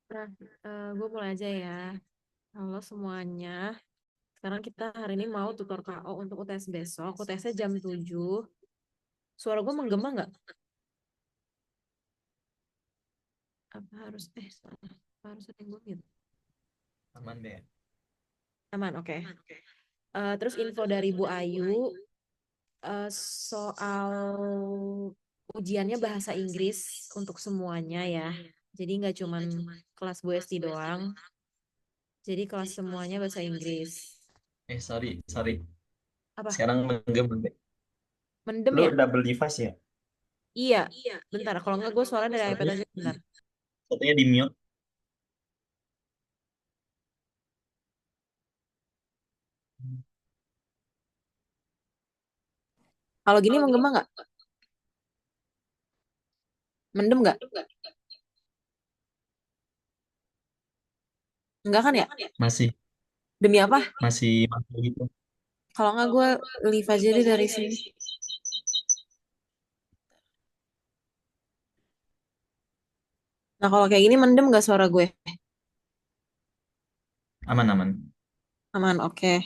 Nah, gue mulai aja ya. Halo semuanya. Sekarang kita hari ini mau tutor KO untuk UTS besok. UTS-nya jam 7. Suara gue menggema nggak? Apa harus, salah. Apa harus ada yang gue mute? Aman deh. Aman, oke. Terus info dari Bu Ayu, soal ujiannya bahasa Inggris untuk semuanya ya. Jadi nggak cuman kelas Bu Esti doang. Jadi kelas semuanya bahasa Inggris. Sorry, sorry. Apa? Sekarang menggem deh. Mendem Lu ya? double device ya? Iya, bentar. Kalau nggak gue suara dari iPad Satunya, aja, bentar. satunya di mute. Kalau gini menggema nggak? Mendem nggak? Enggak kan ya? Masih, Demi apa? masih masih gitu. Kalau nggak gue leave aja deh dari sini. Nah kalau kayak gini mendem nggak suara gue? Aman, aman. Aman, oke.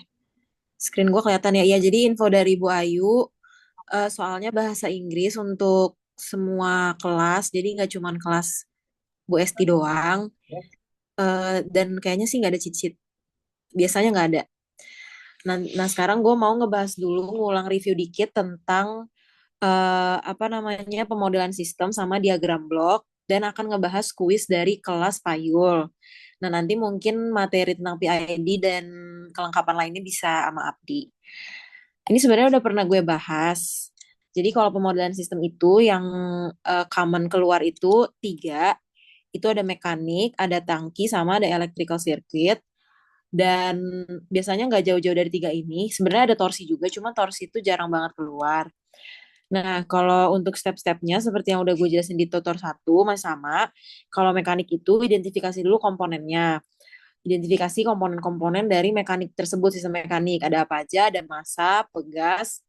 Screen gue kelihatan ya. Iya, jadi info dari Bu Ayu, soalnya bahasa Inggris untuk semua kelas. Jadi nggak cuman kelas Bu Esti doang. Dan kayaknya sih nggak ada cheat sheet. Biasanya nggak ada. Nah, sekarang gue mau ngebahas dulu, ngulang review dikit tentang apa namanya pemodelan sistem sama diagram blok dan akan ngebahas kuis dari kelas Payul. Nah, nanti mungkin materi tentang PID dan kelengkapan lainnya bisa sama Abdi. Ini sebenarnya udah pernah gue bahas. Jadi kalau pemodelan sistem itu yang common keluar itu tiga. Itu ada mekanik, ada tangki, sama ada electrical circuit. Dan biasanya nggak jauh-jauh dari tiga ini. Sebenarnya ada torsi juga, cuma torsi itu jarang banget keluar. Nah, kalau untuk step-stepnya seperti yang udah gue jelasin di tutor satu, masih sama. Kalau mekanik itu identifikasi dulu komponennya. Identifikasi komponen-komponen dari mekanik tersebut, sistem mekanik. Ada apa aja, ada massa, pegas,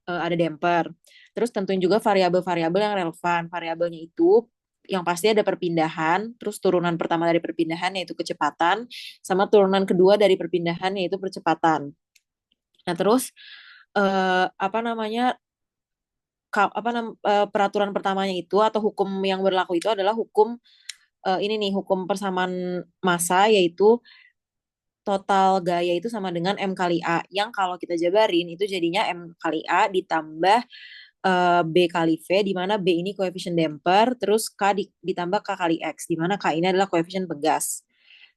ada damper. Terus tentuin juga variabel-variabel yang relevan. Variabelnya itu yang pasti ada perpindahan, terus turunan pertama dari perpindahan yaitu kecepatan, sama turunan kedua dari perpindahan yaitu percepatan. Nah, terus apa namanya peraturan pertamanya itu atau hukum yang berlaku itu adalah hukum ini nih hukum persamaan massa yaitu total gaya itu sama dengan M kali A yang kalau kita jabarin itu jadinya M kali A ditambah B kali V di mana B ini koefisien damper terus ditambah K kali X di mana K ini adalah koefisien pegas.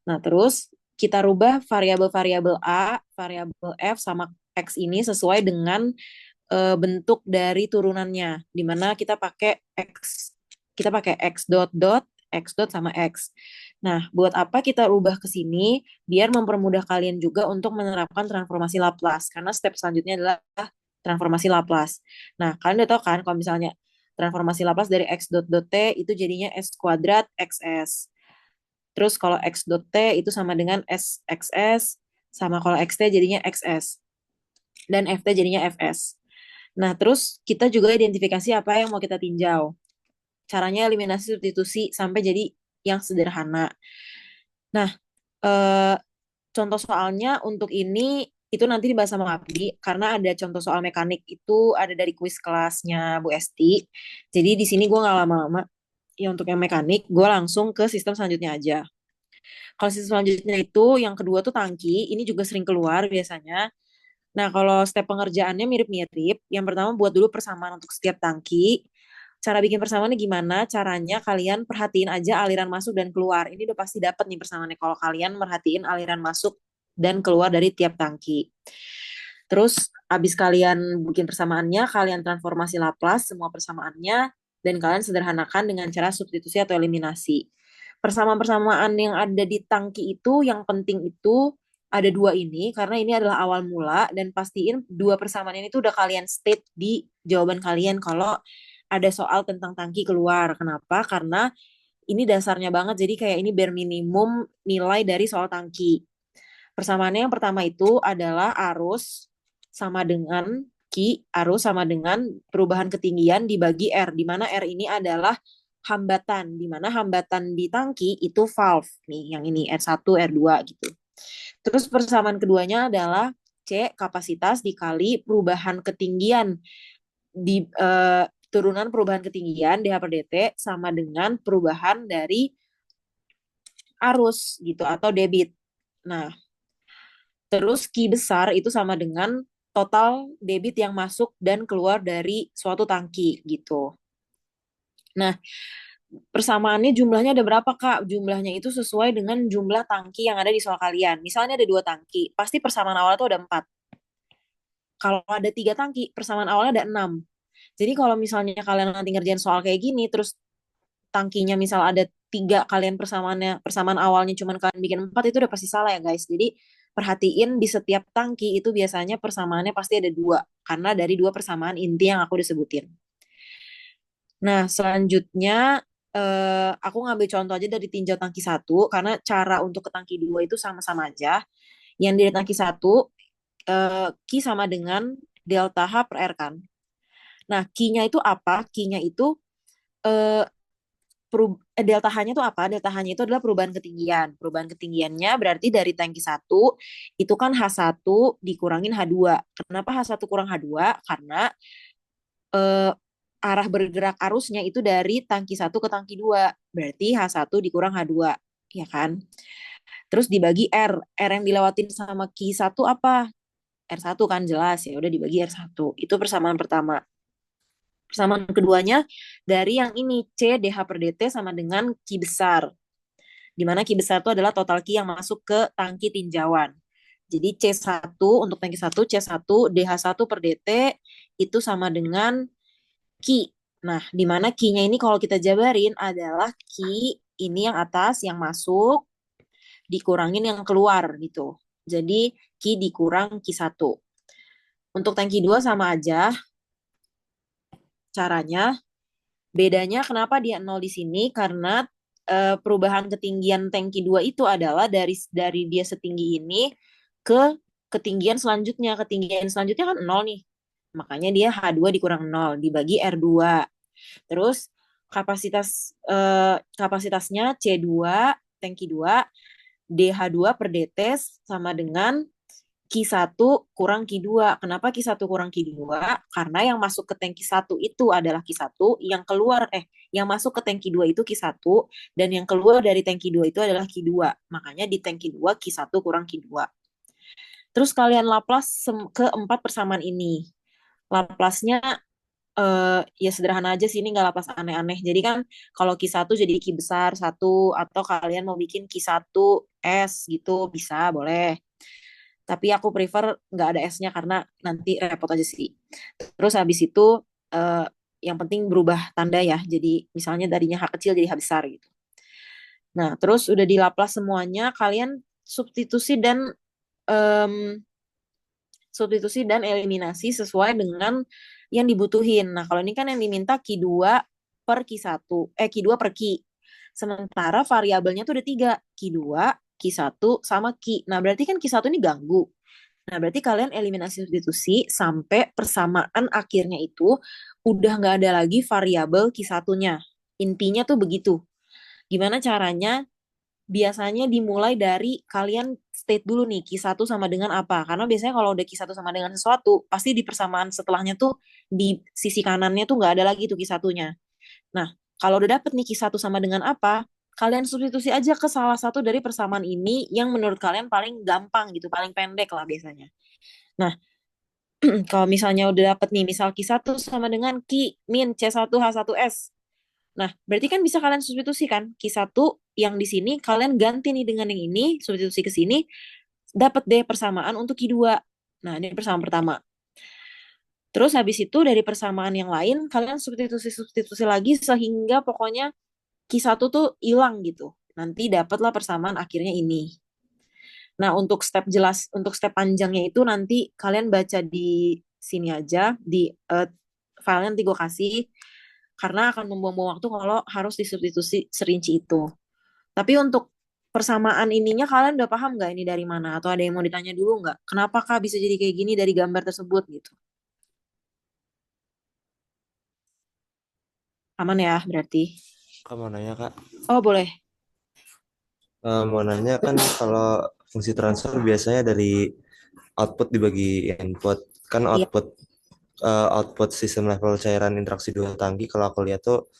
Nah, terus kita rubah variabel-variabel A, variabel F sama X ini sesuai dengan bentuk dari turunannya, di mana kita pakai X dot dot, X dot sama X. Nah, buat apa kita rubah ke sini? Biar mempermudah kalian juga untuk menerapkan transformasi Laplace, karena step selanjutnya adalah transformasi Laplace. Nah, kalian udah tahu kan kalau misalnya transformasi Laplace dari X dot dot T itu jadinya S kuadrat XS. Terus kalau X dot T itu sama dengan SXS, sama kalau XT jadinya XS. Dan FT jadinya FS. Nah, terus kita juga identifikasi apa yang mau kita tinjau. Caranya eliminasi substitusi sampai jadi yang sederhana. Nah, eh, contoh soalnya untuk ini itu nanti dibahas sama Abdi karena ada contoh soal mekanik itu ada dari kuis kelasnya Bu Esti. Jadi di sini gue nggak lama-lama. Ya untuk yang mekanik, gue langsung ke sistem selanjutnya aja. Kalau sistem selanjutnya itu yang kedua tuh tangki, ini juga sering keluar biasanya. Nah, kalau step pengerjaannya mirip-mirip. Yang pertama buat dulu persamaan untuk setiap tangki. Cara bikin persamaannya gimana? Caranya kalian perhatiin aja aliran masuk dan keluar. Ini udah pasti dapat nih persamaannya kalau kalian merhatiin aliran masuk dan keluar dari tiap tangki. Terus abis kalian bikin persamaannya, kalian transformasi Laplace semua persamaannya dan kalian sederhanakan dengan cara substitusi atau eliminasi. Persamaan-persamaan yang ada di tangki itu yang penting itu ada dua ini karena ini adalah awal mula dan pastiin dua persamaan ini tuh udah kalian state di jawaban kalian kalau ada soal tentang tangki keluar. Kenapa? Karena ini dasarnya banget jadi kayak ini bare minimum nilai dari soal tangki. Persamaannya yang pertama itu adalah arus sama dengan arus sama dengan perubahan ketinggian dibagi R, di mana R ini adalah hambatan, di mana hambatan di tangki itu valve nih, yang ini R1, R2 gitu. Terus persamaan keduanya adalah C, kapasitas dikali perubahan ketinggian di turunan perubahan ketinggian dH per dt sama dengan perubahan dari arus gitu atau debit. Nah, terus Q besar itu sama dengan total debit yang masuk dan keluar dari suatu tangki gitu. Nah, persamaannya jumlahnya ada berapa, Kak? Jumlahnya itu sesuai dengan jumlah tangki yang ada di soal kalian. Misalnya ada 2 tangki, pasti persamaan awal itu ada 4. Kalau ada 3 tangki, persamaan awalnya ada 6. Jadi kalau misalnya kalian nanti ngerjain soal kayak gini, terus tangkinya misal ada 3, kalian persamaan awalnya cuman kalian bikin 4, itu udah pasti salah ya guys. Jadi perhatiin di setiap tangki itu biasanya persamaannya pasti ada 2, karena dari 2 persamaan inti yang aku udah sebutin. Nah, selanjutnya aku ngambil contoh aja dari tinjau tangki 1, karena cara untuk ke tangki 2 itu sama-sama aja. Yang dari tangki 1, Q sama dengan delta H per R kan. Nah, Q-nya itu apa? Q-nya itu eh, delta H-nya itu apa? Delta H-nya itu adalah perubahan ketinggian. Perubahan ketinggiannya berarti dari tangki 1 itu kan H1 dikurangin H2. Kenapa H1 kurang H2? Karena eh, arah bergerak arusnya itu dari tangki 1 ke tangki 2. Berarti H1 dikurang H2, ya kan? Terus dibagi R. R yang dilewatin sama Q1 apa? R1 kan jelas ya, udah dibagi R1. Itu persamaan pertama. Persamaan keduanya dari yang ini C DH per DT sama dengan Q besar. Di mana Q besar itu adalah total Q yang masuk ke tangki tinjauan. Jadi C1 untuk tangki 1, C1 DH1 per DT itu sama dengan Q. Nah, di mana Q-nya ini kalau kita jabarin adalah Q ini yang atas yang masuk dikurangin yang keluar gitu. Jadi Q dikurang Q1. Untuk tangki 2 sama aja caranya. Bedanya kenapa dia nol di sini? Karena perubahan ketinggian tangki 2 itu adalah dari dia setinggi ini ke ketinggian selanjutnya. Ketinggian selanjutnya kan nol nih. Makanya dia H2 dikurang nol dibagi R2. Terus kapasitasnya C2 tangki 2 DH2 per DT sama dengan Q1 kurang Q2. Kenapa Q1 kurang Q2? Karena yang masuk ke tangki 1 itu adalah Q1, yang masuk ke tangki 2 itu Q1 dan yang keluar dari tangki 2 itu adalah Q2. Makanya di tangki 2 Q1 kurang Q2. Terus kalian Laplace keempat persamaan ini. Laplace-nya ya sederhana aja sih, ini nggak Laplace aneh-aneh. Jadi kan kalau Q1 jadi Q besar 1, atau kalian mau bikin Q1 S gitu bisa, boleh. Tapi aku prefer nggak ada S-nya karena nanti repot aja sih. Terus habis itu eh, yang penting berubah tanda ya. Jadi misalnya darinya H kecil jadi H besar gitu. Nah, terus udah di Laplace semuanya, kalian substitusi dan em, eliminasi sesuai dengan yang dibutuhin. Nah, kalau ini kan yang diminta Q2 per Q1, Q2 per Q. Sementara variabelnya tuh ada 3, Q2, Q1, sama Q. Nah, berarti kan Q1 ini ganggu. Nah, berarti kalian eliminasi substitusi sampai persamaan akhirnya itu udah nggak ada lagi variabel Q1-nya. Intinya tuh begitu. Gimana caranya? Biasanya dimulai dari kalian state dulu nih, Q1 sama dengan apa. Karena biasanya kalau udah Q1 sama dengan sesuatu, pasti di persamaan setelahnya tuh di sisi kanannya tuh nggak ada lagi tuh Q1-nya. Nah, kalau udah dapet nih Q1 sama dengan apa, kalian substitusi aja ke salah satu dari persamaan ini yang menurut kalian paling gampang gitu, paling pendek lah biasanya. Nah, kalau misalnya udah dapet nih, misal Q1 sama dengan Q min C1H1S. Nah, berarti kan bisa kalian substitusi kan? Q1 yang di sini kalian ganti nih dengan yang ini, substitusi ke sini, dapat deh persamaan untuk Q2. Nah, ini persamaan pertama. Terus habis itu dari persamaan yang lain, kalian substitusi-substitusi lagi sehingga pokoknya Q1 tuh hilang gitu. Nanti dapatlah persamaan akhirnya ini. Nah, untuk step panjangnya itu nanti kalian baca di sini aja, di file nanti gue kasih, karena akan membuang-buang waktu kalau harus disubstitusi serinci itu. Tapi untuk persamaan ininya kalian udah paham nggak ini dari mana? Atau ada yang mau ditanya dulu nggak? Kenapa Kak bisa jadi kayak gini dari gambar tersebut gitu? Aman ya berarti? Kak mau nanya Kak. Oh, boleh. Mau nanya kan kalau fungsi transfer biasanya dari output dibagi input. Kan Iya. output sistem level cairan interaksi dua tangki kalau aku lihat tuh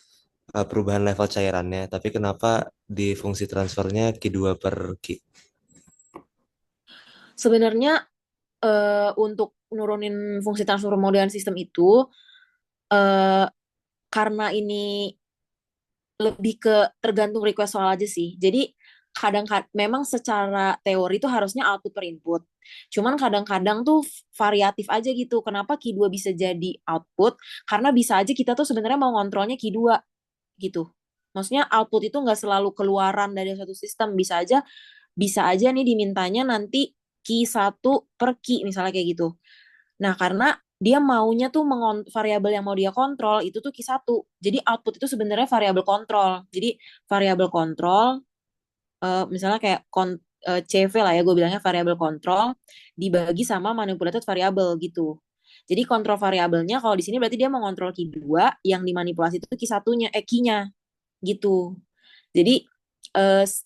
perubahan level cairannya. Tapi kenapa di fungsi transfernya Q2 per Q? Sebenarnya untuk nurunin fungsi transfer modern sistem itu eh, karena ini lebih ke tergantung request soal aja sih. Jadi kadang-kadang memang secara teori itu harusnya output per input. Cuman kadang-kadang tuh variatif aja gitu. Kenapa Q2 bisa jadi output? Karena bisa aja kita tuh sebenarnya mau ngontrolnya Q2 gitu. Maksudnya output itu nggak selalu keluaran dari satu sistem. Bisa aja nih dimintanya nanti Q1 per Q misalnya kayak gitu. Nah, karena dia maunya tuh variabel yang mau dia kontrol itu tuh Q1. Jadi output itu sebenarnya variabel kontrol. Jadi variabel kontrol misalnya kayak CV lah ya gue bilangnya variabel kontrol dibagi sama manipulated variabel gitu. Jadi kontrol variabelnya kalau di sini berarti dia mau kontrol Q2 yang dimanipulasi itu Q1-nya Q-nya gitu. Jadi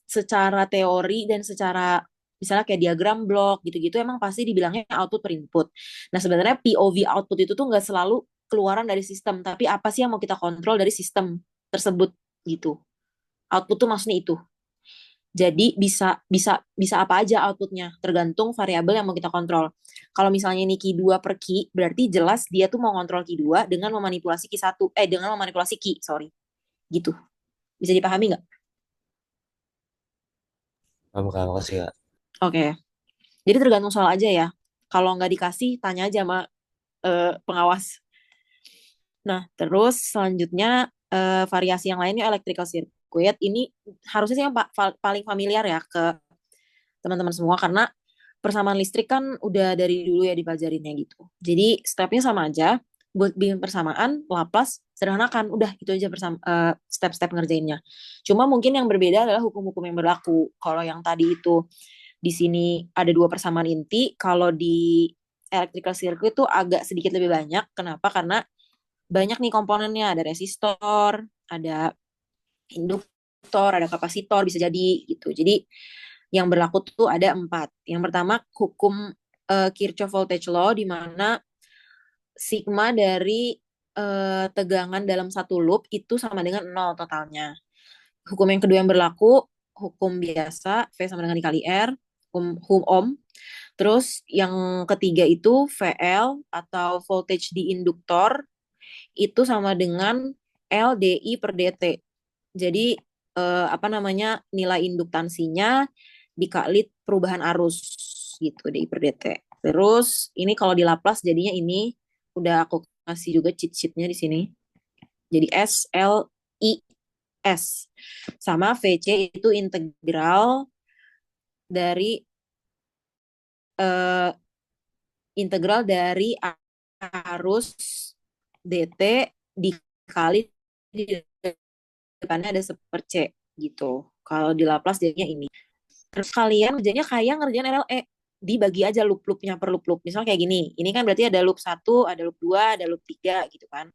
secara teori dan secara misalnya kayak diagram blok gitu-gitu emang pasti dibilangnya output per input. Nah sebenarnya POV output itu tuh nggak selalu keluaran dari sistem, tapi apa sih yang mau kita kontrol dari sistem tersebut gitu. Output tuh maksudnya itu. Jadi bisa bisa bisa apa aja outputnya, tergantung variabel yang mau kita kontrol. Kalau misalnya ini Q2 per Q, berarti jelas dia tuh mau kontrol Q2 dengan memanipulasi Q1, dengan memanipulasi Q, sorry. Gitu. Bisa dipahami nggak? Kamu Kak, makasih Kak. Oke. Jadi tergantung soal aja ya. Kalau nggak dikasih, tanya aja sama pengawas. Nah, terus selanjutnya variasi yang lainnya electrical circuit. Ini harusnya sih yang paling familiar ya ke teman-teman semua karena persamaan listrik kan udah dari dulu ya dipajarinnya gitu. Jadi stepnya sama aja. Buat bikin persamaan, Laplace sederhanakan. Udah itu aja step-step ngerjainnya. Cuma mungkin yang berbeda adalah hukum-hukum yang berlaku. Kalau yang tadi itu di sini ada dua persamaan inti. Kalau di electrical circuit itu agak sedikit lebih banyak. Kenapa? Karena banyak nih komponennya. Ada resistor, ada induktor, ada kapasitor, bisa jadi gitu. Jadi yang berlaku tuh ada empat. Yang pertama hukum Kirchhoff voltage law di mana sigma dari tegangan dalam satu loop itu sama dengan nol totalnya. Hukum yang kedua yang berlaku hukum biasa V sama dengan dikali R, hukum Ohm. Terus yang ketiga itu VL atau voltage di induktor itu sama dengan LDI per DT. Jadi apa namanya nilai induktansinya dikali perubahan arus gitu DI per DT. Terus ini kalau di Laplace jadinya ini udah aku kasih juga cheat sheetnya di sini. Jadi S L I S sama VC itu integral dari eh, arus DT dikali di depannya ada seper C gitu. Kalau di Laplace jadinya ini. Terus kalian kerjanya kayak ngerjain RLE. Dibagi aja loop-loopnya per loop-loop. Misal kayak gini. Ini kan berarti ada loop satu, ada loop 2, ada loop 3 gitu kan.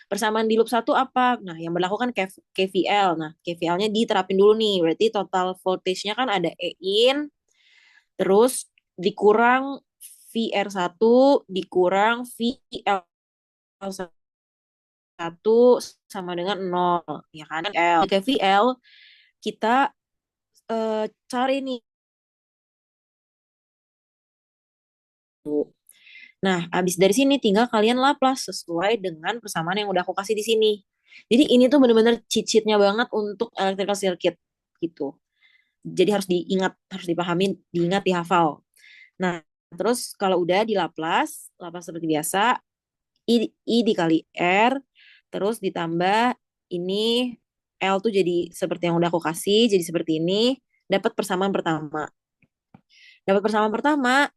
Persamaan di loop satu apa? Nah, yang berlaku kan KVL. Nah, KVL-nya diterapin dulu nih. Berarti total voltage-nya kan ada E in, terus dikurang VR satu dikurang VL satu sama dengan nol ya kan L. KVL kita cari nih. Nah, habis dari sini tinggal kalian Laplace sesuai dengan persamaan yang udah aku kasih di sini. Jadi ini tuh bener-bener cheat sheet-nya banget untuk electrical circuit gitu. Jadi harus diingat, harus dipahamin, diingat, dihafal. Nah, terus kalau udah di Laplace, Laplace seperti biasa, I dikali R, terus ditambah ini L tuh jadi seperti yang udah aku kasih, jadi seperti ini, dapat persamaan pertama. Dapat persamaan pertama,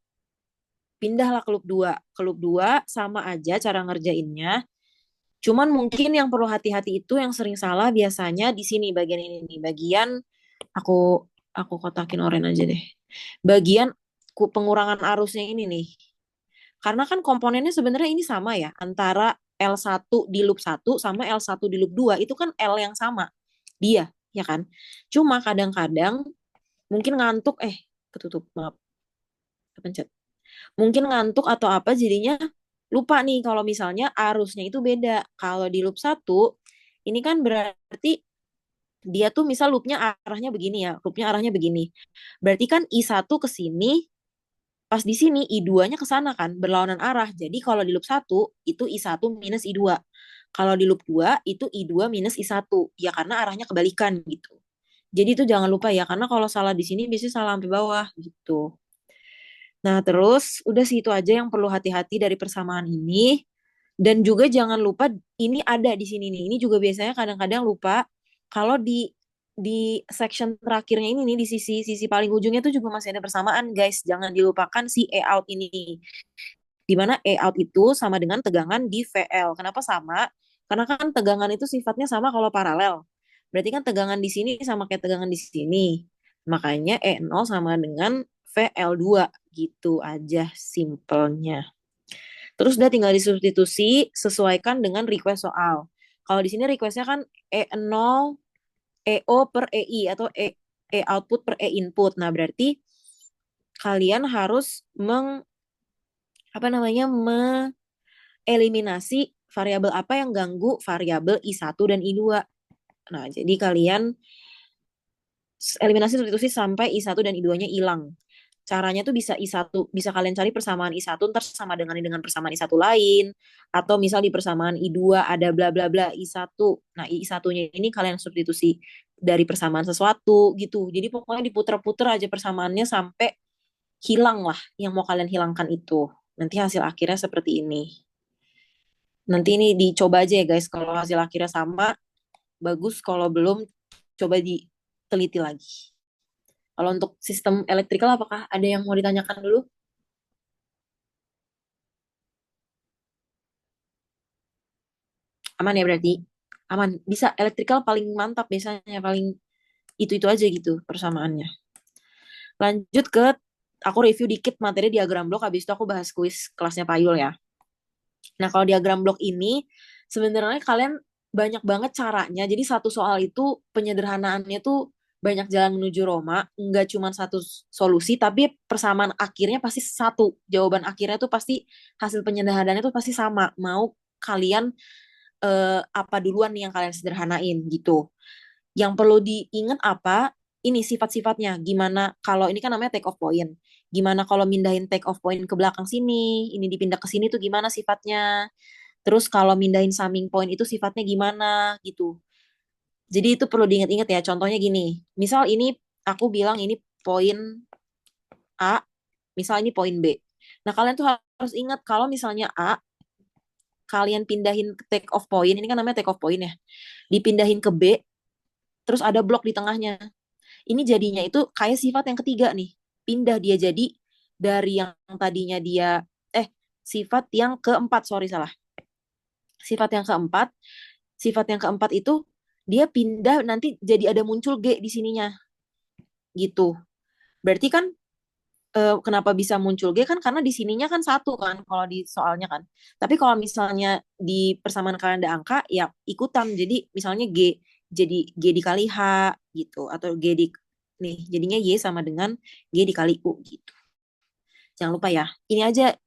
pindahlah ke loop 2. Ke loop 2 sama aja cara ngerjainnya. Cuman mungkin yang perlu hati-hati itu yang sering salah biasanya di sini bagian ini nih. Bagian aku aku kotakin oranye aja deh. Bagian pengurangan arusnya ini nih. Karena kan komponennya sebenarnya ini sama ya antara L1 di loop 1 sama L1 di loop 2 itu kan L yang sama. dia, ya kan? Cuma kadang-kadang mungkin ngantuk, ketutup, maaf, kepencet. Mungkin ngantuk atau apa jadinya lupa nih kalau misalnya arusnya itu beda. Kalau di loop satu, ini kan berarti dia tuh misal loopnya arahnya begini ya, loopnya arahnya begini. Berarti kan I1 ke sini, pas di sini I2-nya ke sana kan, berlawanan arah. Jadi kalau di loop satu itu I1 minus I2. Kalau di loop 2 itu I2 minus I1. Ya karena arahnya kebalikan gitu. Jadi itu jangan lupa ya, karena kalau salah di sini biasanya salah sampai bawah gitu. Nah, terus udah sih itu aja yang perlu hati-hati dari persamaan ini. Dan juga jangan lupa ini ada di sini nih. Ini juga biasanya kadang-kadang lupa kalau di section terakhirnya ini nih di sisi sisi paling ujungnya tuh juga masih ada persamaan, guys. Jangan dilupakan si E out ini. Di mana E out itu sama dengan tegangan di VL. Kenapa sama? Karena kan tegangan itu sifatnya sama kalau paralel. Berarti kan tegangan di sini sama kayak tegangan di sini. Makanya E0 sama dengan VL2 gitu aja simpelnya. Terus udah tinggal disubstitusi sesuaikan dengan request soal. Kalau di sini requestnya kan E0 EO per EI atau E output per E input. Nah, berarti kalian harus apa namanya mengeliminasi variabel apa yang ganggu variabel I1 dan I2. Nah, jadi kalian eliminasi substitusi sampai I1 dan I2-nya hilang. Caranya tuh bisa I1, bisa kalian cari persamaan I1 ntar sama dengan persamaan I1 lain, atau misal di persamaan I2 ada bla bla bla I1. Nah, I1-nya ini kalian substitusi dari persamaan sesuatu gitu. Jadi pokoknya diputer-puter aja persamaannya sampai hilang lah yang mau kalian hilangkan itu. Nanti hasil akhirnya seperti ini. Nanti ini dicoba aja ya guys, kalau hasil akhirnya sama, bagus. Kalau belum, coba diteliti lagi. Kalau untuk sistem elektrikal, apakah ada yang mau ditanyakan dulu? Aman ya berarti? Aman. Bisa, elektrikal paling mantap biasanya, paling itu-itu aja gitu persamaannya. Lanjut ke, aku review dikit materi diagram blok, habis itu aku bahas kuis kelasnya Payul ya. Nah, kalau diagram blok ini, sebenarnya kalian banyak banget caranya. Jadi satu soal itu penyederhanaannya tuh banyak jalan menuju Roma. Nggak cuma satu solusi, tapi persamaan akhirnya pasti satu. Jawaban akhirnya tuh pasti, hasil penyederhanaannya tuh pasti sama. Mau kalian apa duluan nih yang kalian sederhanain gitu. Yang perlu diingat apa? Ini sifat-sifatnya. Gimana kalau ini kan namanya take off point. Gimana kalau mindahin take off point ke belakang sini, ini dipindah ke sini tuh gimana sifatnya. Terus kalau mindahin summing point itu sifatnya gimana gitu. Jadi itu perlu diingat-ingat ya. Contohnya gini, misal ini aku bilang ini poin A, misal ini poin B. Nah, kalian tuh harus ingat kalau misalnya A, kalian pindahin ke take off point, ini kan namanya take off point ya. Dipindahin ke B, terus ada blok di tengahnya. Ini jadinya itu kayak sifat yang ketiga nih. Pindah dia jadi dari yang tadinya dia, sifat yang keempat, sorry salah. Sifat yang keempat, sifat yang keempat itu dia pindah nanti jadi ada muncul G di sininya. Gitu. Berarti kan kenapa bisa muncul G kan karena di sininya kan satu kan kalau di soalnya kan. Tapi kalau misalnya di persamaan kalian ada angka ya ikutan. Jadi misalnya G jadi G dikali H gitu atau G di nih jadinya Y sama dengan G dikali U gitu. Jangan lupa ya. Ini aja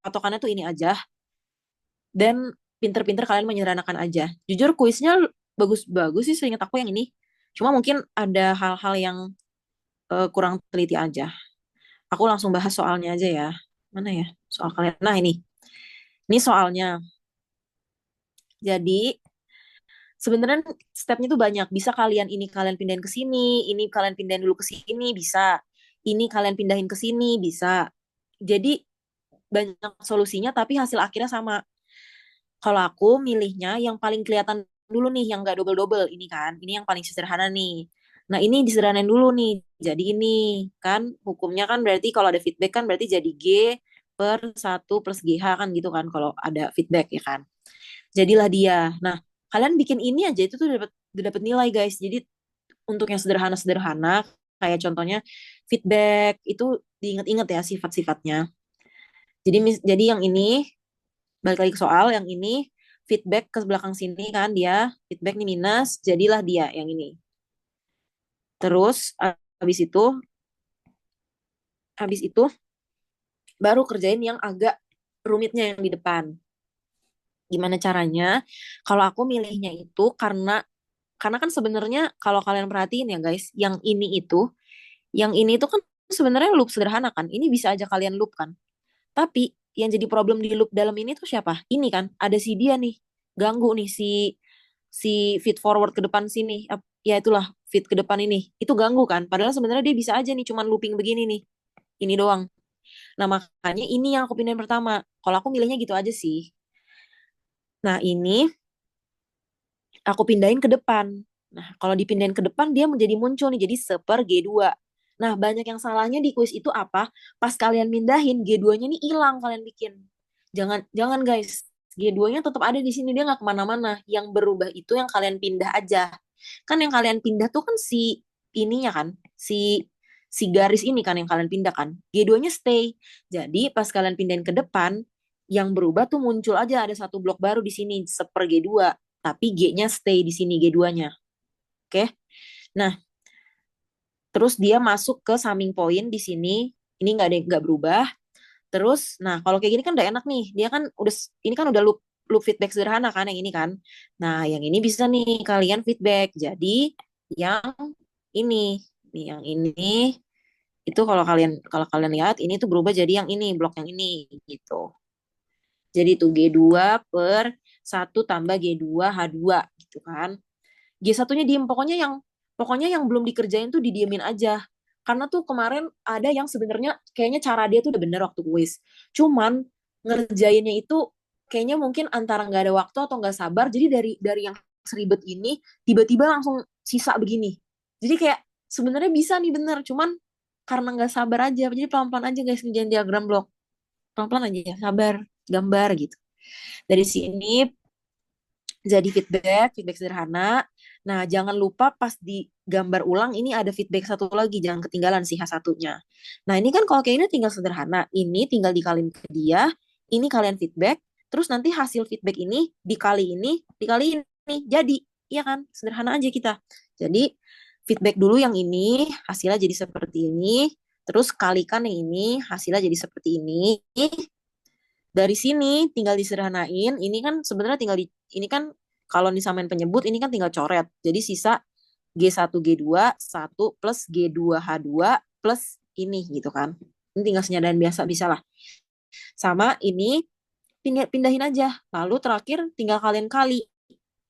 patokannya tuh ini aja dan pinter-pinter kalian menyederhanakan aja. Jujur kuisnya bagus-bagus sih seingat aku yang ini. Cuma mungkin ada hal-hal yang kurang teliti aja. Aku langsung bahas soalnya aja ya. Mana ya soal kalian? Nah ini. Ini soalnya. Jadi sebenarnya stepnya tuh banyak. Bisa kalian ini kalian pindahin ke sini, ini kalian pindahin dulu ke sini, bisa. Ini kalian pindahin ke sini, bisa. Jadi banyak solusinya tapi hasil akhirnya sama. Kalau aku milihnya yang paling kelihatan dulu nih, yang gak double-double ini kan. Ini yang paling sederhana nih. Nah ini disederhanain dulu nih. Jadi ini kan hukumnya kan berarti kalau ada feedback kan berarti jadi G per 1 plus GH kan gitu kan kalau ada feedback ya kan. Jadilah dia. Nah kalian bikin ini aja itu tuh dapat nilai guys. Jadi untuk yang sederhana-sederhana kayak contohnya feedback itu diingat-ingat ya sifat-sifatnya. Jadi yang ini balik lagi ke soal yang ini feedback ke belakang sini kan dia, feedback nih minus, jadilah dia yang ini. Terus habis itu baru kerjain yang agak rumitnya yang di depan. Gimana caranya? Kalau aku milihnya itu karena kan sebenarnya kalau kalian perhatiin ya guys, yang ini itu kan sebenarnya loop sederhana kan. Ini bisa aja kalian loop kan. Tapi yang jadi problem di loop dalam ini tuh siapa? Ini kan ada si dia nih, ganggu nih si si feed forward ke depan sini. Ya itulah feed ke depan ini. Itu ganggu kan. Padahal sebenarnya dia bisa aja nih cuman looping begini nih. Ini doang. Nah, makanya ini yang aku pindahin pertama. Kalau aku milihnya gitu aja sih. Nah, ini aku pindahin ke depan. Nah, kalau dipindahin ke depan dia menjadi muncul nih jadi seper G2. Nah, banyak yang salahnya di kuis itu apa? Pas kalian mindahin G2-nya nih hilang kalian bikin. Jangan jangan guys. G2-nya tetap ada di sini dia nggak kemana-mana. Yang berubah itu yang kalian pindah aja. Kan yang kalian pindah tuh kan si ininya kan, si garis ini kan yang kalian pindah kan. G2-nya stay. Jadi pas kalian pindahin ke depan, yang berubah tuh muncul aja ada satu blok baru di sini seper G2 tapi G-nya stay di sini G2-nya. Oke. Nah, terus dia masuk ke summing point di sini. Ini nggak berubah. Terus, nah kalau kayak gini kan udah enak nih. Dia kan ini kan udah loop loop feedback sederhana kan yang ini kan. Nah, yang ini bisa nih kalian feedback. Jadi yang ini, nih yang ini itu kalau kalian lihat ini tuh berubah jadi yang ini, blok yang ini gitu. Jadi itu G2/1 tambah G2 H2 gitu kan. G1-nya diem. Pokoknya yang belum dikerjain tuh didiemin aja. Karena tuh kemarin ada yang sebenarnya kayaknya cara dia tuh udah bener waktu kuis. Cuman ngerjainnya itu kayaknya mungkin antara nggak ada waktu atau nggak sabar. Jadi dari yang seribet ini tiba-tiba langsung sisa begini. Jadi kayak sebenarnya bisa nih bener, cuman karena nggak sabar aja. Jadi pelan-pelan aja guys ngerjain diagram blok. Pelan-pelan aja ya, sabar, gambar gitu. Dari sini jadi feedback sederhana. Nah, jangan lupa pas digambar ulang ini ada feedback satu lagi, jangan ketinggalan sih H1-nya. Nah, ini kan kalau kayak ini tinggal sederhana. Ini tinggal dikaliin ke dia, ini kalian feedback, terus nanti hasil feedback ini dikali ini, jadi. Iya kan? Sederhana aja kita. Jadi, feedback dulu yang ini, hasilnya jadi seperti ini, terus kalikan yang ini, hasilnya jadi seperti ini. Dari sini tinggal disederhanain. Ini kan sebenarnya ini kan kalau disamain penyebut ini kan tinggal coret. Jadi sisa G1 G2 1 plus G2 H2 plus ini gitu kan. Ini tinggal senyadain biasa bisa lah. Sama ini pindahin aja. Lalu terakhir tinggal kalian kali.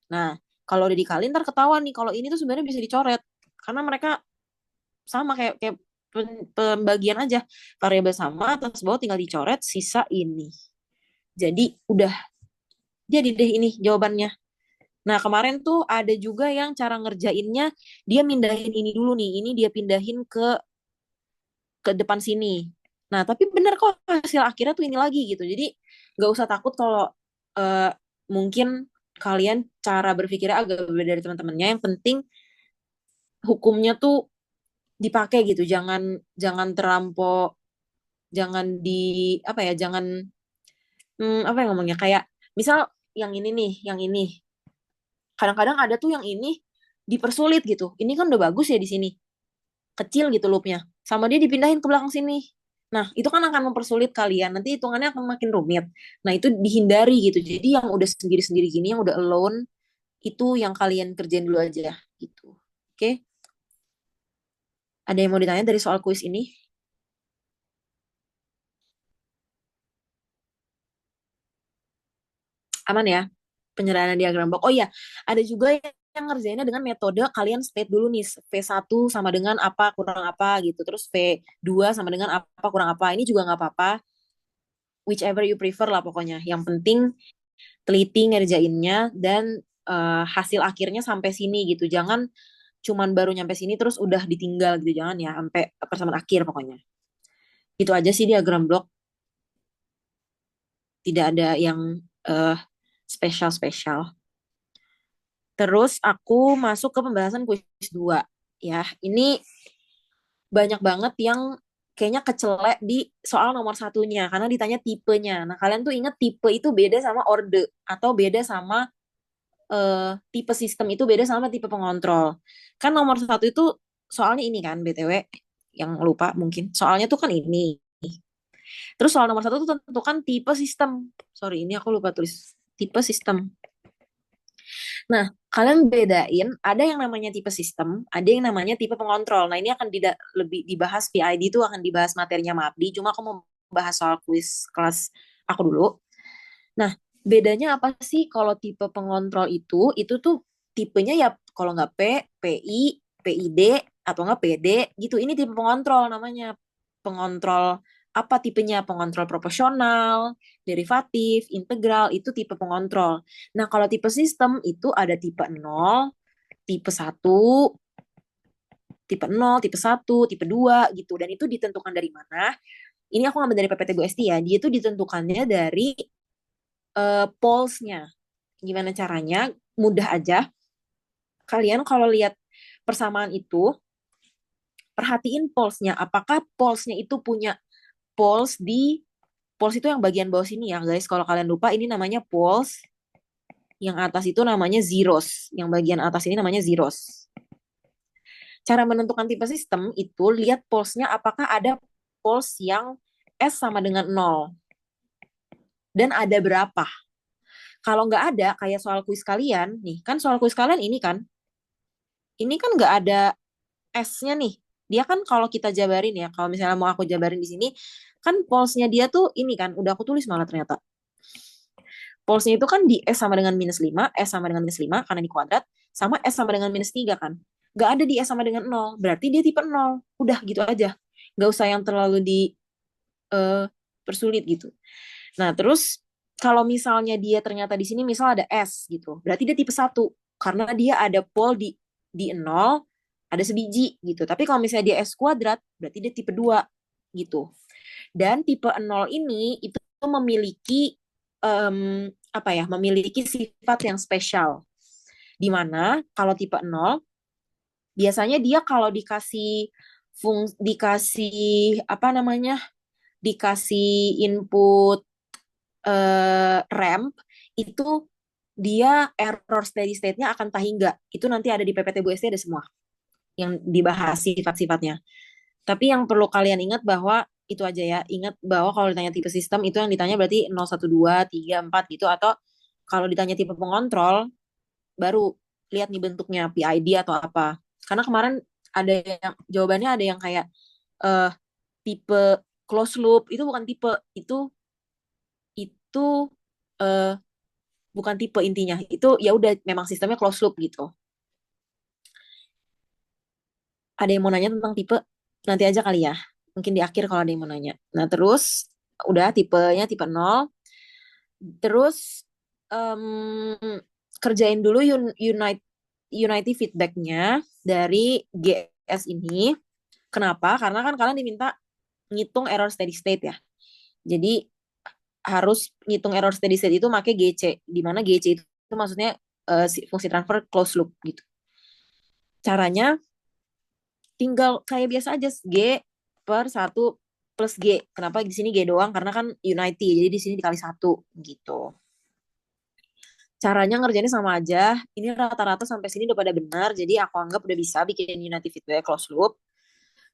Nah, kalau udah dikali ntar ketahuan nih kalau ini tuh sebenarnya bisa dicoret. Karena mereka sama kayak pembagian aja. Variabel sama atas bawah tinggal dicoret sisa ini. Jadi udah jadi deh ini jawabannya. Nah, kemarin tuh ada juga yang cara ngerjainnya dia mindahin ini dulu nih. Ini dia pindahin ke depan sini. Nah, tapi bener kok hasil akhirnya tuh ini lagi gitu. Jadi nggak usah takut kalau eh, mungkin kalian cara berpikirnya agak berbeda dari teman-temannya. Yang penting hukumnya tuh dipakai gitu. Jangan jangan terlampau jangan di apa ya, jangan apa yang ngomongnya kayak misal yang ini nih, yang ini. Kadang-kadang ada tuh yang ini dipersulit gitu. Ini kan udah bagus ya di sini. Kecil gitu loopnya. Sama dia dipindahin ke belakang sini. Nah, itu kan akan mempersulit kalian. Nanti hitungannya akan makin rumit. Nah, itu dihindari gitu. Jadi yang udah sendiri-sendiri gini, yang udah alone, itu yang kalian kerjain dulu aja gitu. Oke? Ada yang mau ditanya dari soal kuis ini? Aman ya? Penyederhanaan diagram blok. Oh iya, ada juga yang ngerjainnya dengan metode kalian state dulu nih V1 sama dengan apa kurang apa gitu. Terus V2 sama dengan apa kurang apa. Ini juga nggak apa-apa. Whichever you prefer lah pokoknya. Yang penting teliti ngerjainnya dan hasil akhirnya sampai sini gitu. Jangan cuman baru nyampe sini terus udah ditinggal gitu. Jangan ya sampai persamaan akhir pokoknya. Itu aja sih diagram blok. Tidak ada yang eh, spesial-spesial. Terus aku masuk ke pembahasan kuis 2. Ya, ini banyak banget yang kayaknya kecelek di soal nomor satunya karena ditanya tipenya. Nah, kalian tuh ingat tipe itu beda sama orde atau beda sama tipe sistem itu beda sama tipe pengontrol. Kan nomor satu itu soalnya ini kan BTW yang lupa mungkin. Soalnya tuh kan ini. Terus soal nomor satu tuh tentukan tipe sistem. Sorry, ini aku lupa tulis tipe sistem. Nah, kalian bedain, ada yang namanya tipe sistem, ada yang namanya tipe pengontrol. Nah, ini akan lebih dibahas PID itu akan dibahas materinya MAPDI, cuma aku mau bahas soal kuis kelas aku dulu. Nah, bedanya apa sih kalau tipe pengontrol itu tuh tipenya ya kalau nggak P, PI, PID, atau nggak PD, gitu. Ini tipe pengontrol namanya. Pengontrol apa tipenya? Pengontrol proporsional, derivatif, integral, itu tipe pengontrol. Nah, kalau tipe sistem itu ada tipe 0, tipe 1, tipe 1, tipe 2 gitu. Dan itu ditentukan dari mana? Ini aku ngambil dari PPT Bu Esti ya. Dia itu ditentukannya dari polesnya. Gimana caranya? Mudah aja. Kalian kalau lihat persamaan itu, perhatiin polesnya. Apakah polesnya itu punya poles poles itu yang bagian bawah sini ya guys. Kalau kalian lupa ini namanya poles. Yang atas itu namanya zeros. Yang bagian atas ini namanya zeros. Cara menentukan tipe sistem itu lihat polesnya apakah ada poles yang S sama dengan 0. Dan ada berapa. Kalau nggak ada, kayak soal kuis kalian, nih kan soal kuis kalian ini kan nggak ada S-nya nih. Dia kan kalau kita jabarin ya, kalau misalnya mau aku jabarin di sini, kan polesnya dia tuh ini kan, udah aku tulis malah ternyata. Polesnya itu kan di S sama dengan -5, S sama dengan -5 karena di kuadrat, sama S sama dengan -3 kan. Nggak ada di S sama dengan 0, berarti dia tipe 0. Udah gitu aja. Nggak usah yang terlalu persulit gitu. Nah, terus kalau misalnya dia ternyata di sini misal ada S gitu, berarti dia tipe 1 karena dia ada pol di 0, ada sebiji gitu. Tapi kalau misalnya dia S kuadrat, berarti dia tipe 2 gitu. Dan tipe 0 ini itu memiliki apa ya? Memiliki sifat yang spesial. Di mana kalau tipe 0 biasanya dia kalau dikasih apa namanya? Dikasih input ramp itu dia error steady state-nya akan tahingga. Itu nanti ada di PPT Bu Esti ada semua yang dibahas sifat-sifatnya. Tapi yang perlu kalian ingat bahwa itu aja ya. Ingat bahwa kalau ditanya tipe sistem itu yang ditanya berarti 0, 1, 2, 3, 4 gitu. Atau kalau ditanya tipe pengontrol baru lihat nih bentuknya PID atau apa. Karena kemarin ada yang jawabannya ada yang kayak eh tipe close loop itu bukan tipe, itu eh, bukan tipe intinya. Itu ya udah memang sistemnya close loop gitu. Ada yang mau nanya tentang tipe? Nanti aja kali ya. Mungkin di akhir kalau ada yang mau nanya. Nah, terus udah tipenya tipe 0. Terus em, kerjain dulu unity feedbacknya dari GS ini. Kenapa? Karena kan kalian diminta ngitung error steady state ya. Jadi harus ngitung error steady state itu pakai GC. Di mana GC itu maksudnya fungsi transfer closed loop gitu. Caranya tinggal kayak biasa aja G per 1 plus G. Kenapa di sini G doang? Karena kan unity, jadi di sini dikali 1 gitu. Caranya ngerjainnya sama aja. Ini rata-rata sampai sini udah pada benar, jadi aku anggap udah bisa bikin unity feedback close loop.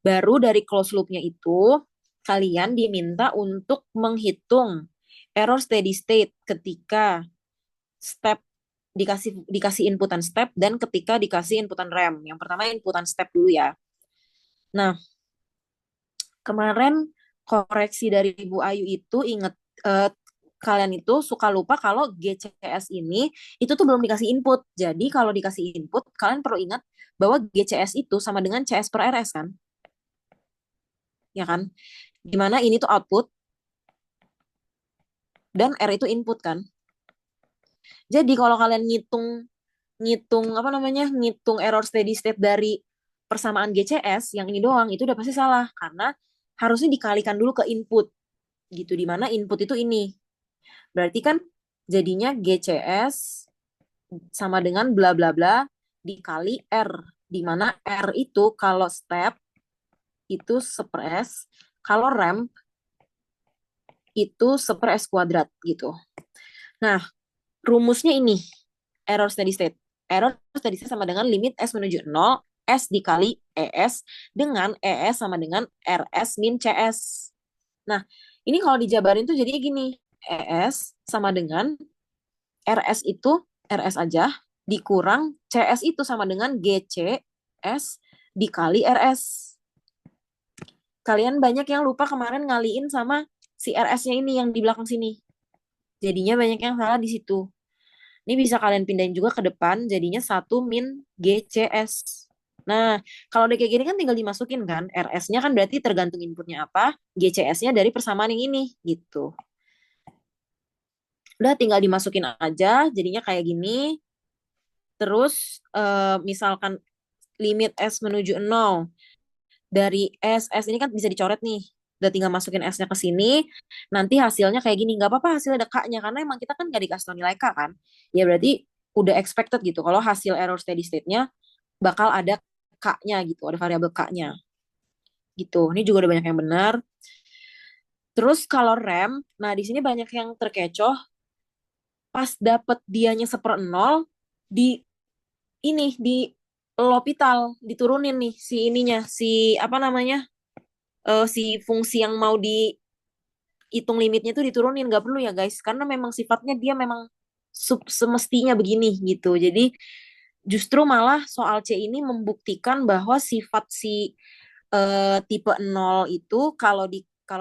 Baru dari close loopnya itu, kalian diminta untuk menghitung error steady state ketika step dikasih inputan step dan ketika dikasih inputan rem. Yang pertama inputan step dulu ya. Nah, kemarin koreksi dari Bu Ayu itu inget kalian itu suka lupa kalau GCS ini itu tuh belum dikasih input. Jadi kalau dikasih input, kalian perlu ingat bahwa GCS itu sama dengan CS per RS kan? Ya kan? Dimana ini tuh output dan R itu input kan? Jadi kalau kalian ngitung ngitung apa namanya? Ngitung error steady state dari persamaan GCS yang ini doang itu udah pasti salah karena harusnya dikalikan dulu ke input gitu dimana input itu ini berarti kan jadinya GCS sama dengan bla bla bla dikali R di mana R itu kalau step itu sepres Kalau ramp itu seper S kuadrat gitu. Nah, rumusnya ini, error steady state. Error steady state sama dengan limit S menuju 0, S dikali ES dengan ES sama dengan RS min CS. Nah, ini kalau dijabarin tuh jadinya gini, ES sama dengan RS itu, RS aja, dikurang CS itu sama dengan GCS dikali RS. Kalian banyak yang lupa kemarin ngaliin sama si RS-nya ini yang di belakang sini. Jadinya banyak yang salah di situ. Ini bisa kalian pindahin juga ke depan, jadinya 1 min GCS. Nah, kalau udah kayak gini kan tinggal dimasukin kan, RS-nya kan berarti tergantung inputnya apa, GCS-nya dari persamaan yang ini, gitu. Udah tinggal dimasukin aja, jadinya kayak gini. Terus, misalkan limit S menuju 0, dari S ini kan bisa dicoret nih. Udah tinggal masukin S-nya ke sini, nanti hasilnya kayak gini. Nggak apa-apa hasil ada K-nya, karena emang kita kan nggak dikasih tahu nilai K kan. Ya berarti udah expected gitu. Kalau hasil error steady state-nya bakal ada K-nya gitu, ada variabel K-nya. Gitu. Ini juga udah banyak yang benar. Terus kalau rem, nah di sini banyak yang terkecoh. Pas dapet dianya 1/0, di di L'Hopital diturunin nih si ininya, si apa namanya, si fungsi yang mau dihitung limitnya itu diturunin. Gak perlu ya guys, karena memang sifatnya dia memang semestinya begini gitu. Jadi justru malah soal C ini membuktikan bahwa sifat si tipe 0 itu kalau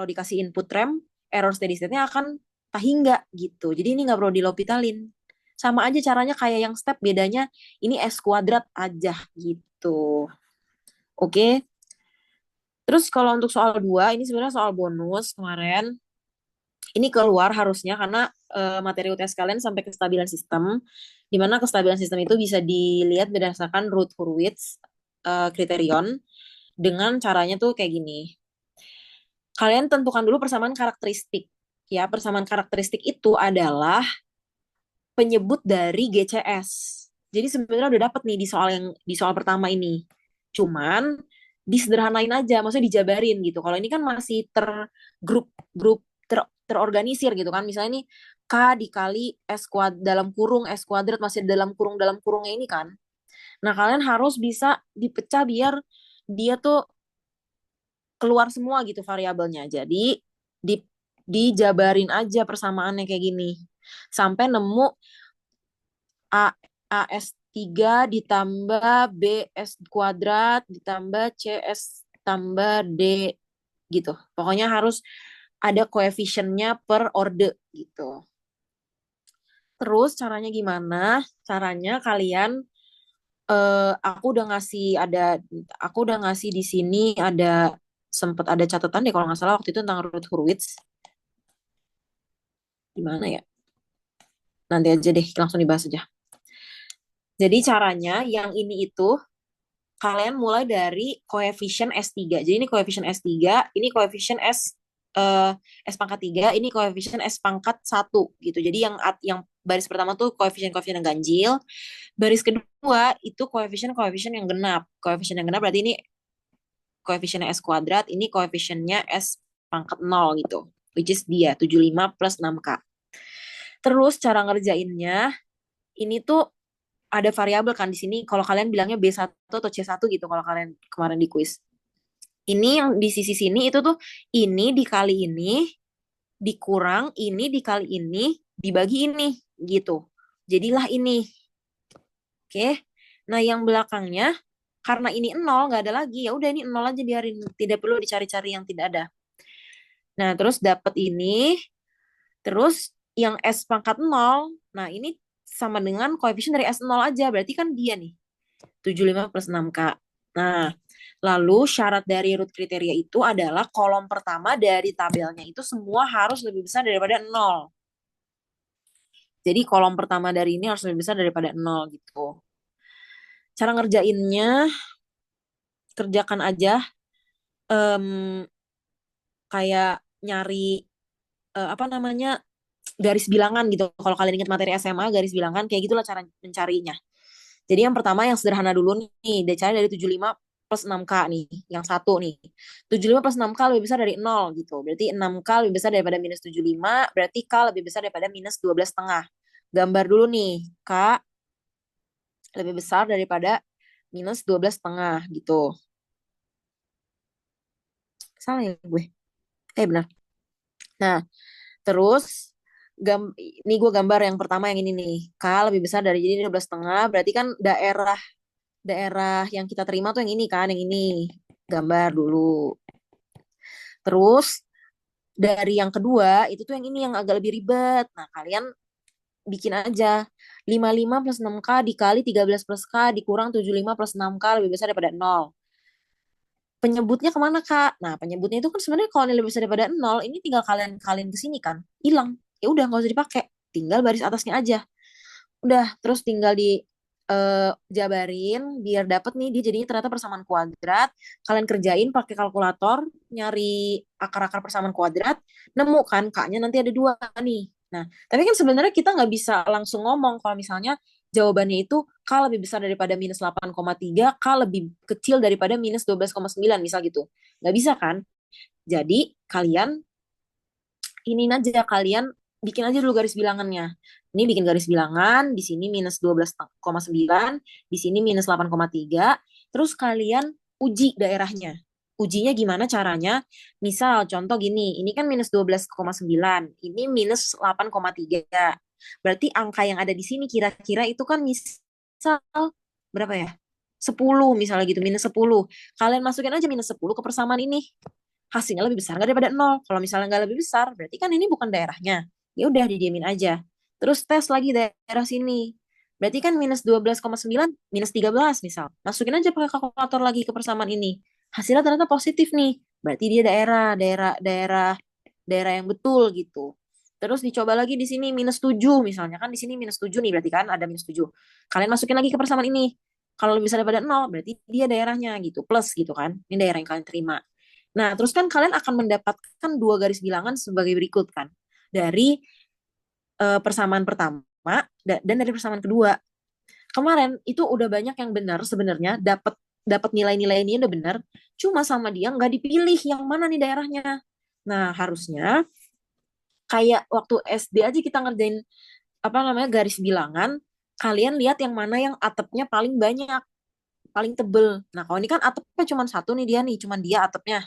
dikasih input rem, error steady state-nya akan tahingga gitu. Jadi ini nggak perlu dilopitalin. Sama aja caranya kayak yang step, bedanya ini S kuadrat aja gitu. Oke. Terus kalau untuk soal 2 ini sebenarnya soal bonus kemarin. Ini keluar harusnya karena materi UTS kalian sampai kestabilan sistem, di mana kestabilan sistem itu bisa dilihat berdasarkan Routh-Hurwitz kriterion dengan caranya tuh kayak gini. Kalian tentukan dulu persamaan karakteristik. Ya, persamaan karakteristik itu adalah penyebut dari GCS. Jadi sebenarnya udah dapet nih di soal pertama ini. Cuman disederhanain aja, maksudnya dijabarin gitu. Kalau ini kan masih grup terorganisir gitu kan. Misalnya nih K dikali S kuadrat dalam kurung S kuadrat masih dalam kurungnya ini kan. Nah, kalian harus bisa dipecah biar dia tuh keluar semua gitu variabelnya. Jadi di dijabarin aja persamaannya kayak gini. Sampai nemu A AS3 ditambah BS kuadrat ditambah CS tambah D gitu. Pokoknya harus ada koefisiennya per orde gitu. Terus caranya gimana? Caranya kalian aku udah ngasih di sini sempat ada catatan deh kalau nggak salah waktu itu tentang Ruth Hurwitz. Gimana ya? Nanti aja deh, langsung dibahas aja. Jadi caranya yang ini itu kalian mulai dari koefisien S3. Jadi ini koefisien S3, ini koefisien S pangkat 3, ini koefisien S pangkat 1 gitu. Jadi yang baris pertama tuh koefisien-koefisien yang ganjil, baris kedua itu koefisien-koefisien yang genap. Koefisien yang genap berarti ini koefisiennya S kuadrat, ini koefisiennya S pangkat 0 gitu. Which is dia, 75 plus 6K. Terus cara ngerjainnya, ini tuh ada variabel kan di sini. Kalau kalian bilangnya B1 atau C1 gitu kalau kalian kemarin di kuis. Ini yang di sisi sini itu tuh ini dikali ini dikurang ini dikali ini dibagi ini gitu. Jadilah ini. Oke. Nah, yang belakangnya karena ini 0 nggak ada lagi, ya udah ini 0 aja biarin, tidak perlu dicari-cari yang tidak ada. Nah, terus dapat ini, terus yang S pangkat 0, nah ini sama dengan koefisien dari S0 aja, berarti kan dia nih, 75 plus 6K. Nah, lalu syarat dari root kriteria itu adalah kolom pertama dari tabelnya itu semua harus lebih besar daripada 0. Jadi kolom pertama dari ini harus lebih besar daripada 0 gitu. Cara ngerjainnya, kerjakan aja kayak nyari apa namanya garis bilangan gitu. Kalau kalian ingat materi SMA, garis bilangan kayak gitulah cara mencarinya. Jadi yang pertama yang sederhana dulu nih, cari dari 75 plus 6K nih, yang satu nih. 75 plus 6K lebih besar dari 0 gitu. Berarti 6K lebih besar daripada minus 75, berarti K lebih besar daripada minus 12 setengah. Gambar dulu nih, K lebih besar daripada minus 12 setengah gitu. Salah ya gue? Benar. Nah, terus ini gue gambar yang pertama yang ini nih. K lebih besar dari jadi 12 setengah, berarti kan daerah daerah yang kita terima tuh yang ini kan, yang ini. Gambar dulu. Terus dari yang kedua itu tuh yang ini yang agak lebih ribet. Nah, kalian bikin aja 55 plus 6K dikali 13 plus K dikurang 75 plus 6K lebih besar daripada 0. Penyebutnya kemana, Kak? Nah, penyebutnya itu kan sebenarnya kalau nilai lebih besar daripada 0, ini tinggal kalian kalian ke sini kan. Hilang. Ya udah nggak usah dipakai. Tinggal baris atasnya aja. Udah, terus tinggal di jabarin biar dapet nih dia jadinya ternyata persamaan kuadrat. Kalian kerjain pakai kalkulator, nyari akar-akar persamaan kuadrat, nemu kan K-nya nanti ada 2 nih. Nah, tapi kan sebenarnya kita nggak bisa langsung ngomong kalau misalnya jawabannya itu K lebih besar daripada minus 8,3, K lebih kecil daripada minus 12,9, misal gitu. Nggak bisa kan? Jadi kalian ini aja kalian bikin aja dulu garis bilangannya. Ini bikin garis bilangan, di sini minus 12,9, di sini minus 8,3. Terus kalian uji daerahnya. Ujinya gimana caranya? Misal contoh gini, ini kan minus 12,9, ini minus 8,3. Berarti angka yang ada di sini kira-kira itu kan misal berapa ya? 10 misalnya gitu, minus 10. Kalian masukin aja minus 10 ke persamaan ini, hasilnya lebih besar nggak daripada 0. Kalau misalnya nggak lebih besar, berarti kan ini bukan daerahnya. Ya udah didiemin aja. Terus tes lagi daerah sini. Berarti kan minus 12,9, minus 13 misal. Masukin aja pakai kalkulator lagi ke persamaan ini. Hasilnya ternyata positif nih. Berarti dia daerah yang betul gitu. Terus dicoba lagi di sini minus 7 misalnya. Kan di sini minus 7 nih, berarti kan ada minus 7. Kalian masukin lagi ke persamaan ini. Kalau lebih besar daripada 0, berarti dia daerahnya gitu. Plus gitu kan. Ini daerah yang kalian terima. Nah, terus kan kalian akan mendapatkan 2 garis bilangan sebagai berikut kan. Dari persamaan pertama dan dari persamaan kedua. Kemarin itu udah banyak yang benar sebenarnya, dapat dapat nilai-nilai ini udah benar, cuma sama dia nggak dipilih yang mana nih daerahnya. Nah, harusnya kayak waktu SD aja kita ngerjain apa namanya garis bilangan, kalian lihat yang mana yang atapnya paling banyak, paling tebel. Nah, kalau ini kan atapnya cuma satu nih dia nih, cuma dia atapnya.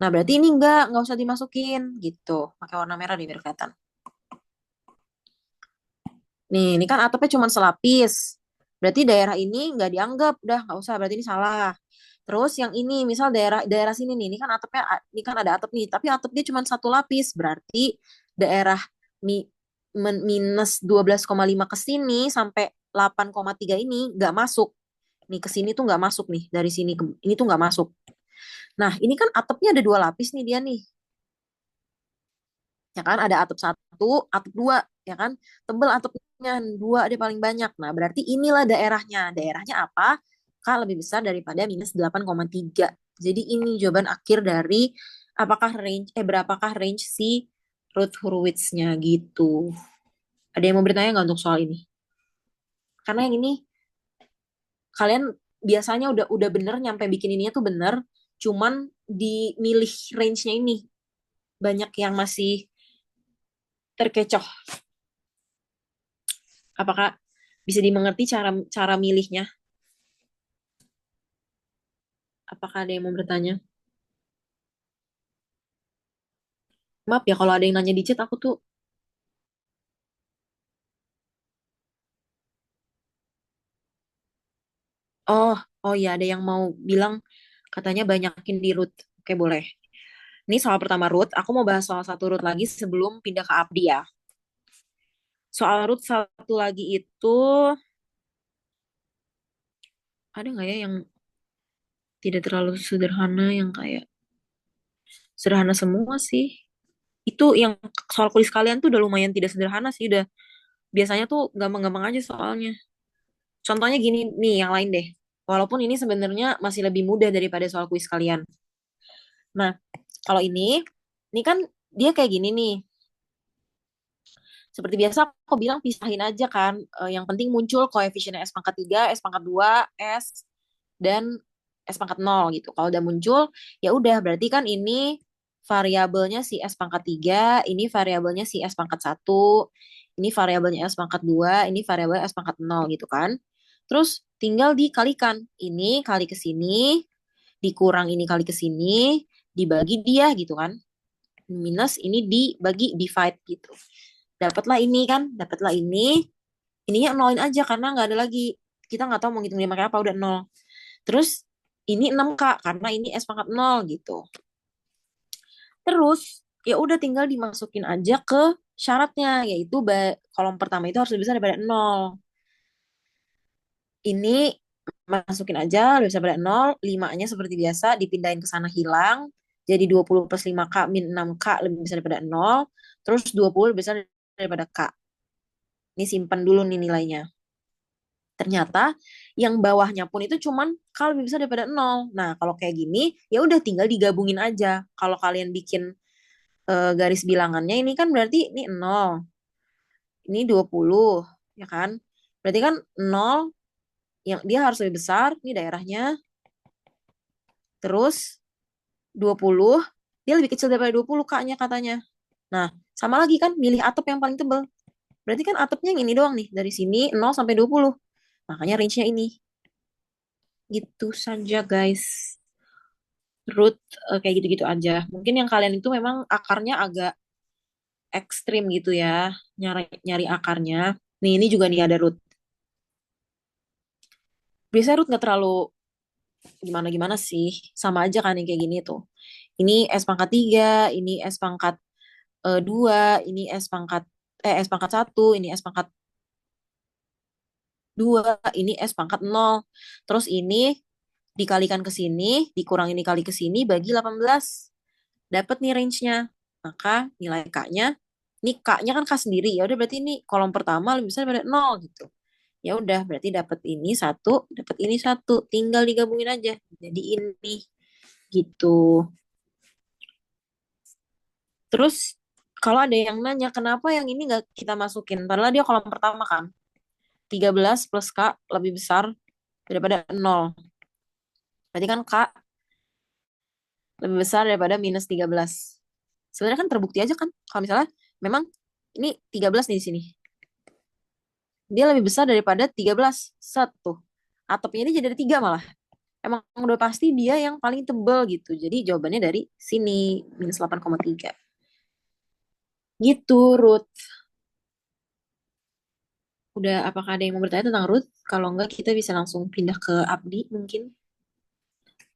Nah, berarti ini nggak usah dimasukin gitu. Pakai warna merah nih biar kelihatan. Nih, ini kan atapnya cuma selapis. Berarti daerah ini nggak dianggap, udah nggak usah. Berarti ini salah. Terus yang ini, misal daerah daerah sini nih, ini kan atapnya, ini kan ada atap nih, tapi atapnya cuma satu lapis. Berarti daerah mi, minus 12,5 ke sini sampai 8,3 ini nggak masuk. Nih ke sini tuh nggak masuk nih, dari sini ke ini tuh nggak masuk. Nah, ini kan atapnya ada 2 lapis nih dia nih. Ya kan ada atap 1, atap 2, ya kan tebel atapnya 2 ada paling banyak. Nah, berarti inilah daerahnya apa? K lebih besar daripada minus 8,3. Jadi ini jawaban akhir dari berapakah range si Ruth Hurwitz-nya gitu. Ada yang mau bertanya nggak untuk soal ini? Karena yang ini kalian biasanya udah bener nyampe bikin ininya tuh bener, cuman di milih range-nya ini banyak yang masih terkecoh. Apakah bisa dimengerti cara cara milihnya? Apakah ada yang mau bertanya? Maaf ya kalau ada yang nanya di chat aku tuh. Oh, oh ya ada yang mau bilang katanya banyakin di root. Oke, boleh. Ini soal pertama root. Aku mau bahas soal satu root lagi sebelum pindah ke Abdi ya. Soal root satu lagi itu ada nggak ya yang tidak terlalu sederhana, yang kayak sederhana semua sih. Itu yang soal kuis kalian tuh udah lumayan tidak sederhana sih. Udah biasanya tuh gampang-gampang aja soalnya. Contohnya gini nih, yang lain deh. Walaupun ini sebenarnya masih lebih mudah daripada soal kuis kalian. Nah, kalau ini kan dia kayak gini nih. Seperti biasa aku bilang pisahin aja kan. Yang penting muncul koefisiennya S pangkat 3, S pangkat 2, S, dan S pangkat 0 gitu. Kalau udah muncul, ya udah berarti kan ini variabelnya si S pangkat 3, ini variabelnya si S pangkat 1, ini variabelnya S pangkat 2, ini variabel S pangkat 0 gitu kan. Terus tinggal dikalikan. Ini kali ke sini, dikurang ini kali ke sini, dibagi dia gitu kan. Minus ini dibagi divide gitu. Dapatlah ini kan, dapatlah ini. Ininya nolin aja karena nggak ada lagi. Kita nggak tahu mau ngitung dia pakai apa, udah nol. Terus ini 6K karena ini S pangkat 0 gitu. Terus ya udah tinggal dimasukin aja ke syaratnya, yaitu kolom pertama itu harus lebih besar daripada 0. Ini masukin aja lebih besar daripada 0, 5-nya seperti biasa dipindahin ke sana hilang. Jadi 20 plus 5K min 6K lebih besar daripada 0. Terus 20 lebih besar daripada K. Ini simpan dulu nih nilainya. Ternyata yang bawahnya pun itu cuman K lebih besar daripada 0. Nah, kalau kayak gini, ya udah tinggal digabungin aja. Kalau kalian bikin garis bilangannya ini kan berarti ini 0, ini 20, ya kan? Berarti kan 0 yang dia harus lebih besar, ini daerahnya. Terus 20, dia lebih kecil daripada 20 K-nya katanya. Nah, sama lagi kan milih atap yang paling tebal. Berarti kan atapnya yang ini doang nih, dari sini 0 sampai 20. Makanya range-nya ini. Gitu saja, guys. Root kayak gitu-gitu aja. Mungkin yang kalian itu memang akarnya agak ekstrim gitu ya, nyari nyari akarnya. Nih ini juga nih ada root. Biasanya root nggak terlalu gimana-gimana sih, sama aja kan yang kayak gini tuh. Ini S pangkat 3, ini S pangkat 2, ini S pangkat 1, ini S pangkat 2, ini S pangkat 0. Terus ini dikalikan ke sini, dikurang ini kali ke sini, bagi 18. Dapat nih range-nya. Maka nilai K-nya, ini K-nya kan K sendiri, ya udah berarti ini kolom pertama lebih besar daripada 0 gitu. Ya udah berarti dapat ini satu, dapat ini satu, tinggal digabungin aja. Jadi ini gitu. Terus kalau ada yang nanya kenapa yang ini nggak kita masukin, padahal dia kolom pertama kan. 13 plus K lebih besar daripada 0. Berarti kan K lebih besar daripada minus 13. Sebenarnya kan terbukti aja kan. Kalau misalnya memang ini 13 nih di sini. Dia lebih besar daripada 13. Satu. Atopnya ini jadi ada 3 malah. Emang udah pasti dia yang paling tebal gitu. Jadi jawabannya dari sini. Minus 8,3. Gitu, Ruth. Udah, apakah ada yang mau bertanya tentang Ruth? Kalau enggak, kita bisa langsung pindah ke Abdi mungkin.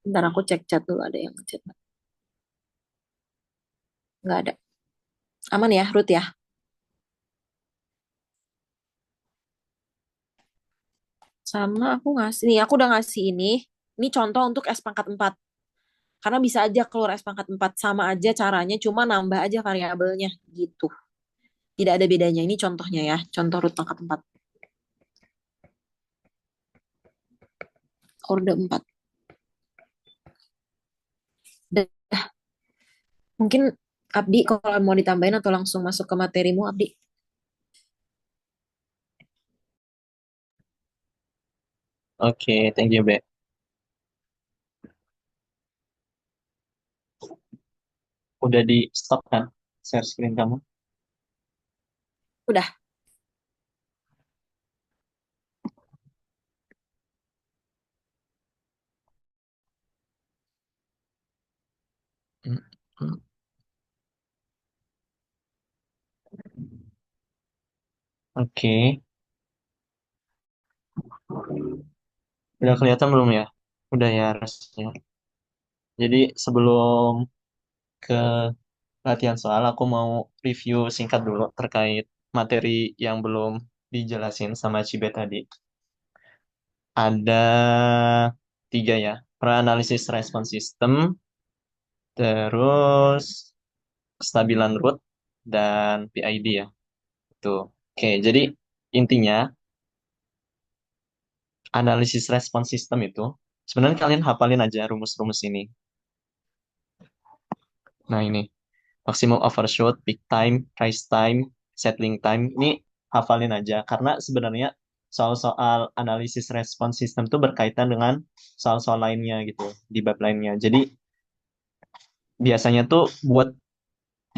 Ntar aku cek chat dulu ada yang ngechat. Nggak ada. Aman ya, Ruth ya? Sama aku ngasih. Nih, aku udah ngasih ini. Ini contoh untuk S pangkat 4. Karena bisa aja keluar S pangkat 4. Sama aja caranya, cuma nambah aja variabelnya gitu. Tidak ada bedanya. Ini contohnya ya. Contoh root pangkat 4. Kode 4. Dan mungkin Abdi kalau mau ditambahin atau langsung masuk ke materimu, Abdi. Oke, thank you, Be. Udah di stop kan share screen kamu? Udah. Hmm, hmm. Oke, udah kelihatan belum ya? Udah ya harusnya. Jadi sebelum ke latihan soal, aku mau review singkat dulu terkait materi yang belum dijelasin sama Cibe tadi. Ada 3 ya, pre-analisis respon sistem, terus kestabilan root, dan PID ya. Tuh. Oke, jadi intinya analisis respon sistem itu sebenarnya kalian hafalin aja rumus-rumus ini. Nah ini, maximum overshoot, peak time, rise time, settling time, ini hafalin aja. Karena sebenarnya soal-soal analisis respons sistem tuh berkaitan dengan soal-soal lainnya gitu di bab lainnya. Jadi biasanya tuh buat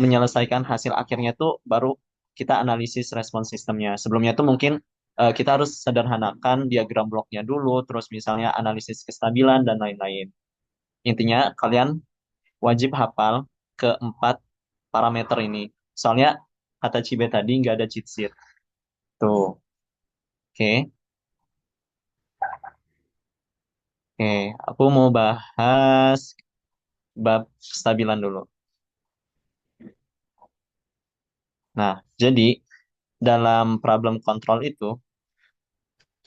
menyelesaikan hasil akhirnya tuh baru kita analisis respons sistemnya. Sebelumnya tuh mungkin kita harus sederhanakan diagram bloknya dulu, terus misalnya analisis kestabilan dan lain-lain. Intinya kalian wajib hafal keempat parameter ini. Soalnya kata Cibe tadi nggak ada cheat sheet. Tuh, oke. Oke, aku mau bahas bab kestabilan dulu. Nah, jadi dalam problem control itu,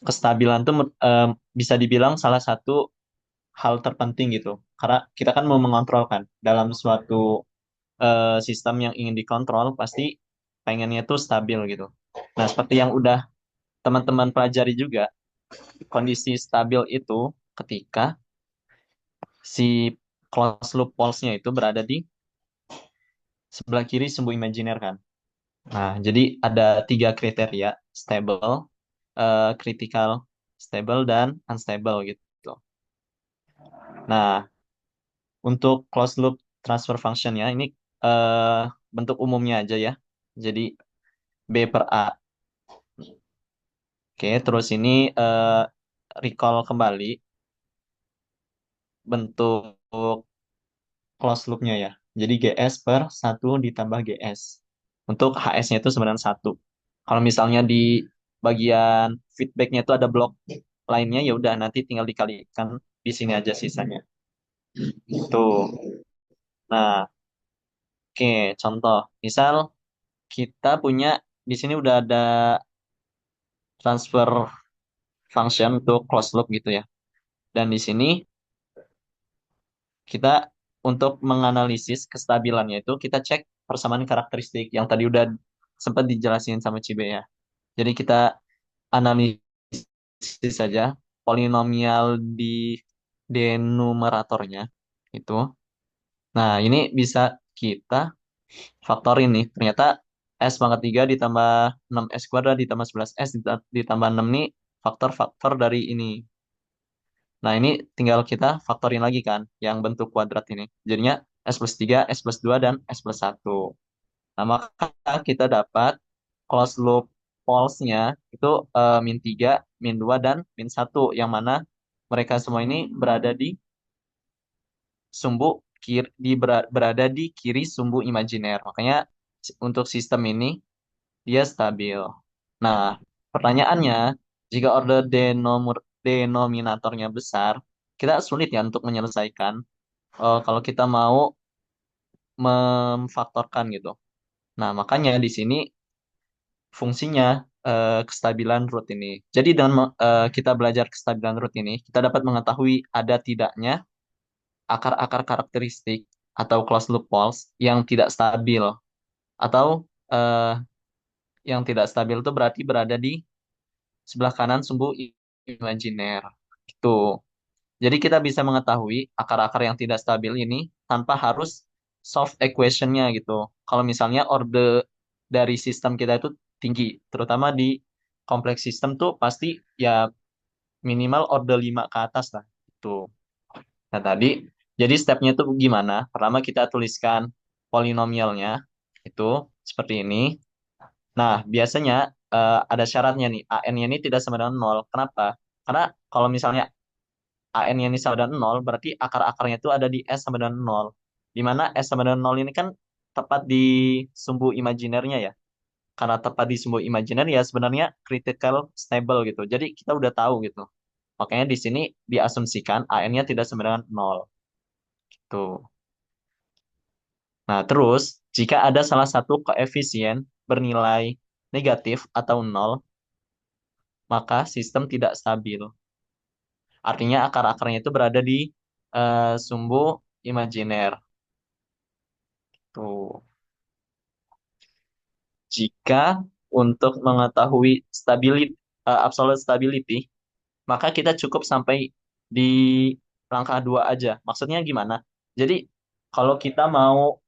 kestabilan tuh bisa dibilang salah satu hal terpenting gitu. Karena kita kan mau mengontrol kan dalam suatu sistem yang ingin dikontrol pasti pengennya tuh stabil gitu. Nah, seperti yang udah teman-teman pelajari juga, kondisi stabil itu ketika si closed loop pulse-nya itu berada di sebelah kiri sumbu imajiner kan. Nah, jadi ada tiga kriteria, stable, critical, stable, dan unstable gitu. Nah, untuk closed loop transfer function ya, ini eh, bentuk umumnya aja ya. Jadi B per A. Oke, terus ini eh, recall kembali bentuk closed loop-nya ya. Jadi GS per 1 ditambah GS. Untuk HS-nya itu sebenarnya 1. Kalau misalnya di bagian feedback-nya itu ada blok lainnya, ya udah nanti tinggal dikalikan di sini aja sisanya. Tuh. Nah, oke, contoh. Misal kita punya di sini udah ada transfer function untuk closed loop gitu ya. Dan di sini kita untuk menganalisis kestabilannya itu kita cek persamaan karakteristik yang tadi udah sempat dijelasin sama Cibe ya. Jadi kita analisis saja polinomial di denumeratornya itu. Nah, ini bisa kita faktorin nih. Ternyata S pangkat 3 ditambah 6S kuadrat ditambah 11S ditambah 6 nih faktor-faktor dari ini. Nah, ini tinggal kita faktorin lagi kan, yang bentuk kuadrat ini. Jadinya S plus 3, S plus 2, dan S plus 1. Nah, maka kita dapat closed loop pulse-nya itu min 3, min 2, dan min 1. Yang mana mereka semua ini berada di sumbu berada di kiri sumbu imajiner. Makanya untuk sistem ini dia stabil. Nah, pertanyaannya, jika order denominatornya besar, kita sulit ya untuk menyelesaikan kalau kita mau memfaktorkan gitu. Nah, makanya di sini fungsinya kestabilan root ini. Jadi dengan kita belajar kestabilan root ini, kita dapat mengetahui ada tidaknya akar-akar karakteristik atau closed loop pulse yang tidak stabil atau yang tidak stabil itu berarti berada di sebelah kanan sumbu imajiner. Gitu. Jadi kita bisa mengetahui akar-akar yang tidak stabil ini tanpa harus solve equation-nya gitu. Kalau misalnya order dari sistem kita itu tinggi, terutama di kompleks sistem tuh pasti ya minimal order 5 ke atas lah. Itu. Nah tadi, jadi stepnya itu gimana? Pertama kita tuliskan polinomialnya, itu seperti ini. Nah, biasanya ada syaratnya nih, AN-nya ini tidak sama dengan 0. Kenapa? Karena kalau misalnya AN-nya ini sama dengan 0, berarti akar-akarnya itu ada di S sama dengan 0. Di mana S sama dengan 0 ini kan tepat di sumbu imajinernya ya. Karena tepat di sumbu imajiner ya sebenarnya critical stable gitu. Jadi kita udah tahu gitu. Makanya di sini diasumsikan AN-nya tidak sama dengan 0. Tuh. Nah, terus jika ada salah satu koefisien bernilai negatif atau 0, maka sistem tidak stabil. Artinya akar-akarnya itu berada di sumbu imajiner. Tuh. Jika untuk mengetahui absolute stability, maka kita cukup sampai di langkah 2 aja. Maksudnya gimana? Jadi kalau kita mau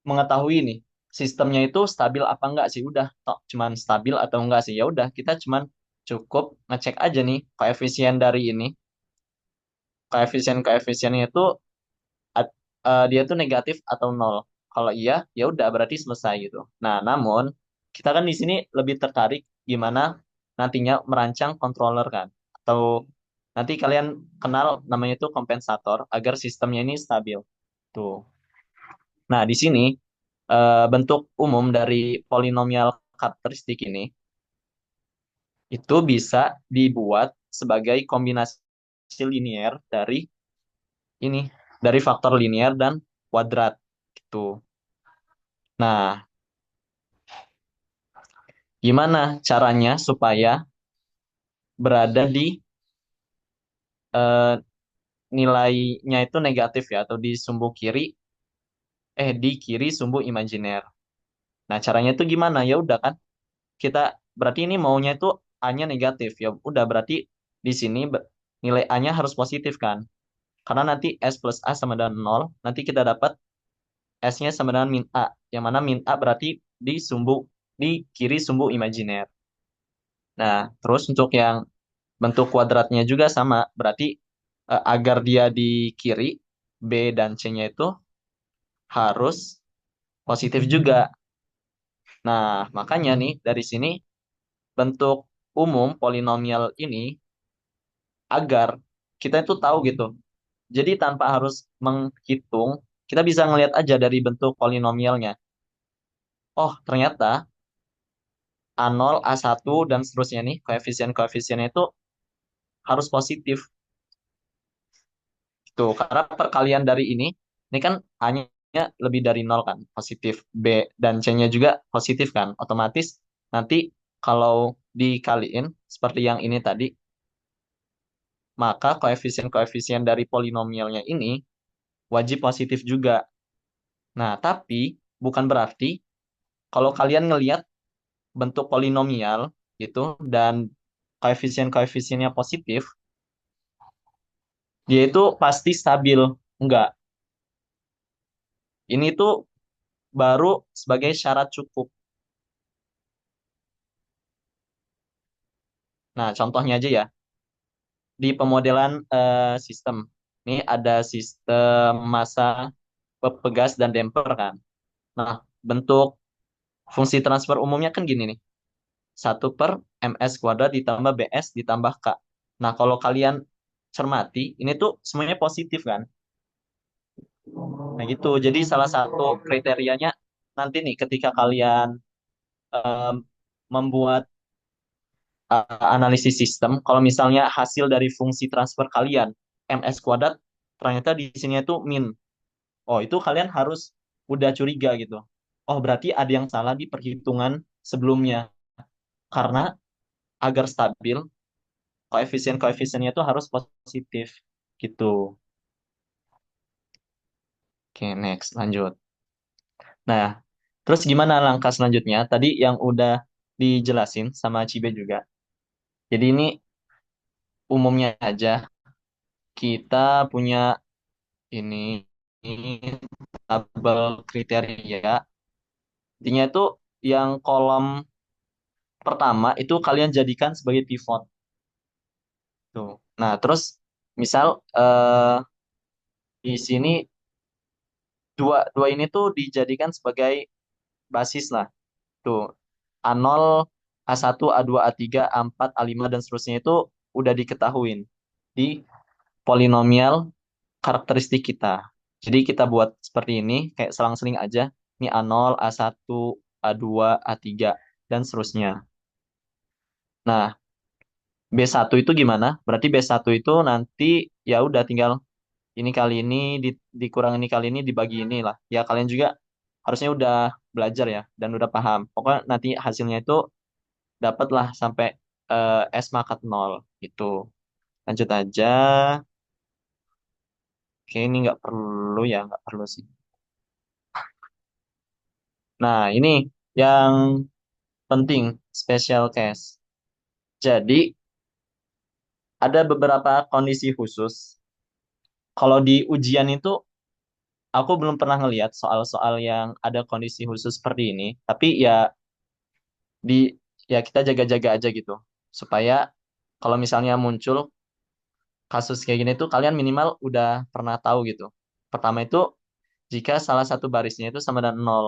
mengetahui nih sistemnya itu stabil apa enggak sih? Udah, cuman stabil atau enggak sih? Ya udah, kita cuman cukup ngecek aja nih koefisien dari ini. Koefisien-koefisiennya itu dia tuh negatif atau nol. Kalau iya, ya udah berarti selesai gitu. Nah, namun kita kan di sini lebih tertarik gimana nantinya merancang controller kan, atau nanti kalian kenal namanya itu kompensator agar sistemnya ini stabil. Tuh. Nah, di sini bentuk umum dari polinomial karakteristik ini itu bisa dibuat sebagai kombinasi linier dari ini, dari faktor linier dan kuadrat gitu. Nah, gimana caranya supaya berada di eh, nilainya itu negatif ya, atau di sumbu kiri, di kiri sumbu imajiner. Nah, caranya itu gimana? Ya udah kan, kita berarti ini maunya itu A-nya negatif. Ya udah berarti di sini nilai A-nya harus positif kan? Karena nanti S plus A sama dengan nol, nanti kita dapat S-nya sama dengan min A. Yang mana min A berarti di kiri sumbu imajiner. Nah, terus untuk yang bentuk kuadratnya juga sama. Berarti agar dia di kiri, B dan C-nya itu harus positif juga. Nah, makanya nih dari sini bentuk umum polinomial ini agar kita itu tahu gitu. Jadi tanpa harus menghitung, kita bisa ngelihat aja dari bentuk polinomialnya. Oh, ternyata A0, A1, dan seterusnya nih, koefisien-koefisiennya itu harus positif. Tuh, karena perkalian dari ini kan A-nya lebih dari nol kan, positif. B dan C-nya juga positif kan. Otomatis nanti kalau dikaliin seperti yang ini tadi, maka koefisien-koefisien dari polinomialnya ini wajib positif juga. Nah, tapi bukan berarti kalau kalian ngelihat bentuk polinomial gitu dan koefisien-koefisiennya positif, dia itu pasti stabil. Enggak. Ini tuh baru sebagai syarat cukup. Nah, contohnya aja ya, di pemodelan sistem. Ini ada sistem massa, pegas, dan damper kan. Nah, bentuk fungsi transfer umumnya kan gini nih. 1/ms² ditambah bs ditambah k. Nah, kalau kalian cermati, ini tuh semuanya positif kan. Nah, gitu. Jadi salah satu kriterianya nanti nih ketika kalian em, membuat analisis sistem, kalau misalnya hasil dari fungsi transfer kalian ms², ternyata di sini itu min. Oh, itu kalian harus udah curiga gitu. Oh, berarti ada yang salah di perhitungan sebelumnya. Karena agar stabil, koefisien-koefisiennya itu harus positif gitu. Oke, next, lanjut. Nah, terus gimana langkah selanjutnya? Tadi yang udah dijelasin sama Cibe juga. Jadi ini umumnya aja kita punya ini tabel kriteria. Intinya itu yang kolom pertama itu kalian jadikan sebagai pivot. Tuh. Nah, terus misal di sini dua dua ini tuh dijadikan sebagai basis lah. Tuh. A0, A1, A2, A3, A4, A5 dan seterusnya itu udah diketahuin di polinomial karakteristik kita. Jadi kita buat seperti ini, kayak selang-seling aja. Ini A0, A1, A2, A3, dan seterusnya. Nah, B1 itu gimana? Berarti B1 itu nanti ya udah tinggal ini kali ini dikurang ini kali ini dibagi ini lah. Ya kalian juga harusnya udah belajar ya dan udah paham. Pokoknya nanti hasilnya itu dapatlah sampai S pangkat 0 gitu. Lanjut aja. Oke, ini nggak perlu ya, nggak perlu sih. Nah, ini yang penting, special case. Jadi, ada beberapa kondisi khusus. Kalau di ujian itu, aku belum pernah ngelihat soal-soal yang ada kondisi khusus seperti ini. Tapi ya di ya kita jaga-jaga aja gitu. supaya kalau misalnya muncul kasus kayak gini tuh kalian minimal udah pernah tahu gitu. Pertama itu jika salah satu barisnya itu sama dengan nol,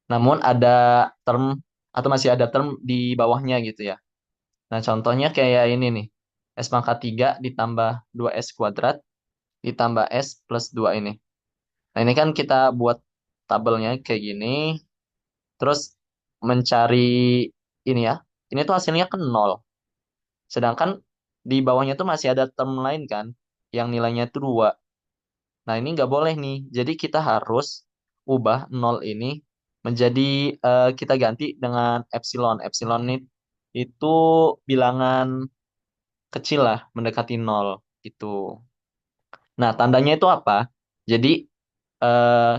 namun ada term atau masih ada term di bawahnya gitu ya. Nah, contohnya kayak ini nih. S pangkat 3 ditambah 2S kuadrat ditambah S plus 2 ini. Nah, ini kan kita buat tabelnya kayak gini, terus mencari ini ya. Ini tuh hasilnya kan nol. Sedangkan di bawahnya tuh masih ada term lain kan, yang nilainya itu 2. Nah, ini nggak boleh nih. Jadi kita harus ubah nol ini menjadi kita ganti dengan epsilon. Epsilon ini itu bilangan kecil lah, mendekati nol itu. Nah, tandanya itu apa? Jadi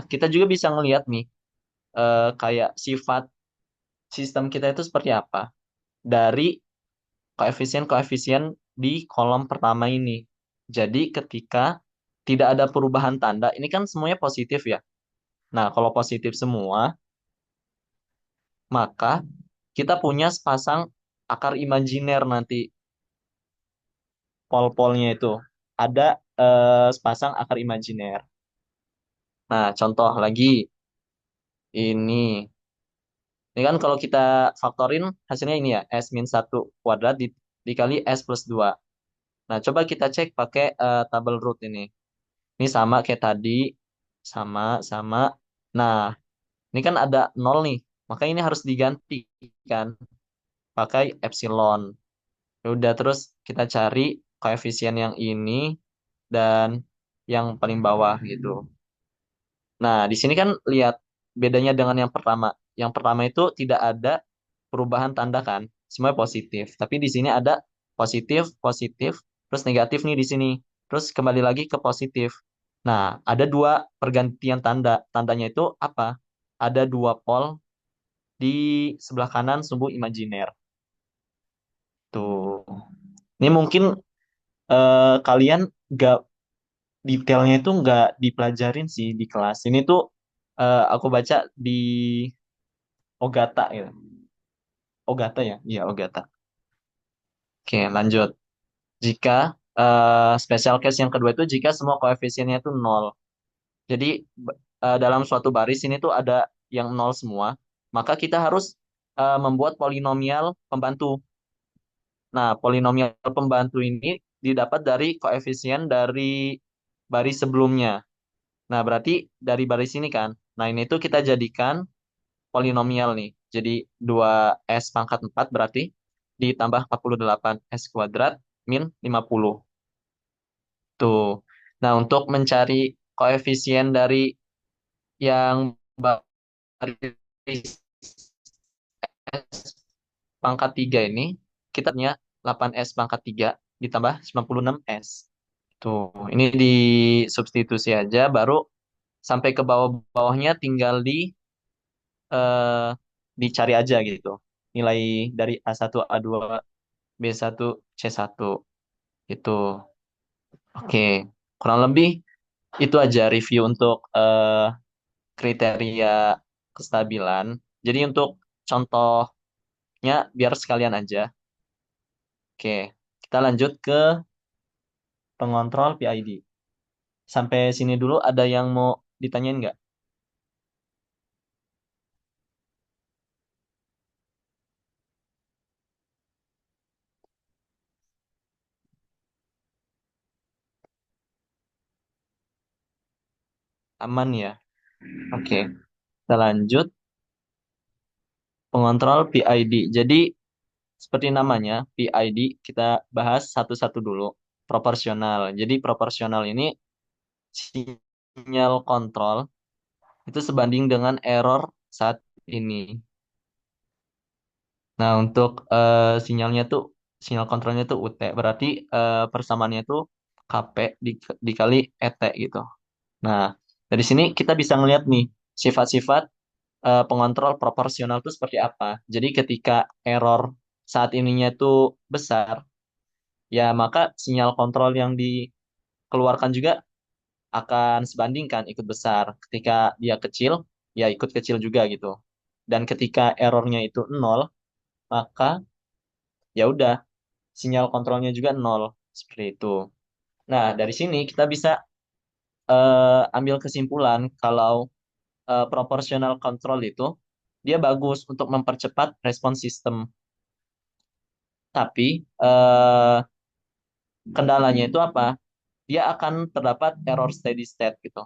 kita juga bisa ngelihat nih kayak sifat sistem kita itu seperti apa dari koefisien-koefisien di kolom pertama ini. Jadi ketika tidak ada perubahan tanda, ini kan semuanya positif ya. Nah, kalau positif semua, maka kita punya sepasang akar imajiner nanti pol-polnya itu. Ada sepasang akar imajiner. Nah, contoh lagi ini. Ini kan kalau kita faktorin hasilnya ini ya, S min 1 kuadrat dikali S plus 2. Nah, coba kita cek pakai tabel root ini. Ini sama kayak tadi, sama. Nah, ini kan ada nol nih, maka ini harus diganti kan pakai epsilon. Ya udah, terus kita cari koefisien yang ini dan yang paling bawah gitu. Nah, di sini kan lihat bedanya dengan yang pertama. Yang pertama itu tidak ada perubahan tanda kan, semuanya positif. Tapi di sini ada positif, positif, terus negatif nih di sini. Terus kembali lagi ke positif. Nah, ada dua pergantian tanda. Tandanya itu apa? Ada dua pol di sebelah kanan sumbu imajiner. Tuh. Ini mungkin kalian nggak detailnya itu nggak dipelajarin sih di kelas. Ini tuh aku baca di Ogata ya. Ogata ya? Iya, Ogata. Oke, lanjut. Jika special case yang kedua itu jika semua koefisiennya itu nol. Jadi dalam suatu baris ini tuh ada yang nol semua, maka kita harus membuat polinomial pembantu. Nah, polinomial pembantu ini didapat dari koefisien dari baris sebelumnya. Nah, berarti dari baris ini kan. Nah, ini tuh kita jadikan polinomial nih. Jadi 2S pangkat 4 berarti ditambah 48 S kuadrat min 50. Tuh. Nah, untuk mencari koefisien dari yang baris S pangkat 3 ini, kita punya 8S pangkat 3 ditambah 96S. Tuh, ini disubstitusi aja, baru sampai ke bawah-bawahnya tinggal eh, dicari aja gitu. Nilai dari A1, A2, B1, C1 itu. Oke, kurang lebih itu aja review untuk kriteria kestabilan. Jadi untuk contohnya biar sekalian aja. Oke, kita lanjut ke pengontrol PID. Sampai sini dulu ada yang mau ditanyain nggak? Aman ya? Oke, kita lanjut pengontrol PID. Jadi seperti namanya, PID kita bahas satu-satu dulu. Proporsional. Jadi proporsional ini sinyal kontrol itu sebanding dengan error saat ini. Nah, untuk sinyal kontrolnya tuh UT, berarti persamaannya tuh KP dikali ET gitu. Nah, dari sini kita bisa ngelihat nih sifat-sifat pengontrol proporsional itu seperti apa. Jadi ketika error saat ininya itu besar, ya maka sinyal kontrol yang dikeluarkan juga akan sebandingkan ikut besar. Ketika dia kecil, ya ikut kecil juga gitu. Dan ketika errornya itu nol, maka ya udah sinyal kontrolnya juga nol seperti itu. Nah, dari sini kita bisa ambil kesimpulan kalau proportional control itu dia bagus untuk mempercepat respons sistem. Tapi kendalanya itu apa? Dia akan terdapat error steady state gitu.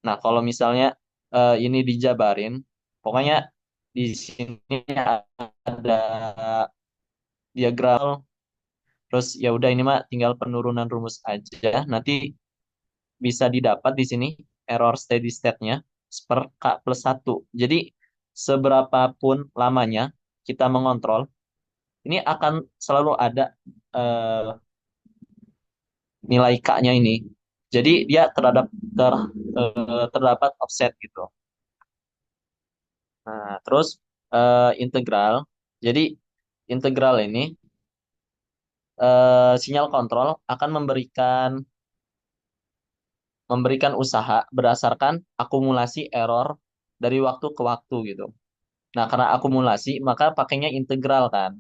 Nah, kalau misalnya ini dijabarin, pokoknya di sini ada diagram, terus ya udah ini mah tinggal penurunan rumus aja. Nanti bisa didapat di sini error steady state-nya per K plus 1. Jadi, seberapapun lamanya kita mengontrol, ini akan selalu ada eh, nilai K-nya ini. Jadi, dia terdapat offset gitu. Nah, terus integral. Jadi, integral ini sinyal kontrol akan memberikan usaha berdasarkan akumulasi error dari waktu ke waktu gitu. Nah, karena akumulasi, maka pakainya integral kan.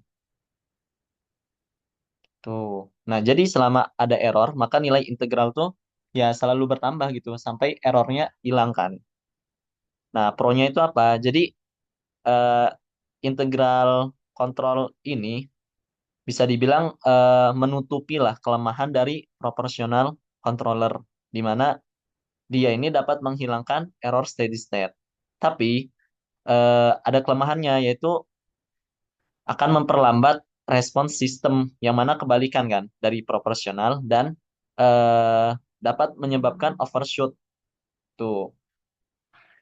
Tuh. Nah, jadi selama ada error, maka nilai integral tuh ya selalu bertambah gitu sampai errornya hilang kan. Nah, pro-nya itu apa? Jadi eh, integral kontrol ini bisa dibilang menutupi lah kelemahan dari proportional controller, di mana dia ini dapat menghilangkan error steady state. Tapi ada kelemahannya yaitu akan memperlambat respons sistem yang mana kebalikan kan dari proporsional dan eh, dapat menyebabkan overshoot tuh.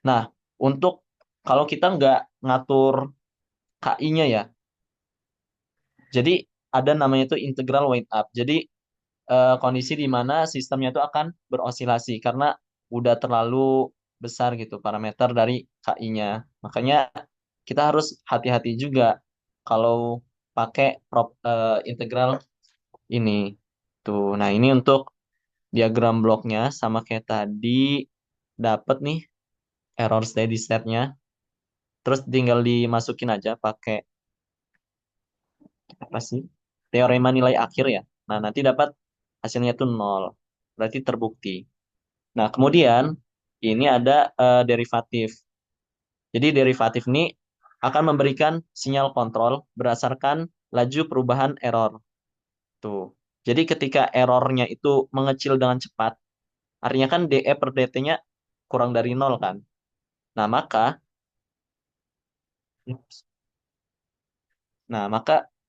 Nah, untuk kalau kita nggak ngatur KI-nya ya, jadi ada namanya itu integral weight up. Jadi kondisi di mana sistemnya itu akan berosilasi karena udah terlalu besar gitu parameter dari KI-nya. Makanya kita harus hati-hati juga kalau pakai integral ini. Tuh, nah ini untuk diagram bloknya sama kayak tadi dapat nih error steady state-nya. Terus tinggal dimasukin aja pakai apa sih? Teorema nilai akhir ya. Nah, nanti dapat hasilnya tuh nol. Berarti terbukti. Nah, kemudian ini ada derivatif. Jadi derivatif ini akan memberikan sinyal kontrol berdasarkan laju perubahan error. Tuh. Jadi ketika errornya itu mengecil dengan cepat, artinya kan DE per DT-nya kurang dari nol kan. Nah, maka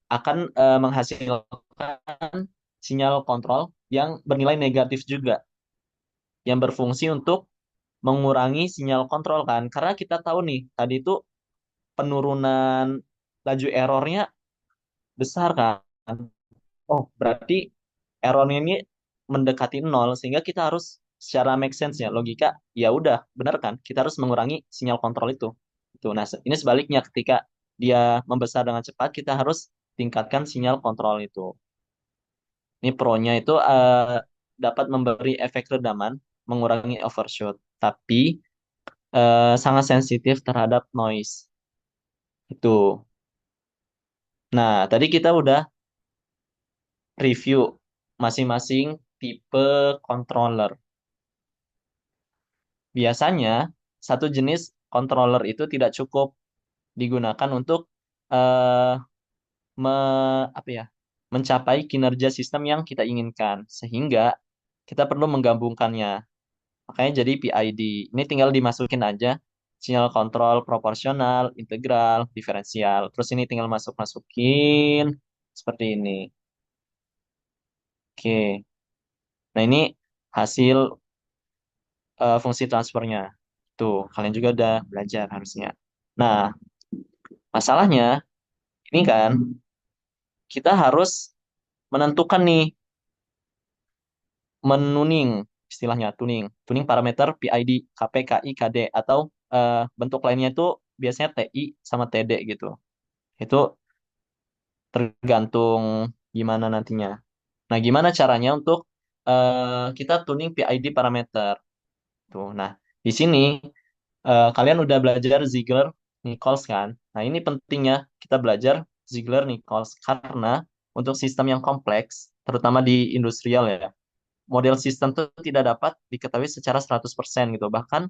akan menghasilkan sinyal kontrol yang bernilai negatif juga, yang berfungsi untuk mengurangi sinyal kontrol kan. Karena kita tahu nih, tadi itu penurunan laju errornya besar kan. Oh, berarti errornya ini mendekati nol, sehingga kita harus secara make sense ya, logika, ya udah, benar kan? Kita harus mengurangi sinyal kontrol itu. Itu. Nah, ini sebaliknya ketika dia membesar dengan cepat, kita harus tingkatkan sinyal kontrol itu. Ini pro-nya itu dapat memberi efek redaman, mengurangi overshoot, tapi sangat sensitif terhadap noise. Itu. Nah, tadi kita udah review masing-masing tipe controller. Biasanya, satu jenis controller itu tidak cukup digunakan untuk eh, me, apa ya, mencapai kinerja sistem yang kita inginkan, sehingga kita perlu menggabungkannya. Makanya jadi PID. Ini tinggal dimasukin aja sinyal kontrol proporsional, integral, diferensial. Terus ini tinggal masukin seperti ini. Oke. Nah, ini hasil fungsi transfernya. Tuh, kalian juga udah belajar harusnya. Nah, masalahnya ini kan kita harus menentukan nih menuning istilahnya tuning parameter PID, KP, KI, KD atau bentuk lainnya itu biasanya TI sama TD gitu. Itu tergantung gimana nantinya. Nah, gimana caranya untuk kita tuning PID parameter? Tuh. Nah, di sini kalian udah belajar Ziegler Nichols kan? Nah, ini pentingnya kita belajar Ziegler Nichols karena untuk sistem yang kompleks, terutama di industrial ya, model sistem itu tidak dapat diketahui secara 100% gitu. Bahkan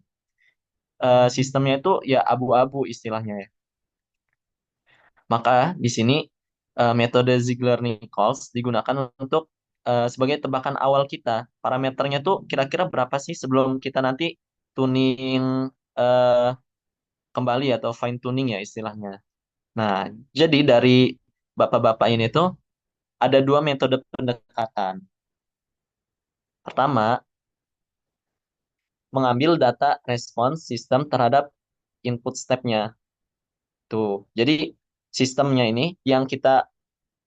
sistemnya itu ya abu-abu istilahnya ya. Maka di sini metode Ziegler-Nichols digunakan untuk sebagai tebakan awal kita. Parameternya tuh kira-kira berapa sih sebelum kita nanti tuning eh, kembali atau fine tuning ya istilahnya. Nah, jadi dari bapak-bapak ini tuh ada dua metode pendekatan. Pertama, mengambil data respons sistem terhadap input step-nya. Tuh. Jadi sistemnya ini yang kita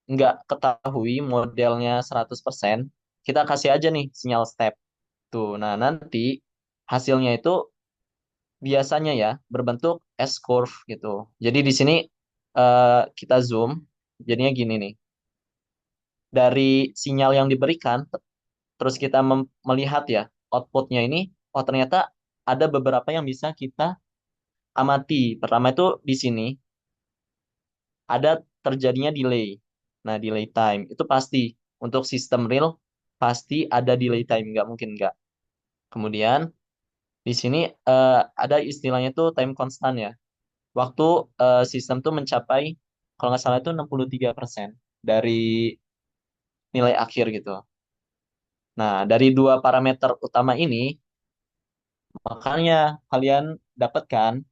nggak ketahui modelnya 100%, kita kasih aja nih sinyal step. Tuh. Nah, nanti hasilnya itu biasanya ya berbentuk S-curve gitu. Jadi di sini kita zoom, jadinya gini nih. Dari sinyal yang diberikan, terus kita melihat ya outputnya ini, oh ternyata ada beberapa yang bisa kita amati. Pertama itu di sini ada terjadinya delay. Nah, delay time itu pasti untuk sistem real pasti ada delay time, nggak mungkin nggak. Kemudian di sini ada istilahnya tuh time constant ya. Waktu sistem tuh mencapai kalau nggak salah itu 63% dari nilai akhir gitu. Nah, dari dua parameter utama ini, makanya kalian dapatkan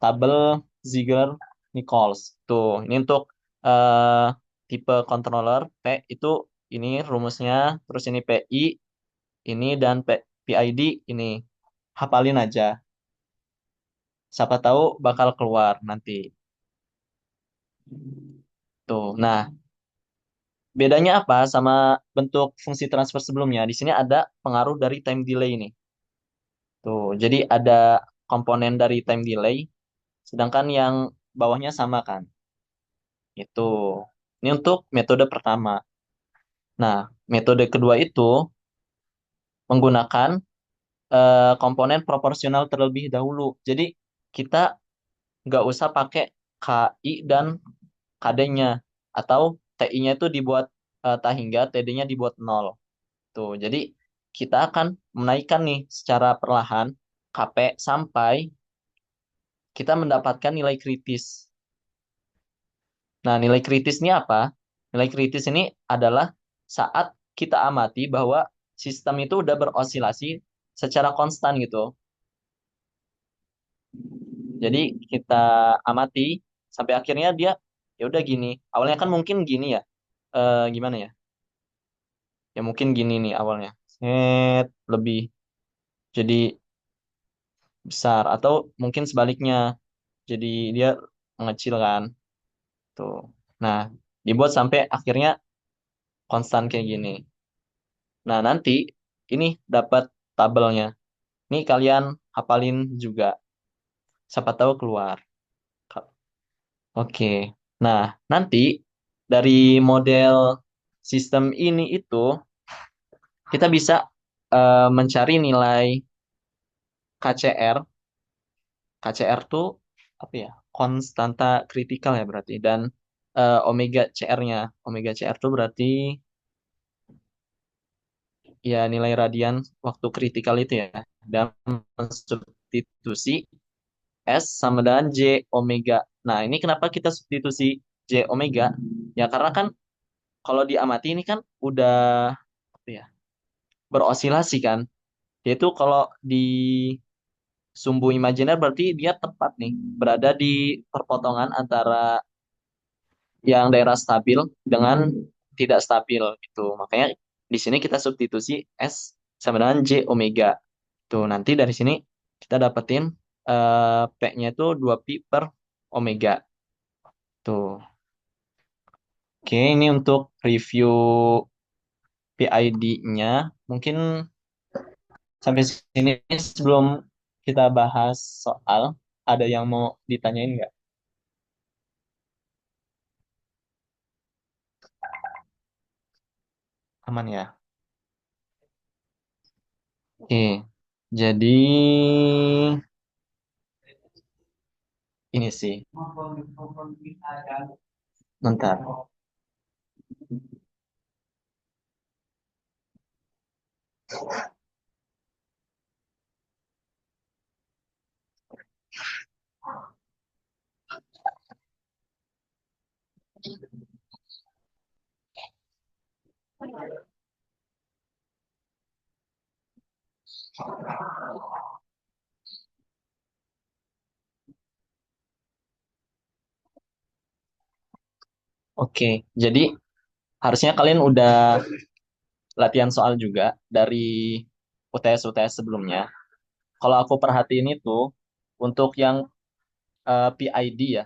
tabel Ziegler-Nichols. Tuh, ini untuk eh, tipe controller P itu ini rumusnya, terus ini PI ini dan PID ini. Hafalin aja. Siapa tahu bakal keluar nanti. Tuh. Nah, bedanya apa sama bentuk fungsi transfer sebelumnya? Di sini ada pengaruh dari time delay ini. Tuh, jadi ada komponen dari time delay, sedangkan yang bawahnya sama kan. Itu. Ini untuk metode pertama. Nah, metode kedua itu menggunakan komponen proporsional terlebih dahulu. Jadi kita nggak usah pakai KI dan KD-nya atau TI-nya itu dibuat tak hingga TD-nya dibuat nol. Tuh, jadi kita akan menaikkan nih secara perlahan KP sampai kita mendapatkan nilai kritis. Nah, nilai kritis ini apa? Nilai kritis ini adalah saat kita amati bahwa sistem itu udah berosilasi secara konstan gitu. Jadi kita amati sampai akhirnya dia ya udah gini. Awalnya kan mungkin gini ya. Gimana ya? Ya mungkin gini nih awalnya. Set lebih jadi besar atau mungkin sebaliknya. Jadi dia mengecil kan. Tuh. Nah, dibuat sampai akhirnya konstan kayak gini. Nah, nanti ini dapat tabelnya. Ini kalian hafalin juga. Siapa tahu keluar. Oke. Nah, nanti dari model sistem ini itu kita bisa mencari nilai KCR. KCR tuh apa ya? Konstanta kritikal ya berarti. Dan omega CR-nya. Omega CR tuh berarti ya nilai radian waktu kritikal itu ya. Dan substitusi S sama dengan J omega. Nah, ini kenapa kita substitusi J omega? Ya karena kan kalau diamati ini kan udah apa ya, berosilasi kan. Yaitu kalau di sumbu imajiner berarti dia tepat nih, berada di perpotongan antara yang daerah stabil dengan tidak stabil gitu. Makanya di sini kita substitusi S sama dengan J omega. Tuh, nanti dari sini kita dapetin P-nya itu 2pi per omega. Tuh. Oke, ini untuk review PID-nya. Mungkin sampai sini sebelum kita bahas soal, ada yang mau ditanyain nggak? Aman ya? Oke, jadi ini sih. Bentar. Oke, jadi harusnya kalian udah latihan soal juga dari UTS-UTS sebelumnya. Kalau aku perhatiin itu, untuk yang PID ya,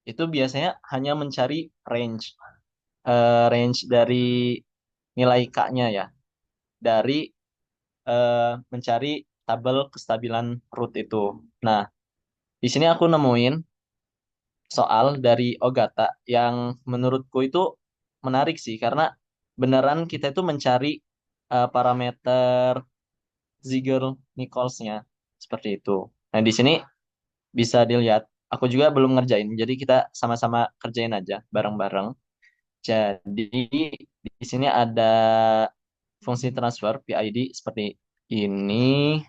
itu biasanya hanya mencari range, range dari nilai K-nya ya, dari mencari tabel kestabilan root itu. Nah, di sini aku nemuin soal dari Ogata yang menurutku itu menarik sih, karena beneran kita itu mencari parameter Ziegler-Nichols-nya seperti itu. Nah, di sini bisa dilihat, aku juga belum ngerjain, jadi kita sama-sama kerjain aja bareng-bareng. Jadi di sini ada fungsi transfer PID seperti ini.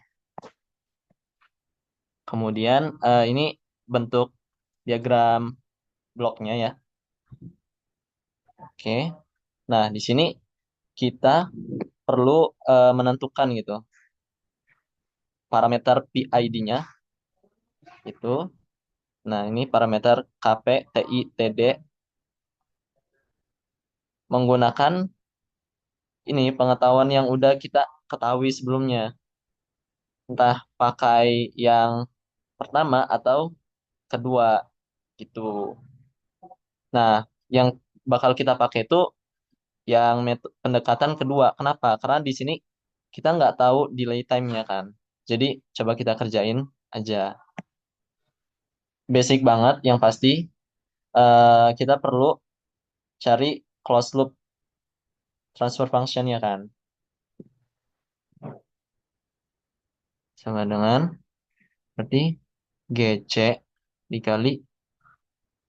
Kemudian ini bentuk diagram bloknya ya. Oke. Nah, di sini kita perlu menentukan gitu parameter PID-nya itu. Nah, ini parameter KP, TI, TD menggunakan ini pengetahuan yang udah kita ketahui sebelumnya. Entah pakai yang pertama atau kedua gitu. Nah, yang bakal kita pakai itu yang pendekatan kedua. Kenapa? Karena di sini kita nggak tahu delay time-nya kan. Jadi coba kita kerjain aja. Basic banget yang pasti kita perlu cari closed loop transfer function ya kan. Sama dengan berarti GC dikali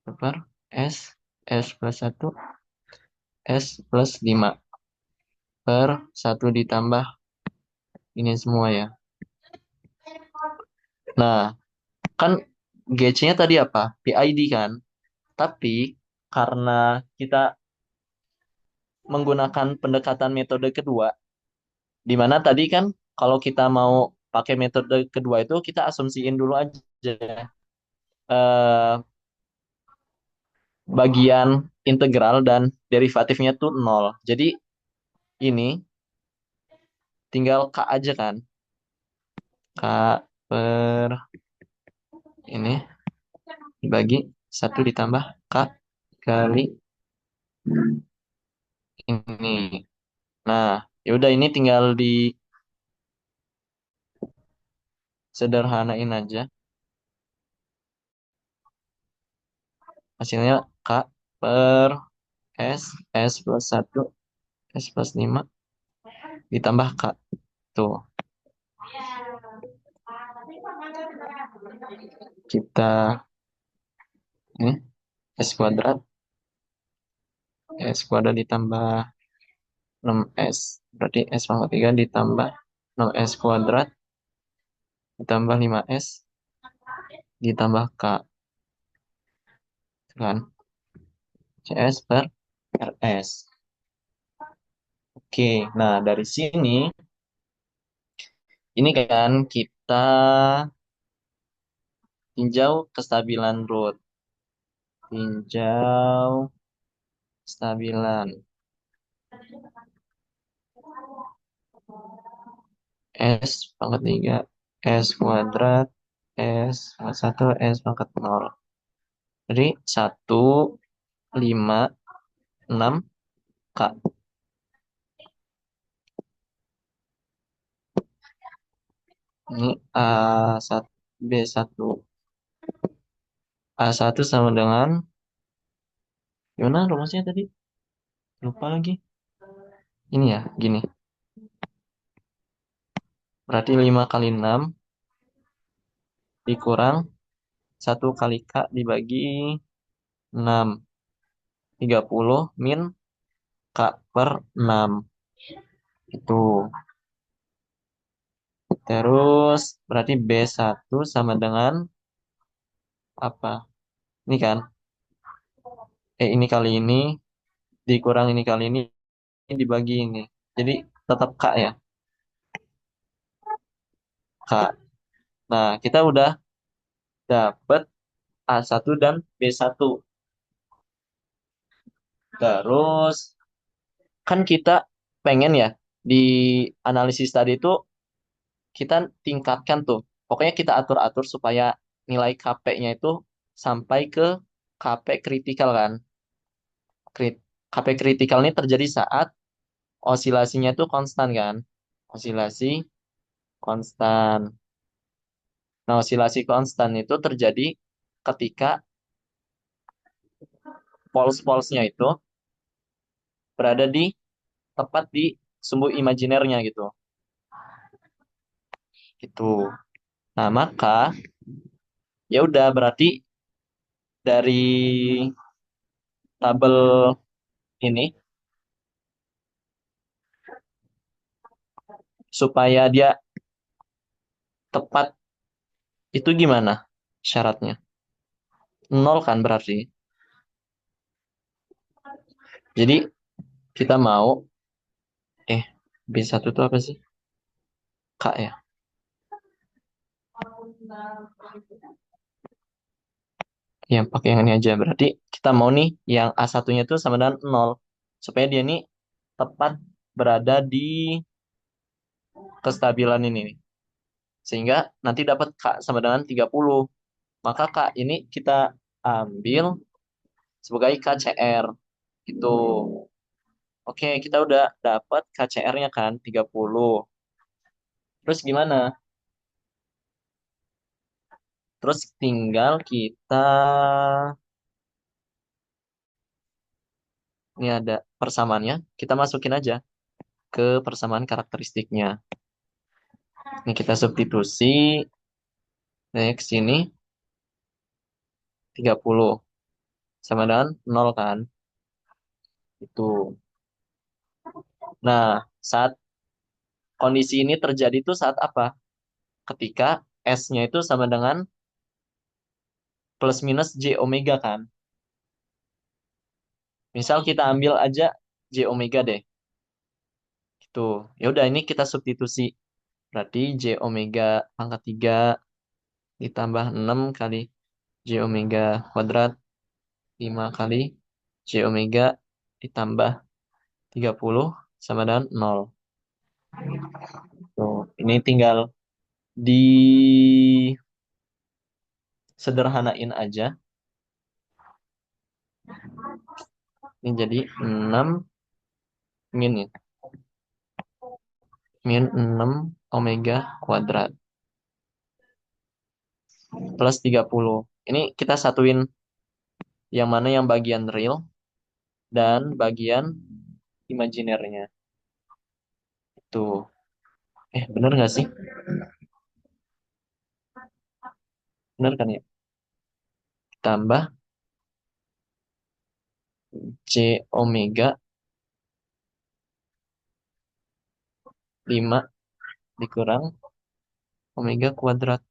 per S, S plus 1, S plus 5 per 1 ditambah ini semua ya. Nah, kan GC-nya tadi apa? PID kan? Tapi karena kita menggunakan pendekatan metode kedua, di mana tadi kan kalau kita mau pakai metode kedua itu kita asumsiin dulu aja eh, bagian integral dan derivatifnya tuh nol. Jadi ini tinggal K aja kan. K per ini dibagi 1 ditambah K kali ini. Nah, ya udah ini tinggal disederhanain aja. Hasilnya K per S, S plus 1, S plus 5 ditambah K. Tuh, kita ini S kuadrat, S kuadrat ditambah 6S. Berarti S pangkat 3 ditambah 6S kuadrat ditambah 5S ditambah K. Kan? CS per RS. Oke, nah dari sini ini kan kita tinjau kestabilan root. Tinjau kestabilan S pangkat 3, S kuadrat, S pangkat 1, S pangkat 0. Jadi 1, 5, 6, K. Ini A1, B1. A1 sama dengan, gimana rumusnya tadi? Lupa lagi. Ini ya, gini. Berarti 5 kali 6 dikurang 1 kali K dibagi 6. 30 min K per 6. Itu. Terus berarti B1 sama dengan apa? Ini kan, ini kali ini dikurang ini kali ini dibagi ini. Jadi tetap K ya, K. Nah, kita udah dapet A1 dan B1. Terus kan kita pengen ya di analisis tadi itu kita tingkatkan tuh. Pokoknya kita atur-atur supaya nilai KP-nya itu sampai ke KP kritikal kan. KP kritikal ini terjadi saat osilasinya itu konstan kan. Osilasi konstan. Nah, osilasi konstan itu terjadi ketika poles-polesnya itu berada di tepat di sumbu imajinernya gitu. Gitu. Nah, maka ya udah berarti dari tabel ini supaya dia tepat itu gimana syaratnya? Nol kan berarti. Jadi kita mau eh B1 itu apa sih? K ya. Yang pakai yang ini aja. Berarti kita mau nih yang A1-nya itu sama dengan nol supaya dia nih tepat berada di kestabilan ini nih. Sehingga nanti dapat K sama dengan 30. Maka K ini kita ambil sebagai KCR. Itu. Oke, kita udah dapat KCR-nya kan 30. Terus gimana? Terus tinggal kita ini ada persamaannya, kita masukin aja ke persamaan karakteristiknya. Ini kita substitusi, next ini 30 sama dengan 0 kan? Itu. Nah, saat kondisi ini terjadi itu saat apa? Ketika S-nya itu sama dengan plus minus J omega kan? Misal kita ambil aja J omega deh. Itu. Ya udah ini kita substitusi. Berarti J omega pangkat 3 ditambah 6 kali J omega kuadrat 5 kali J omega ditambah 30 sama dengan 0. Tuh, ini tinggal disederhanain aja. Ini jadi 6 min, min 6 omega kuadrat plus 30. Ini kita satuin yang mana yang bagian real dan bagian imajinernya. Itu. Bener nggak sih? Bener kan ya? Tambah C omega 5 dikurang omega kuadrat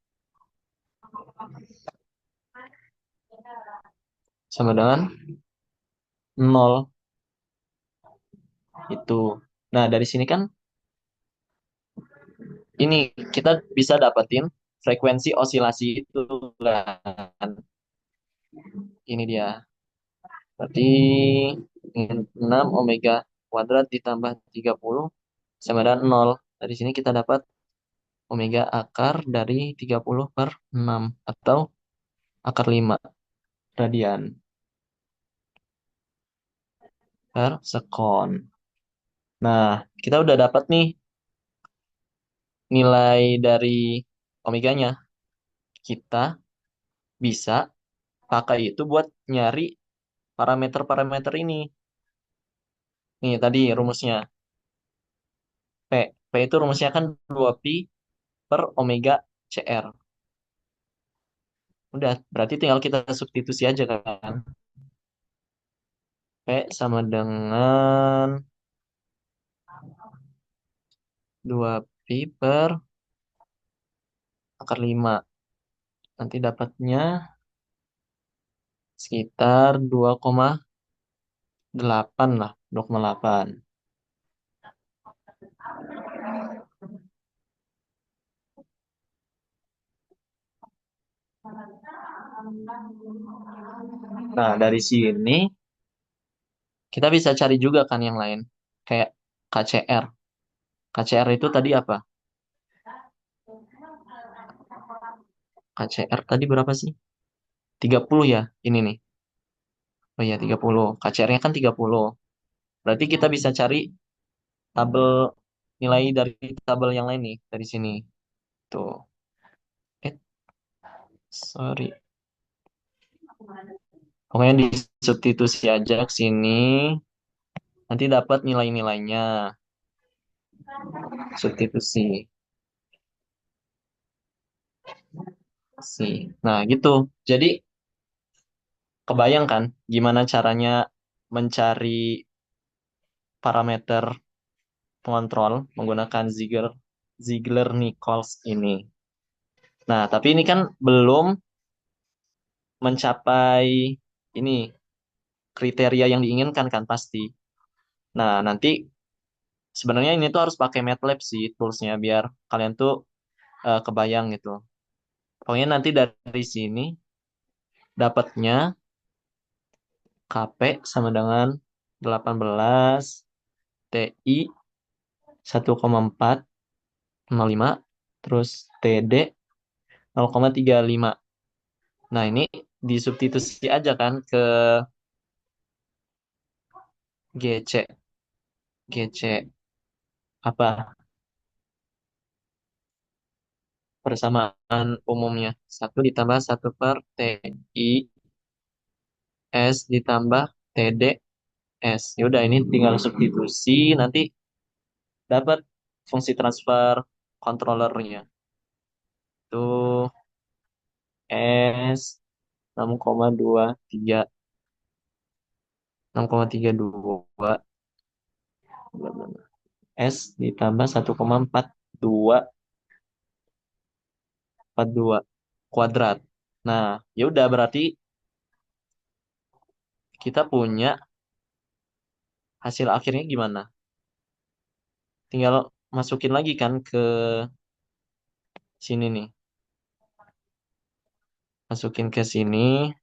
sama dengan 0. Itu. Nah, dari sini kan ini kita bisa dapetin frekuensi osilasi itu kan. Ini dia. Berarti 6 omega kuadrat ditambah 30 sama dengan 0. Dari sini kita dapat omega akar dari 30 per 6 atau akar 5 radian per sekon. Nah, kita udah dapat nih nilai dari omeganya. Kita bisa pakai itu buat nyari parameter-parameter ini. Nih tadi rumusnya. P. P itu rumusnya kan 2pi per omega CR. Udah, berarti tinggal kita substitusi aja kan. P sama dengan 2pi per akar 5. Nanti dapatnya sekitar 2,8 lah, 2,8. Nah, dari sini kita bisa cari juga kan yang lain. Kayak KCR. KCR itu tadi apa? KCR tadi berapa sih? 30 ya, ini nih. Oh iya, 30. KCR-nya kan 30. Berarti kita bisa cari tabel nilai dari tabel yang lain nih, dari sini. Tuh. Eh, sorry. Pokoknya di substitusi aja ke sini. Nanti dapat nilai-nilainya. Substitusi. Sih. Nah, gitu. Jadi, kebayang kan gimana caranya mencari parameter pengontrol menggunakan Ziegler-Nichols ini. Nah, tapi ini kan belum mencapai ini kriteria yang diinginkan kan pasti. Nah, nanti sebenarnya ini tuh harus pakai MATLAB sih toolsnya biar kalian tuh kebayang gitu. Pokoknya nanti dari sini dapatnya KP sama dengan 18 TI 1,405 terus TD 0,35. Nah, ini disubstitusi aja kan ke GC. GC apa persamaan umumnya? 1 ditambah 1 per TI S ditambah TD S. Yaudah ini tinggal substitusi nanti dapat fungsi transfer controllernya. Itu S 6,23 6,32 S ditambah 1,42 kuadrat. Nah, ya udah berarti kita punya hasil akhirnya gimana? Tinggal masukin lagi kan ke sini nih. Masukin ke sini.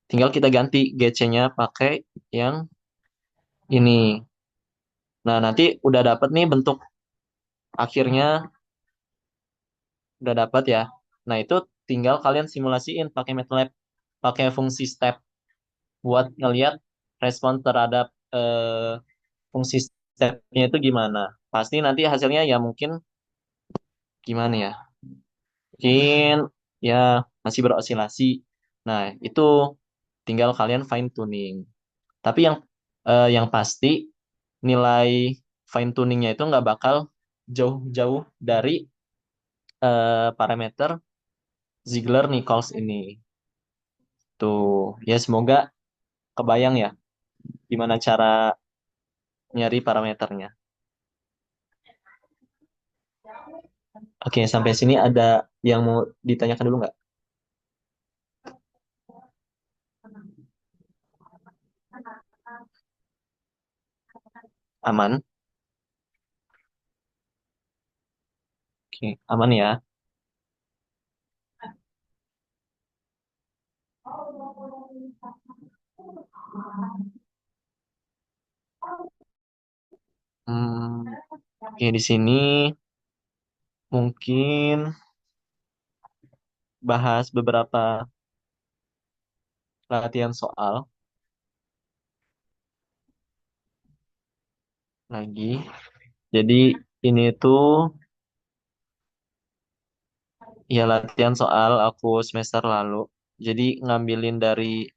Tinggal kita ganti GC-nya pakai yang ini. Nah, nanti udah dapet nih bentuk akhirnya udah dapat ya. Nah, itu tinggal kalian simulasiin pakai MATLAB, pakai fungsi step buat ngelihat respon terhadap fungsi stepnya itu gimana. Pasti nanti hasilnya ya mungkin gimana ya? Mungkin ya masih berosilasi. Nah, itu tinggal kalian fine tuning. Tapi yang pasti nilai fine tuningnya itu nggak bakal jauh-jauh dari parameter Ziegler-Nichols ini. Tuh, ya semoga kebayang ya gimana cara nyari parameternya. Oke, sampai sini ada yang mau ditanyakan dulu nggak? Aman? Oke, aman ya. Hmm, oke, di sini mungkin bahas beberapa latihan soal lagi. Jadi ini tuh ya latihan soal aku semester lalu. Jadi ngambilin dari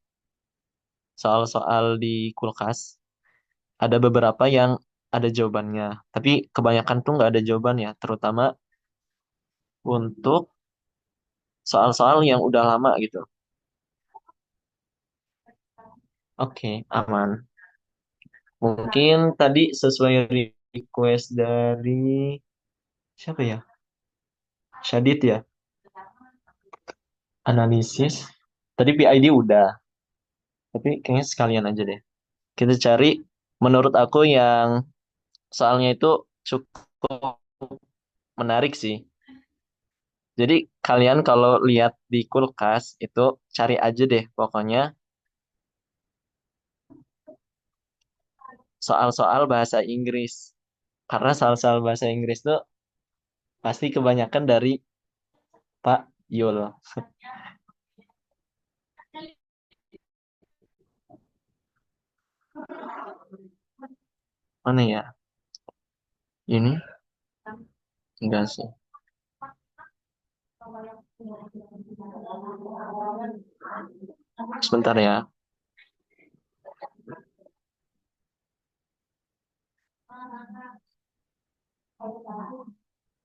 soal-soal di kulkas. Ada beberapa yang ada jawabannya. Tapi kebanyakan tuh nggak ada jawabannya. Terutama untuk soal-soal yang udah lama gitu. Oke, aman. Mungkin tadi sesuai request dari siapa ya? Syadid ya. Analisis. Tadi PID udah. Tapi kayaknya sekalian aja deh. Kita cari menurut aku yang soalnya itu cukup menarik sih. Jadi kalian kalau lihat di kulkas itu cari aja deh pokoknya soal-soal bahasa Inggris. Karena soal-soal bahasa Inggris tuh pasti kebanyakan dari Pak Yul. Mana ya? Ini? Enggak sih. Sebentar ya.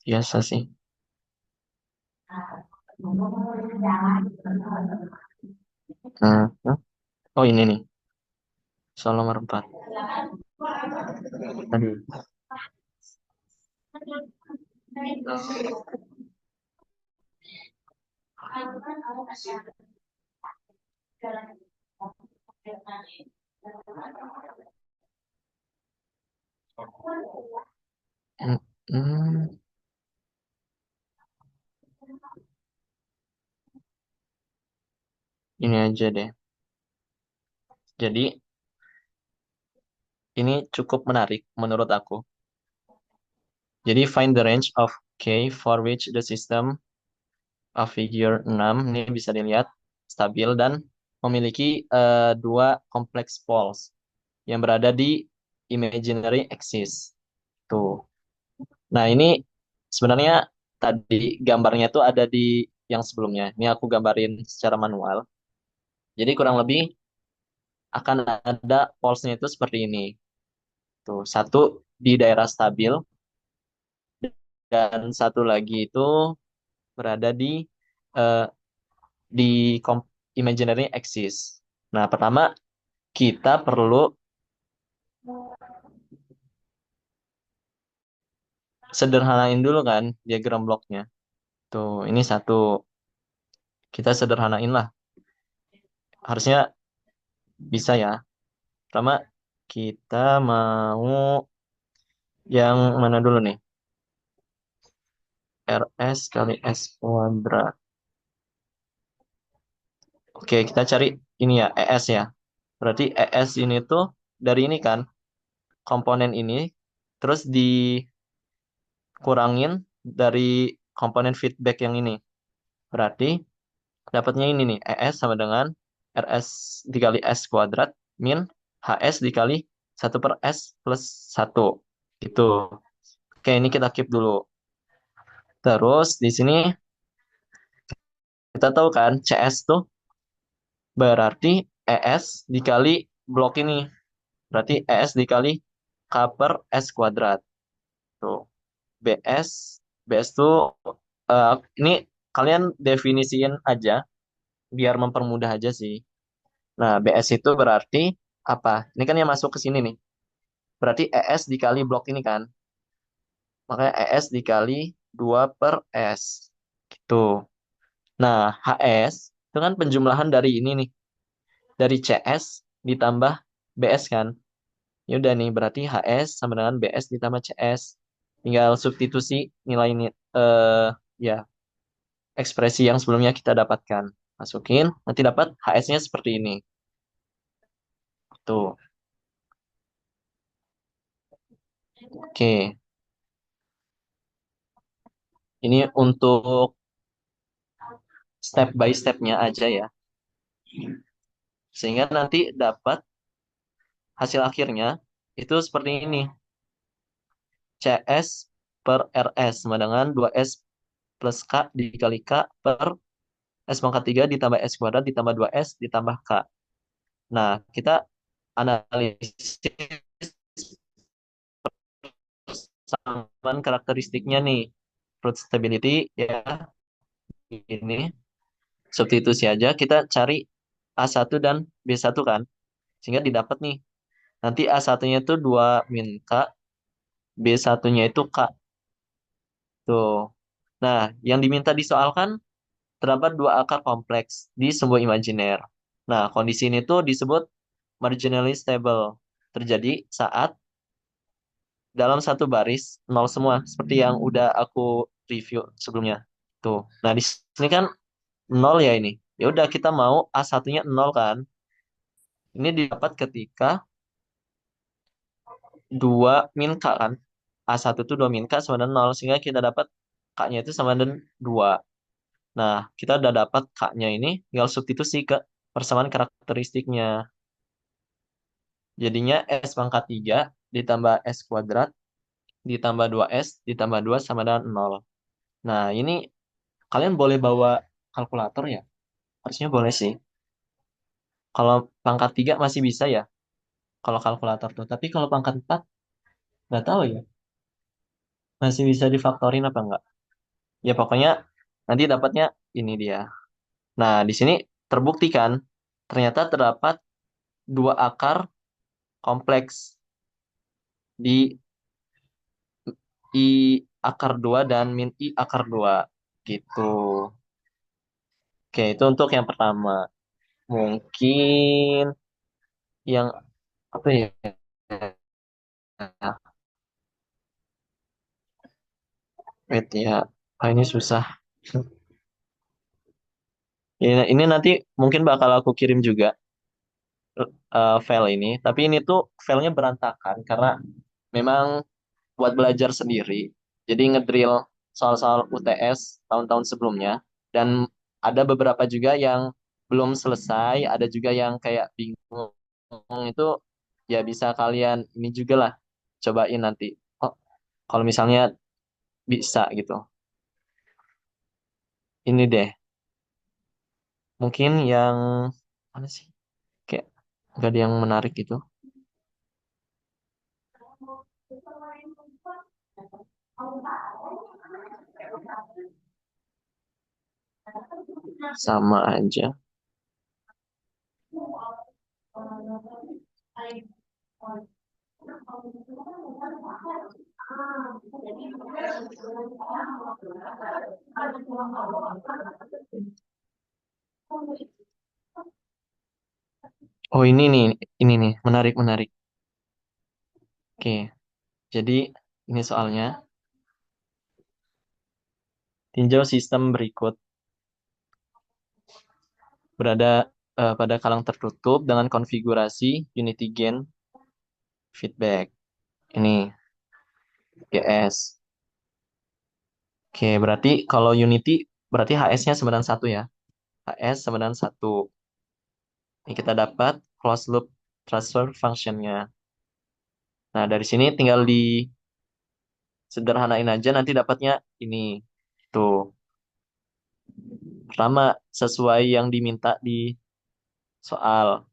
Biasa sih. Hmm. Oh ini nih. Soal nomor 4. Aduh. Hmm. Hmm. Ini aja deh. Jadi ini cukup menarik menurut aku. Jadi find the range of K for which the system of figure 6 ini bisa dilihat stabil dan memiliki dua complex poles yang berada di imaginary axis. Tuh. Nah, ini sebenarnya tadi gambarnya tuh ada di yang sebelumnya. Ini aku gambarin secara manual. Jadi kurang lebih akan ada polesnya itu seperti ini. Tuh, satu di daerah stabil dan satu lagi itu berada eh, di imaginary axis. Nah, pertama kita perlu sederhanain dulu kan diagram bloknya. Tuh, ini satu. Kita sederhanain lah. Harusnya bisa ya. Pertama, kita mau yang mana dulu nih? RS kali S kuadrat. Oke, kita cari ini ya, ES ya. Berarti ES ini tuh dari ini kan, komponen ini, terus dikurangin dari komponen feedback yang ini. Berarti dapatnya ini nih, ES sama dengan RS dikali S kuadrat min HS dikali 1/S plus 1. Itu. Oke, ini kita keep dulu. Terus di sini kita tahu kan CS tuh berarti ES dikali blok ini. Berarti ES dikali K per S kuadrat. Tuh. BS. BS tuh eh, ini kalian definisiin aja biar mempermudah aja sih. Nah, BS itu berarti apa? Ini kan yang masuk ke sini nih. Berarti ES dikali blok ini kan. Makanya ES dikali 2 per S. Gitu. Nah, HS itu kan penjumlahan dari ini nih. Dari CS ditambah BS kan. Ya udah nih, berarti HS sama dengan BS ditambah CS. Tinggal substitusi nilai ini ya ekspresi yang sebelumnya kita dapatkan. Masukin, nanti dapat HS-nya seperti ini. Tuh. Oke. Ini untuk step by step-nya aja ya. Sehingga nanti dapat hasil akhirnya itu seperti ini. CS per RS sama dengan 2S plus K dikali K per S pangkat 3 ditambah S kuadrat ditambah 2S ditambah K. Nah, kita analisis persamaan karakteristiknya nih. Root stability ya ini. Substitusi aja kita cari A1 dan B1 kan. Sehingga didapat nih. Nanti A1-nya itu 2 min K, B1-nya itu K. Tuh. Nah, yang diminta disoalkan terdapat dua akar kompleks di sebuah imajiner. Nah, kondisi ini tuh disebut marginally stable. Terjadi saat dalam satu baris nol semua, seperti yang udah aku review sebelumnya. Tuh. Nah, di sini kan nol ya ini. Ya udah kita mau A1-nya nol kan. Ini didapat ketika 2 min K kan. A1 itu 2 min K sama dengan 0. Sehingga kita dapat K-nya itu sama dengan 2. Nah, kita udah dapat K-nya ini. Tinggal substitusi ke persamaan karakteristiknya. Jadinya S pangkat 3 ditambah S kuadrat ditambah 2S ditambah 2 sama dengan 0. Nah, ini kalian boleh bawa kalkulator ya? Harusnya boleh sih. Kalau pangkat 3 masih bisa ya. Kalau kalkulator tuh. Tapi kalau pangkat 4 nggak tahu ya. Masih bisa difaktorin apa enggak? Ya pokoknya nanti dapatnya ini dia. Nah, di sini terbukti kan ternyata terdapat dua akar kompleks di I akar 2 dan min I akar 2 gitu. Oke, itu untuk yang pertama. Mungkin yang apa ya? Wait ya. Ah, ini susah. Ini nanti mungkin bakal aku kirim juga file ini. Tapi ini tuh filenya berantakan karena memang buat belajar sendiri. Jadi ngedrill soal-soal UTS tahun-tahun sebelumnya. Dan ada beberapa juga yang belum selesai, ada juga yang kayak bingung. Itu ya bisa kalian ini juga lah, cobain nanti. Oh, kalau misalnya bisa gitu. Ini deh, mungkin yang mana sih? Kayak gak ada yang menarik gitu. Sama aja. Oh ini nih, menarik menarik. Oke, jadi ini soalnya tinjau sistem berikut berada pada kalang tertutup dengan konfigurasi Unity Gain Feedback. Ini GS. Oke, berarti kalau Unity berarti HS-nya sama dengan 1 ya. HS sama dengan 1. Ini kita dapat closed loop transfer function-nya. Nah, dari sini tinggal disederhanain aja nanti dapatnya ini. Tuh. Pertama, sesuai yang diminta di soal.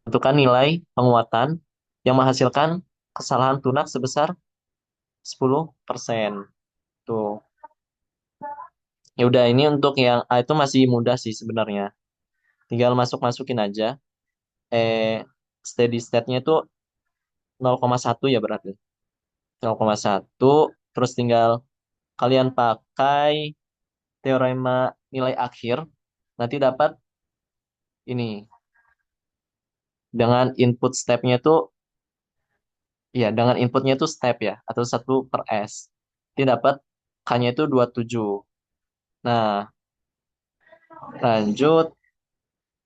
Tentukan nilai penguatan yang menghasilkan kesalahan tunak sebesar 10%. Tuh. Ya udah ini untuk yang A itu masih mudah sih sebenarnya. Tinggal masuk-masukin aja. Eh steady state-nya itu 0,1 ya berarti. 0,1 terus tinggal kalian pakai teorema nilai akhir nanti dapat ini dengan input step-nya itu ya dengan inputnya itu step ya atau 1/s. Nanti dapat K-nya itu 27. Nah, lanjut.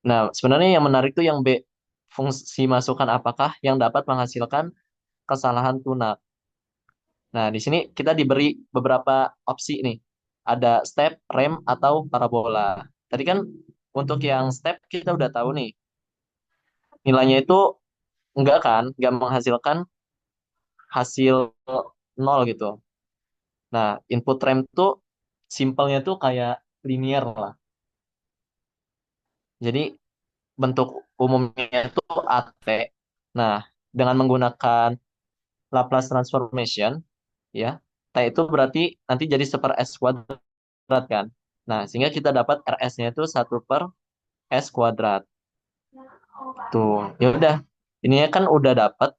Nah, sebenarnya yang menarik tuh yang B, fungsi masukan apakah yang dapat menghasilkan kesalahan tunak. Nah, di sini kita diberi beberapa opsi nih. Ada step, rem, atau parabola. Tadi kan untuk yang step kita udah tahu nih. Nilainya itu enggak kan, enggak menghasilkan hasil nol gitu. Nah, input rem tuh simpelnya tuh kayak linear lah. Jadi bentuk umumnya itu AT. Nah, dengan menggunakan Laplace transformation, ya, T itu berarti nanti jadi 1/s kuadrat kan. Nah, sehingga kita dapat RS-nya itu 1/s kuadrat. Tuh, ya udah. Ininya kan udah dapat,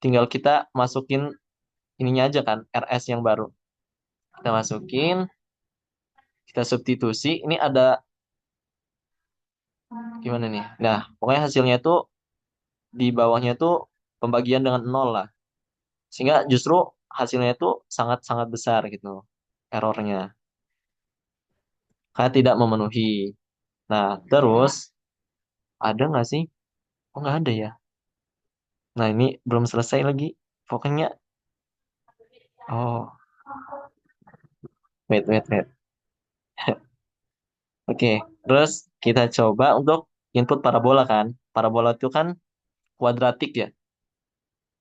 tinggal kita masukin ininya aja kan, RS yang baru. Kita masukin, kita substitusi. Ini ada gimana nih? Nah, pokoknya hasilnya tuh di bawahnya tuh pembagian dengan nol lah. Sehingga justru hasilnya tuh sangat-sangat besar gitu errornya. Kayak tidak memenuhi. Nah, terus ada nggak sih? Oh, nggak ada ya. Nah, ini belum selesai lagi. Pokoknya, oh, wait, wait, wait. Oke, terus kita coba untuk input parabola kan. Parabola itu kan kuadratik ya.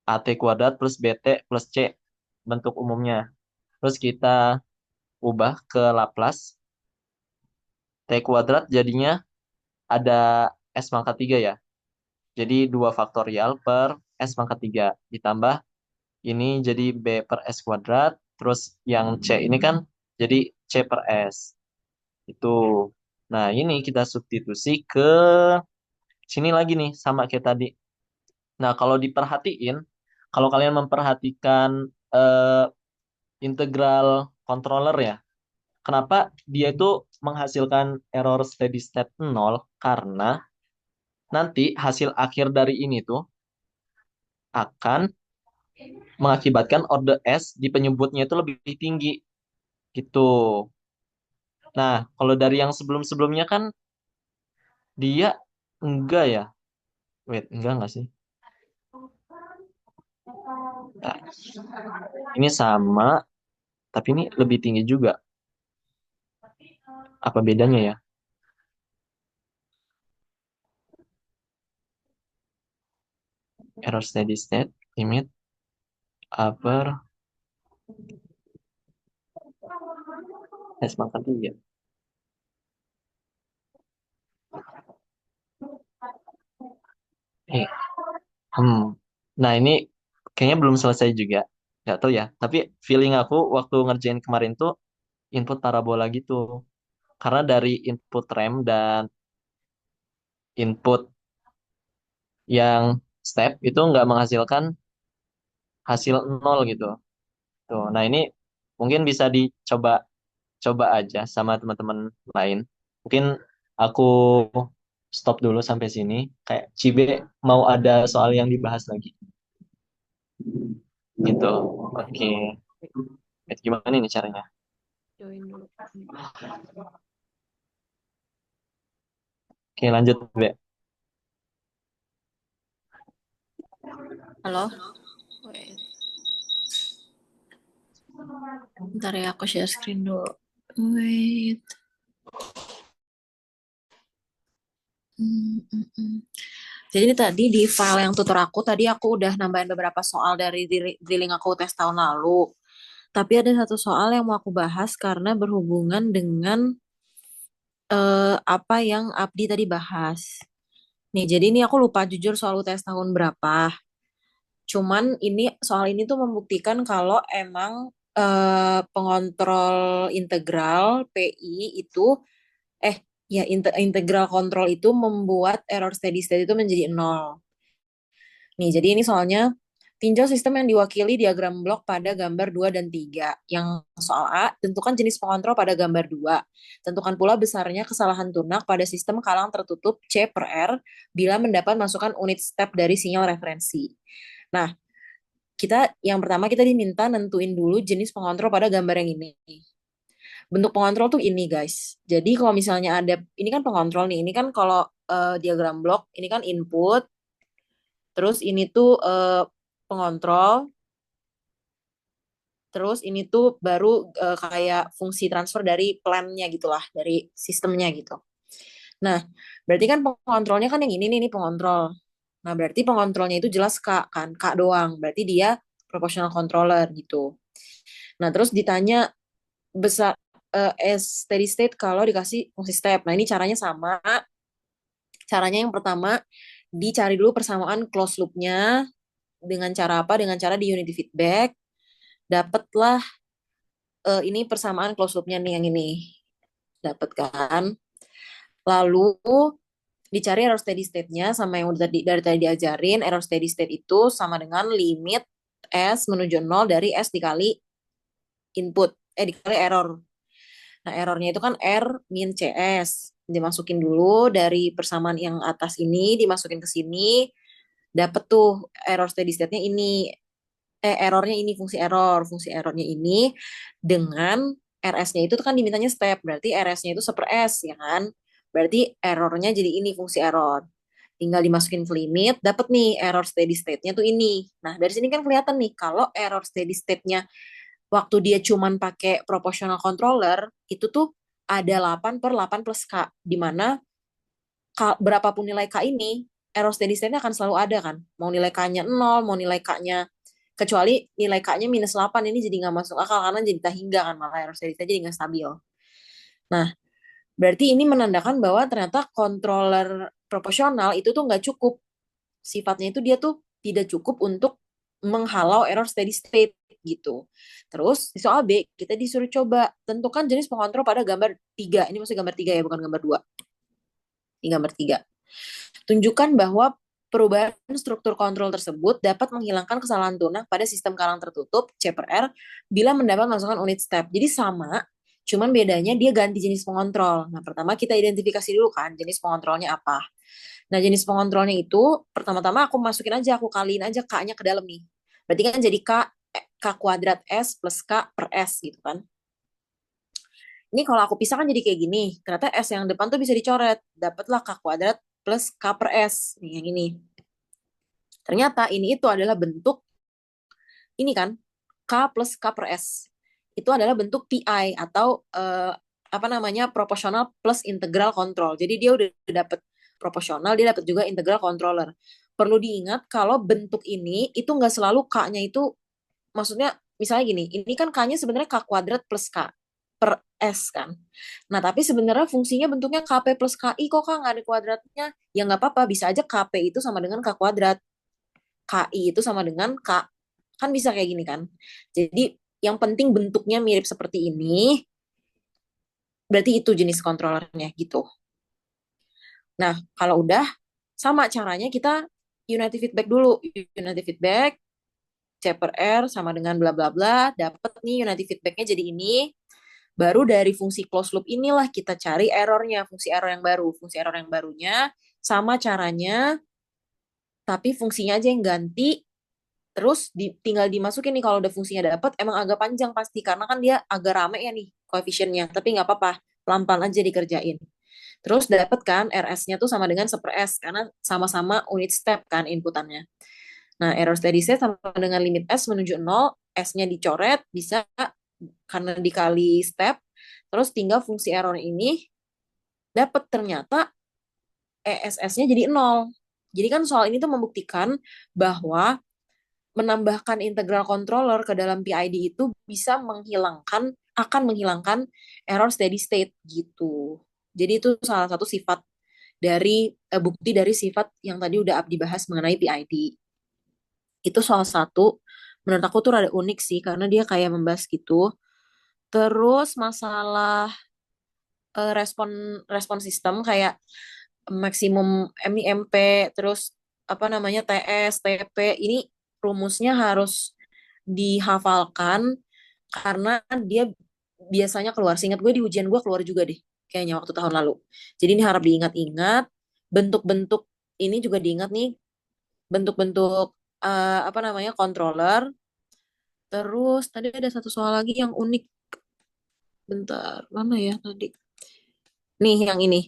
AT kuadrat plus BT plus C bentuk umumnya. Terus kita ubah ke Laplace. T kuadrat jadinya ada S pangkat 3 ya. Jadi 2 faktorial per S pangkat 3. Ditambah ini jadi B per S kuadrat. Terus yang C ini kan jadi C per S. Itu. Nah, ini kita substitusi ke sini lagi nih, sama kayak tadi. Nah, kalau diperhatiin, kalau kalian memperhatikan eh, integral controller ya, kenapa dia itu menghasilkan error steady state nol? Karena nanti hasil akhir dari ini tuh akan mengakibatkan order S di penyebutnya itu lebih tinggi gitu. Nah, kalau dari yang sebelum-sebelumnya kan dia enggak ya. Wait, enggak sih? Nah, ini sama, tapi ini lebih tinggi juga. Apa bedanya ya? Error steady state, limit, upper, S pangkat 3. Eh, hmm. Nah, ini kayaknya belum selesai juga. Nggak tahu ya. Tapi feeling aku waktu ngerjain kemarin tuh input parabola gitu. Karena dari input rem dan input yang step itu nggak menghasilkan hasil nol gitu. Tuh. Nah, ini mungkin bisa dicoba coba aja sama teman-teman lain. Mungkin aku stop dulu sampai sini. Kayak Cibe mau ada soal yang dibahas lagi. Gitu. Oke. Gimana ini caranya? Join dulu. Oke, lanjut, Be. Halo? Wait. Bentar ya, aku share screen dulu. Wait. Hmm, hmm, hmm. Jadi ini tadi di file yang tutor aku, tadi aku udah nambahin beberapa soal dari drilling aku tes tahun lalu. Tapi ada satu soal yang mau aku bahas karena berhubungan dengan apa yang Abdi tadi bahas. Nih, jadi ini aku lupa jujur soal UTS tahun berapa. Cuman ini soal ini tuh membuktikan kalau emang pengontrol integral PI itu eh ya integral kontrol itu membuat error steady state itu menjadi nol. Nih, jadi ini soalnya tinjau sistem yang diwakili diagram blok pada gambar 2 dan 3. Yang soal A, tentukan jenis pengontrol pada gambar 2. Tentukan pula besarnya kesalahan tunak pada sistem kalang tertutup C per R bila mendapat masukan unit step dari sinyal referensi. Nah, yang pertama kita diminta nentuin dulu jenis pengontrol pada gambar yang ini. Bentuk pengontrol tuh ini, guys. Jadi kalau misalnya ada, ini kan pengontrol nih, ini kan kalau diagram blok, ini kan input, terus ini tuh pengontrol, terus ini tuh baru kayak fungsi transfer dari plan-nya gitulah, dari sistemnya gitu. Nah, berarti kan pengontrolnya kan yang ini nih pengontrol. Nah, berarti pengontrolnya itu jelas K kan, K doang. Berarti dia proportional controller gitu. Nah, terus ditanya besar steady state kalau dikasih fungsi step. Nah, ini caranya sama. Caranya yang pertama dicari dulu persamaan closed loop-nya dengan cara apa? Dengan cara di unity feedback. Dapatlah ini persamaan closed loop-nya nih yang ini. Dapat kan? Lalu dicari error steady state-nya sama yang udah dari tadi diajarin. Error steady state itu sama dengan limit S menuju 0 dari S dikali input. dikali error. Nah, errornya itu kan R min CS. Dimasukin dulu dari persamaan yang atas ini, dimasukin ke sini, dapet tuh error steady state-nya ini. Errornya ini, fungsi errornya ini dengan RS-nya itu kan dimintanya step, berarti RS-nya itu seper S, ya kan? Berarti errornya jadi ini fungsi error. Tinggal dimasukin ke limit, dapat nih error steady state-nya tuh ini. Nah, dari sini kan kelihatan nih, kalau error steady state-nya waktu dia cuman pakai proportional controller, itu tuh ada 8/8 plus K, di mana berapapun nilai K ini, error steady state-nya akan selalu ada kan. Mau nilai K-nya 0, mau nilai K-nya, kecuali nilai K-nya -8, ini jadi nggak masuk akal, karena jadi tak hingga kan, malah error steady state jadi nggak stabil. Nah, berarti ini menandakan bahwa ternyata controller proporsional itu tuh nggak cukup. Sifatnya itu dia tuh tidak cukup untuk menghalau error steady state gitu. Terus di soal B kita disuruh coba tentukan jenis pengontrol pada gambar 3. Ini maksudnya gambar 3 ya, bukan gambar 2. Ini gambar 3. Tunjukkan bahwa perubahan struktur kontrol tersebut dapat menghilangkan kesalahan tunak pada sistem kalang tertutup C per R bila mendapat masukan unit step. Jadi sama, cuman bedanya dia ganti jenis pengontrol. Nah, pertama kita identifikasi dulu kan jenis pengontrolnya apa. Nah, jenis pengontrolnya itu pertama-tama aku masukin aja, aku kaliin aja K-nya ke dalam nih. Berarti kan jadi K kuadrat S plus K per S gitu kan. Ini kalau aku pisahkan jadi kayak gini. Ternyata S yang depan tuh bisa dicoret. Dapatlah K kuadrat plus K per S. Nih, yang ini. Ternyata ini itu adalah bentuk, ini kan, K plus K per S. Itu adalah bentuk PI atau apa namanya, proporsional plus integral control. Jadi dia udah dapet proporsional, dia dapat juga integral controller. Perlu diingat kalau bentuk ini itu nggak selalu K-nya itu, maksudnya misalnya gini, ini kan K-nya sebenarnya K kuadrat plus K per S kan. Nah, tapi sebenarnya fungsinya bentuknya KP plus KI, kok Kak nggak ada kuadratnya? Ya nggak apa-apa, bisa aja KP itu sama dengan K kuadrat. KI itu sama dengan K. Kan bisa kayak gini kan. Jadi yang penting bentuknya mirip seperti ini, berarti itu jenis kontrolernya gitu. Nah, kalau udah sama caranya kita unity feedback dulu. Unity feedback C per R sama dengan bla bla bla, dapat nih unity feedbacknya jadi ini. Baru dari fungsi closed loop inilah kita cari errornya, fungsi error yang baru. Fungsi error yang barunya sama caranya, tapi fungsinya aja yang ganti. Terus tinggal dimasukin nih, kalau udah fungsinya dapat, emang agak panjang pasti, karena kan dia agak rame ya nih koefisiennya. Tapi nggak apa-apa, pelan-pelan aja dikerjain. Terus dapat kan RS-nya tuh sama dengan seper S, karena sama-sama unit step kan inputannya. Nah, error steady state sama dengan limit S menuju 0, S-nya dicoret, bisa karena dikali step, terus tinggal fungsi error ini, dapat ternyata ESS-nya jadi 0. Jadi kan soal ini tuh membuktikan bahwa menambahkan integral controller ke dalam PID itu bisa akan menghilangkan error steady state gitu. Jadi itu salah satu sifat dari bukti dari sifat yang tadi udah Abdi bahas mengenai PID. Itu salah satu, menurut aku tuh rada unik sih, karena dia kayak membahas gitu. Terus masalah respon respon sistem kayak maksimum MIMP, terus apa namanya, TS, TP, ini rumusnya harus dihafalkan karena dia biasanya keluar. Seingat gue di ujian gue keluar juga deh, kayaknya waktu tahun lalu. Jadi ini harap diingat-ingat. Bentuk-bentuk ini juga diingat nih, bentuk-bentuk apa namanya, controller. Terus tadi ada satu soal lagi yang unik. Bentar, mana ya tadi? Nih, yang ini.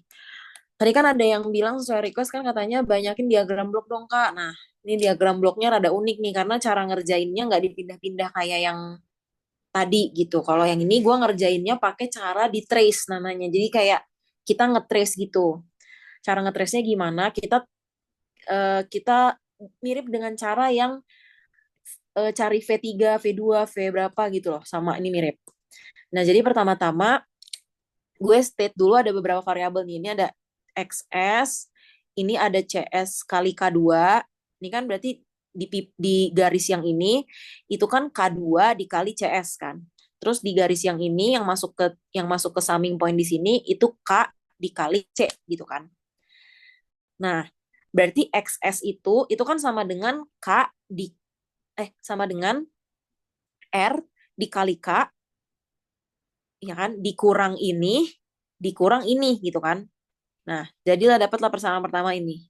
Tadi kan ada yang bilang sesuai request kan, katanya banyakin diagram blok dong Kak. Nah, ini diagram bloknya rada unik nih, karena cara ngerjainnya nggak dipindah-pindah kayak yang tadi gitu. Kalau yang ini gue ngerjainnya pakai cara di trace namanya. Jadi kayak kita ngetrace gitu. Cara ngetrace-nya gimana? Kita mirip dengan cara yang cari V3, V2, V berapa gitu loh. Sama ini mirip. Nah, jadi pertama-tama gue state dulu ada beberapa variabel nih. Ini ada XS, ini ada CS kali K2. Ini kan berarti di garis yang ini itu kan K2 dikali CS kan. Terus di garis yang ini yang masuk ke summing point di sini itu K dikali C gitu kan. Nah, berarti XS itu kan sama dengan sama dengan R dikali K ya kan, dikurang ini gitu kan. Nah, jadilah dapatlah persamaan pertama ini.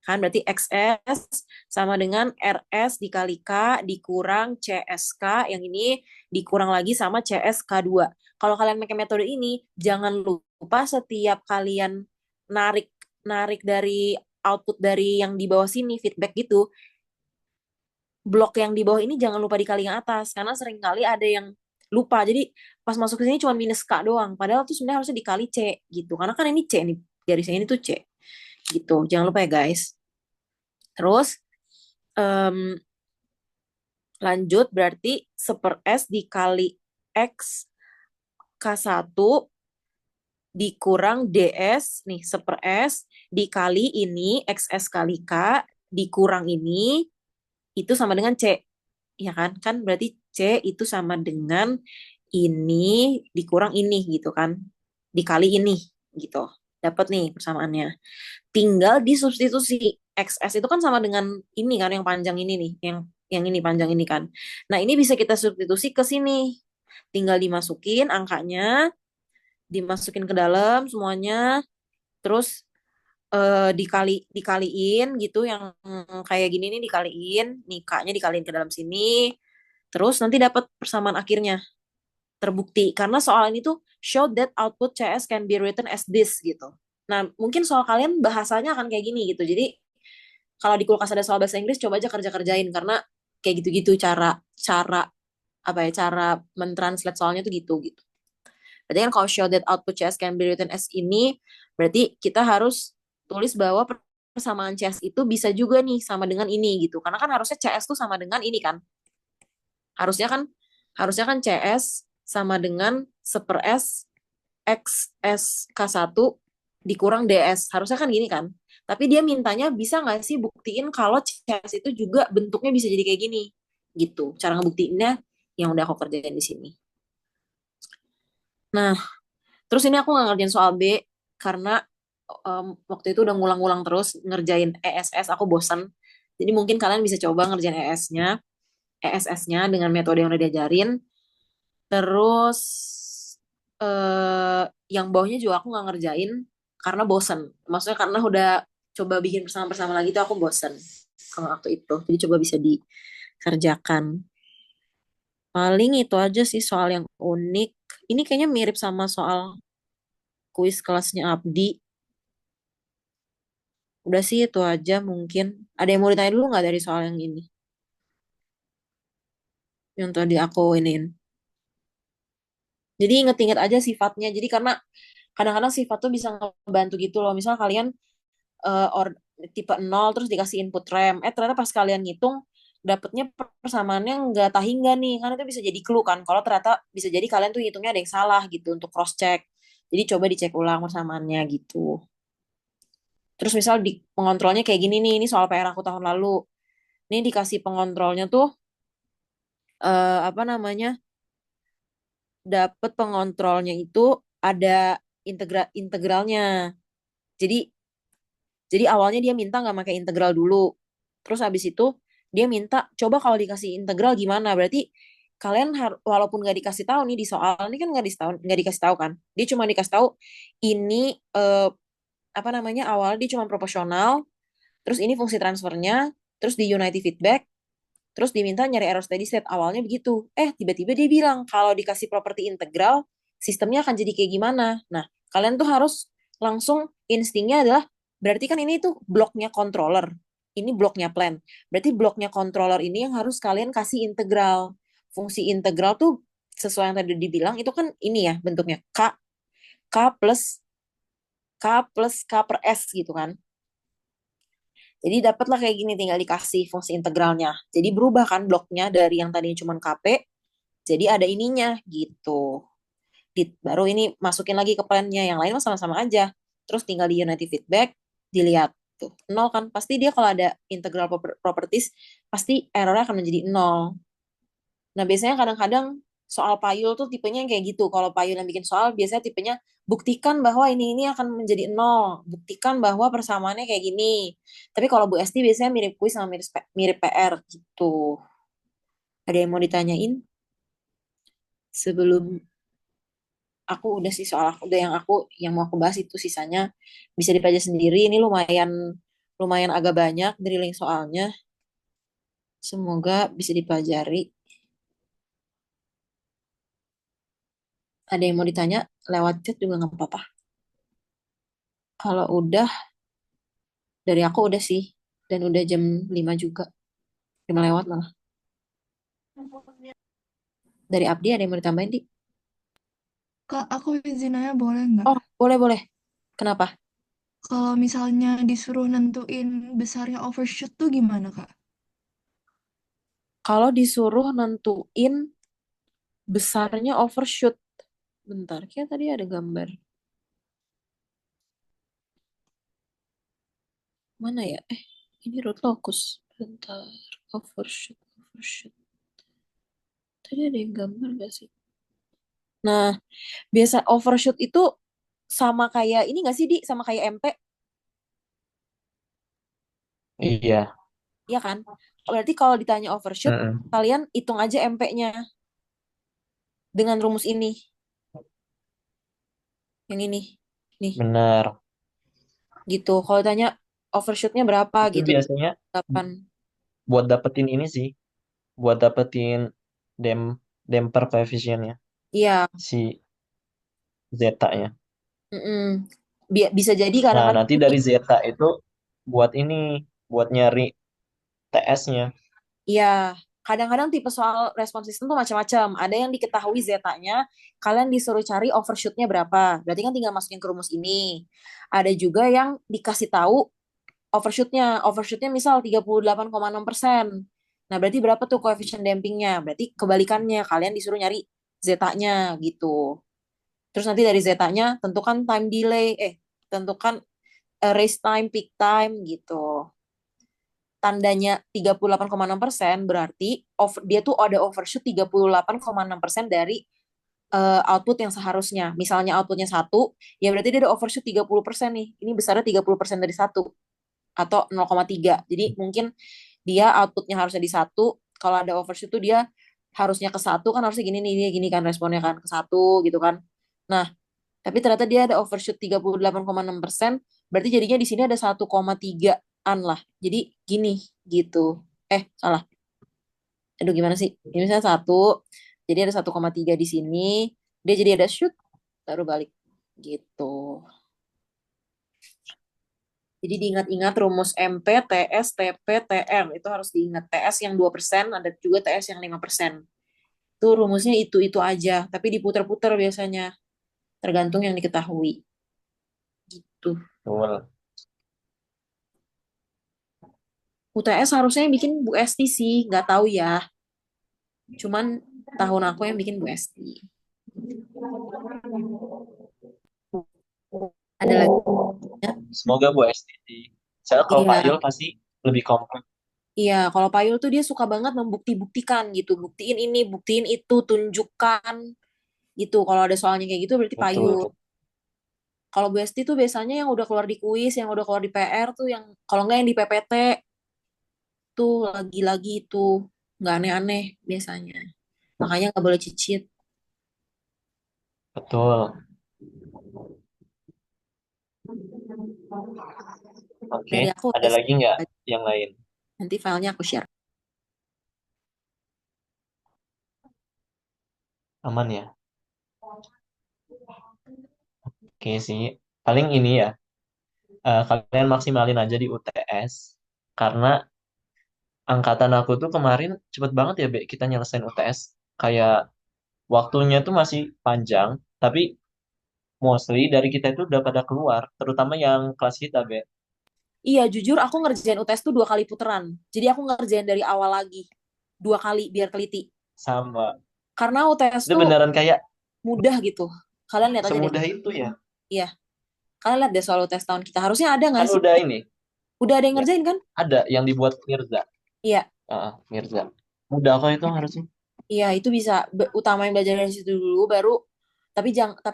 Kan berarti XS sama dengan RS dikali K dikurang CSK, yang ini dikurang lagi sama CSK2. Kalau kalian pakai metode ini, jangan lupa setiap kalian narik narik dari output dari yang di bawah sini, feedback gitu, blok yang di bawah ini jangan lupa dikali yang atas, karena seringkali ada yang lupa. Jadi pas masuk ke sini cuma minus K doang. Padahal tuh sebenarnya harusnya dikali C gitu. Karena kan ini C nih, garisnya ini tuh C gitu. Jangan lupa ya guys. Terus em, lanjut berarti 1/S dikali X K1 dikurang DS nih, 1/S dikali ini XS kali K dikurang ini itu sama dengan C. Ya kan? Kan berarti C itu sama dengan ini dikurang ini gitu kan. Dikali ini gitu. Dapat nih persamaannya. Tinggal disubstitusi. XS itu kan sama dengan ini kan, yang panjang ini nih, yang ini panjang ini kan. Nah, ini bisa kita substitusi ke sini. Tinggal dimasukin angkanya, dimasukin ke dalam semuanya, terus dikaliin gitu, yang kayak gini nih dikaliin, nih K-nya dikaliin ke dalam sini. Terus nanti dapat persamaan akhirnya. Terbukti karena soal ini tuh show that output CS can be written as this gitu. Nah, mungkin soal kalian bahasanya akan kayak gini gitu. Jadi kalau di kulkas ada soal bahasa Inggris, coba aja kerja-kerjain karena kayak gitu-gitu cara cara apa ya, cara mentranslate soalnya tuh gitu gitu. Berarti kan kalau show that output CS can be written as ini, berarti kita harus tulis bahwa persamaan CS itu bisa juga nih sama dengan ini gitu. Karena kan harusnya CS tuh sama dengan ini kan. Harusnya kan harusnya kan CS sama dengan 1/S XS K1 dikurang DS. Harusnya kan gini kan. Tapi dia mintanya bisa nggak sih buktiin kalau CS itu juga bentuknya bisa jadi kayak gini. Gitu. Cara ngebuktiinnya yang udah aku kerjain di sini. Nah, terus ini aku nggak ngerjain soal B karena waktu itu udah ngulang-ngulang terus ngerjain ESS, aku bosan. Jadi mungkin kalian bisa coba ngerjain ESS-nya dengan metode yang udah diajarin. Terus eh yang bawahnya juga aku nggak ngerjain karena bosen. Maksudnya karena udah coba bikin bersama-bersama lagi tuh aku bosen kalau waktu itu. Jadi coba bisa dikerjakan. Paling itu aja sih soal yang unik. Ini kayaknya mirip sama soal kuis kelasnya Abdi. Udah sih itu aja mungkin. Ada yang mau ditanya dulu nggak dari soal yang ini? Yang tadi aku iniin. Jadi inget-inget aja sifatnya. Jadi karena kadang-kadang sifat tuh bisa ngebantu gitu loh. Misal kalian or tipe 0 terus dikasih input rem. Ternyata pas kalian ngitung dapetnya persamaannya nggak tahingga nih. Kan itu bisa jadi clue kan. Kalau ternyata bisa jadi kalian tuh hitungnya ada yang salah gitu untuk cross check. Jadi coba dicek ulang persamaannya gitu. Terus misal di pengontrolnya kayak gini nih, ini soal PR aku tahun lalu. Ini dikasih pengontrolnya tuh apa namanya? Dapet pengontrolnya itu ada integralnya. Jadi Jadi awalnya dia minta nggak pakai integral dulu. Terus habis itu dia minta coba kalau dikasih integral gimana. Berarti kalian walaupun nggak dikasih tahu nih di soal ini kan nggak dikasih tahu kan. Dia cuma dikasih tahu ini apa namanya, awalnya dia cuma proporsional. Terus ini fungsi transfernya. Terus di unity feedback. Terus diminta nyari error steady state. Awalnya begitu. Tiba-tiba dia bilang kalau dikasih properti integral sistemnya akan jadi kayak gimana. Nah, kalian tuh harus langsung instingnya adalah berarti kan ini tuh bloknya controller. Ini bloknya plan. Berarti bloknya controller ini yang harus kalian kasih integral. Fungsi integral tuh sesuai yang tadi dibilang itu kan ini ya bentuknya K plus K per S gitu kan. Jadi dapatlah kayak gini tinggal dikasih fungsi integralnya. Jadi berubah kan bloknya dari yang tadinya cuma KP jadi ada ininya gitu. Baru ini masukin lagi ke plannya, yang lain mah sama-sama aja. Terus tinggal di unity feedback, dilihat tuh nol kan, pasti dia kalau ada integral properties pasti errornya akan menjadi nol. Nah biasanya kadang-kadang soal payul tuh tipenya yang kayak gitu. Kalau payul yang bikin soal biasanya tipenya buktikan bahwa ini akan menjadi nol, buktikan bahwa persamaannya kayak gini. Tapi kalau Bu Esti biasanya mirip kuis sama mirip PR gitu. Ada yang mau ditanyain? Sebelum aku udah sih soal aku udah yang mau aku bahas itu sisanya bisa dipelajari sendiri. Ini lumayan lumayan agak banyak drilling soalnya. Semoga bisa dipelajari. Ada yang mau ditanya lewat chat juga nggak apa-apa. Kalau udah dari aku udah sih dan udah jam 5 juga. 5 lewat malah. Dari Abdi ada yang mau ditambahin, Di? Kak, aku izin nanya boleh nggak? Oh, boleh boleh. Kenapa? Kalau misalnya disuruh nentuin besarnya overshoot tuh gimana, Kak? Kalau disuruh nentuin besarnya overshoot. Bentar, kayak tadi ada gambar. Mana ya? Ini root locus. Bentar. Overshoot, overshoot. Tadi ada yang gambar gak sih? Nah, biasa overshoot itu sama kayak ini gak sih, Di? Sama kayak MP, Iya. ya kan? Berarti kalau ditanya overshoot, Mm-mm. kalian hitung aja MP-nya dengan rumus ini. Yang ini. Nih, Benar. gitu. Kalau tanya overshootnya berapa Itu gitu. biasanya 8. buat dapetin ini sih, buat dapetin dem damper coefficientnya Iya. si zeta-nya. Mm-mm. Bisa jadi Nah, kadang-kadang nanti nih, dari zeta itu buat ini, buat nyari TS-nya. iya, kadang-kadang tipe soal respon sistem tuh macam-macam. Ada yang diketahui zetanya, kalian disuruh cari overshootnya berapa. Berarti kan tinggal masukin ke rumus ini. Ada juga yang dikasih tahu overshootnya misal 38,6%. Nah, berarti berapa tuh coefficient dampingnya? Berarti kebalikannya, kalian disuruh nyari zetanya gitu. Terus nanti dari zetanya tentukan time delay, tentukan race time, peak time gitu. Tandanya 38,6% berarti dia tuh ada overshoot 38,6% dari output yang seharusnya. Misalnya outputnya satu, ya berarti dia ada overshoot 30% nih. Ini besarnya 30% dari satu atau 0,3. Jadi mungkin dia outputnya harusnya di satu, kalau ada overshoot tuh dia harusnya ke satu kan harusnya gini nih, dia gini kan responnya kan ke satu gitu kan. Nah, tapi ternyata dia ada overshoot 38,6%, berarti jadinya di sini ada 1,3-an lah. Jadi gini gitu. Salah. Aduh gimana sih? Ini misalnya satu, jadi ada 1,3 di sini, dia jadi ada shoot, taruh balik. Gitu. Jadi diingat-ingat rumus MP, TS, TP, TR. Itu harus diingat. TS yang 2%, ada juga TS yang 5%. Itu rumusnya itu aja, tapi diputar-putar biasanya. Tergantung yang diketahui. Gitu. Betul. UTS harusnya yang bikin Bu Esti sih, nggak tahu ya. Cuman tahun aku yang bikin Bu Esti. Ada lagi ya? Semoga Bu Esti. Saya kalau Pak Iya, Yul pasti lebih kompleks. iya. Kalau Payul tuh dia suka banget membukti-buktikan gitu. Buktiin ini, buktiin itu, tunjukkan gitu. Kalau ada soalnya kayak gitu berarti Betul, Payul. betul. Kalau Bu Esti tuh biasanya yang udah keluar di kuis, yang udah keluar di PR tuh yang kalau nggak yang di PPT tuh lagi-lagi itu nggak aneh-aneh biasanya. Makanya nggak boleh cicit. Betul. Oke, Dari aku ada udah sih. lagi nggak yang lain? Nanti filenya aku share. Aman ya? Oke sih. Paling ini ya, kalian maksimalin aja di UTS. Karena angkatan aku tuh kemarin cepet banget ya, Be, kita nyelesain UTS. Kayak waktunya tuh masih panjang, tapi mostly dari kita itu udah pada keluar, terutama yang kelas kita, Be. Iya, jujur aku ngerjain UTS tuh 2 kali puteran. Jadi aku ngerjain dari awal lagi. 2 kali biar teliti. Sama. Karena UTS Itu tuh beneran kayak mudah gitu. Kalian lihat aja deh. semudah itu ya. Iya, kalian lihat deh soal UTS tahun kita. Harusnya ada nggak Kan sih? udah ini, Udah ada yang ya. ngerjain kan? Ada yang dibuat Mirza. Iya, Mirza. Mudah kok itu harusnya. iya itu bisa utamain belajar dari situ dulu baru tapi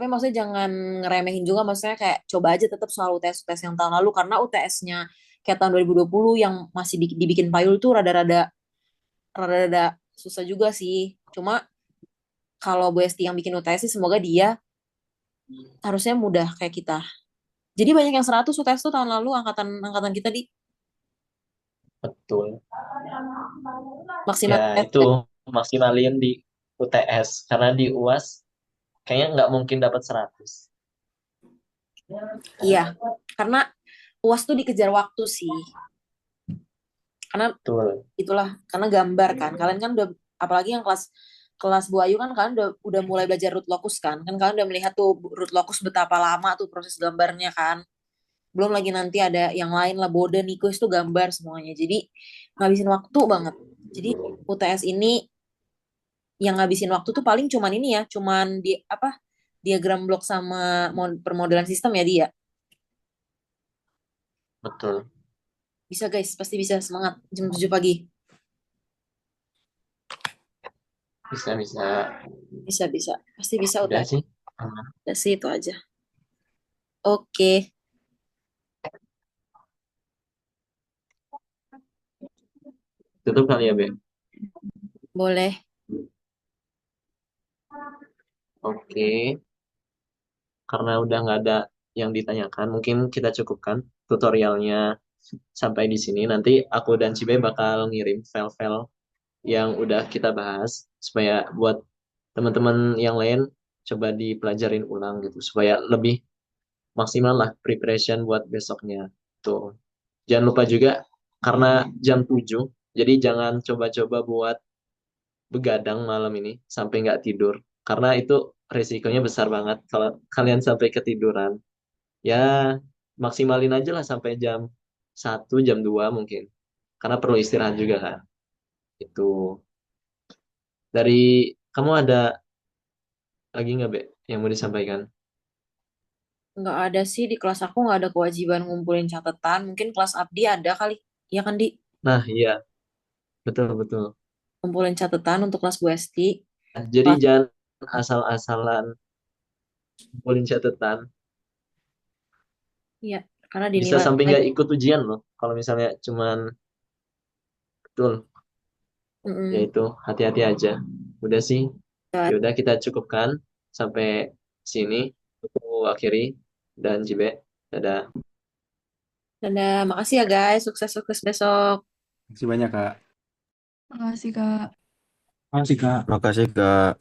maksudnya jangan ngeremehin juga maksudnya kayak coba aja tetap soal UTS yang tahun lalu karena UTS-nya kayak tahun 2020 yang masih dibikin payul tuh rada-rada susah juga sih. Cuma kalau Bu Esti yang bikin UTS sih semoga dia harusnya mudah kayak kita. Jadi banyak yang 100 UTS tuh tahun lalu angkatan angkatan kita di Betul. maksimal Ya UTS. itu maksimalin di UTS karena di UAS kayaknya nggak mungkin dapat 100. Iya, karena UAS tuh dikejar waktu sih. Karena Betul. itulah karena gambar kan. Kalian kan udah apalagi yang kelas kelas Bu Ayu kan kalian udah mulai belajar root locus kan kalian udah melihat tuh root locus betapa lama tuh proses gambarnya kan. Belum lagi nanti ada yang lain lah Bode, Niko itu gambar semuanya. Jadi ngabisin waktu banget. Jadi UTS ini yang ngabisin waktu tuh paling cuman ini ya, cuman di apa diagram blok sama permodelan sistem ya dia. Betul. Bisa guys, pasti bisa semangat jam 7 pagi. Bisa bisa. Bisa bisa. Pasti bisa Udah UTS. sih. Udah sih itu aja. Oke, Tutup kali ya, Be. boleh. Oke. Karena udah nggak ada yang ditanyakan, mungkin kita cukupkan tutorialnya sampai di sini. Nanti aku dan Cibe bakal ngirim file-file yang udah kita bahas supaya buat teman-teman yang lain coba dipelajarin ulang gitu supaya lebih maksimal lah preparation buat besoknya. Tuh. Jangan lupa juga karena jam 7, jadi jangan coba-coba buat begadang malam ini sampai nggak tidur. Karena itu resikonya besar banget kalau kalian sampai ketiduran. Ya, maksimalin aja lah sampai jam 1, jam 2 mungkin. Karena perlu istirahat juga kan. Itu. Dari kamu ada lagi nggak, Be, yang mau disampaikan? Nggak ada sih di kelas aku nggak ada kewajiban ngumpulin catatan. Mungkin kelas Abdi ada kali. Iya kan di Nah, iya, betul-betul. ngumpulin catatan untuk kelas Bu Esti. Jadi Kelas, jangan asal-asalan kumpulin catatan. iya, karena Bisa dinilai. sampai nggak ikut ujian loh. Kalau misalnya cuman betul, Mm-mm. yaitu hati-hati aja. Udah sih, ya udah kita cukupkan sampai sini. Aku akhiri dan Jibe. Dadah. Dadah, makasih ya guys. Sukses-sukses besok. Makasih banyak, Kak. Makasih, Kak. Makasih, Kak. Makasih Kak.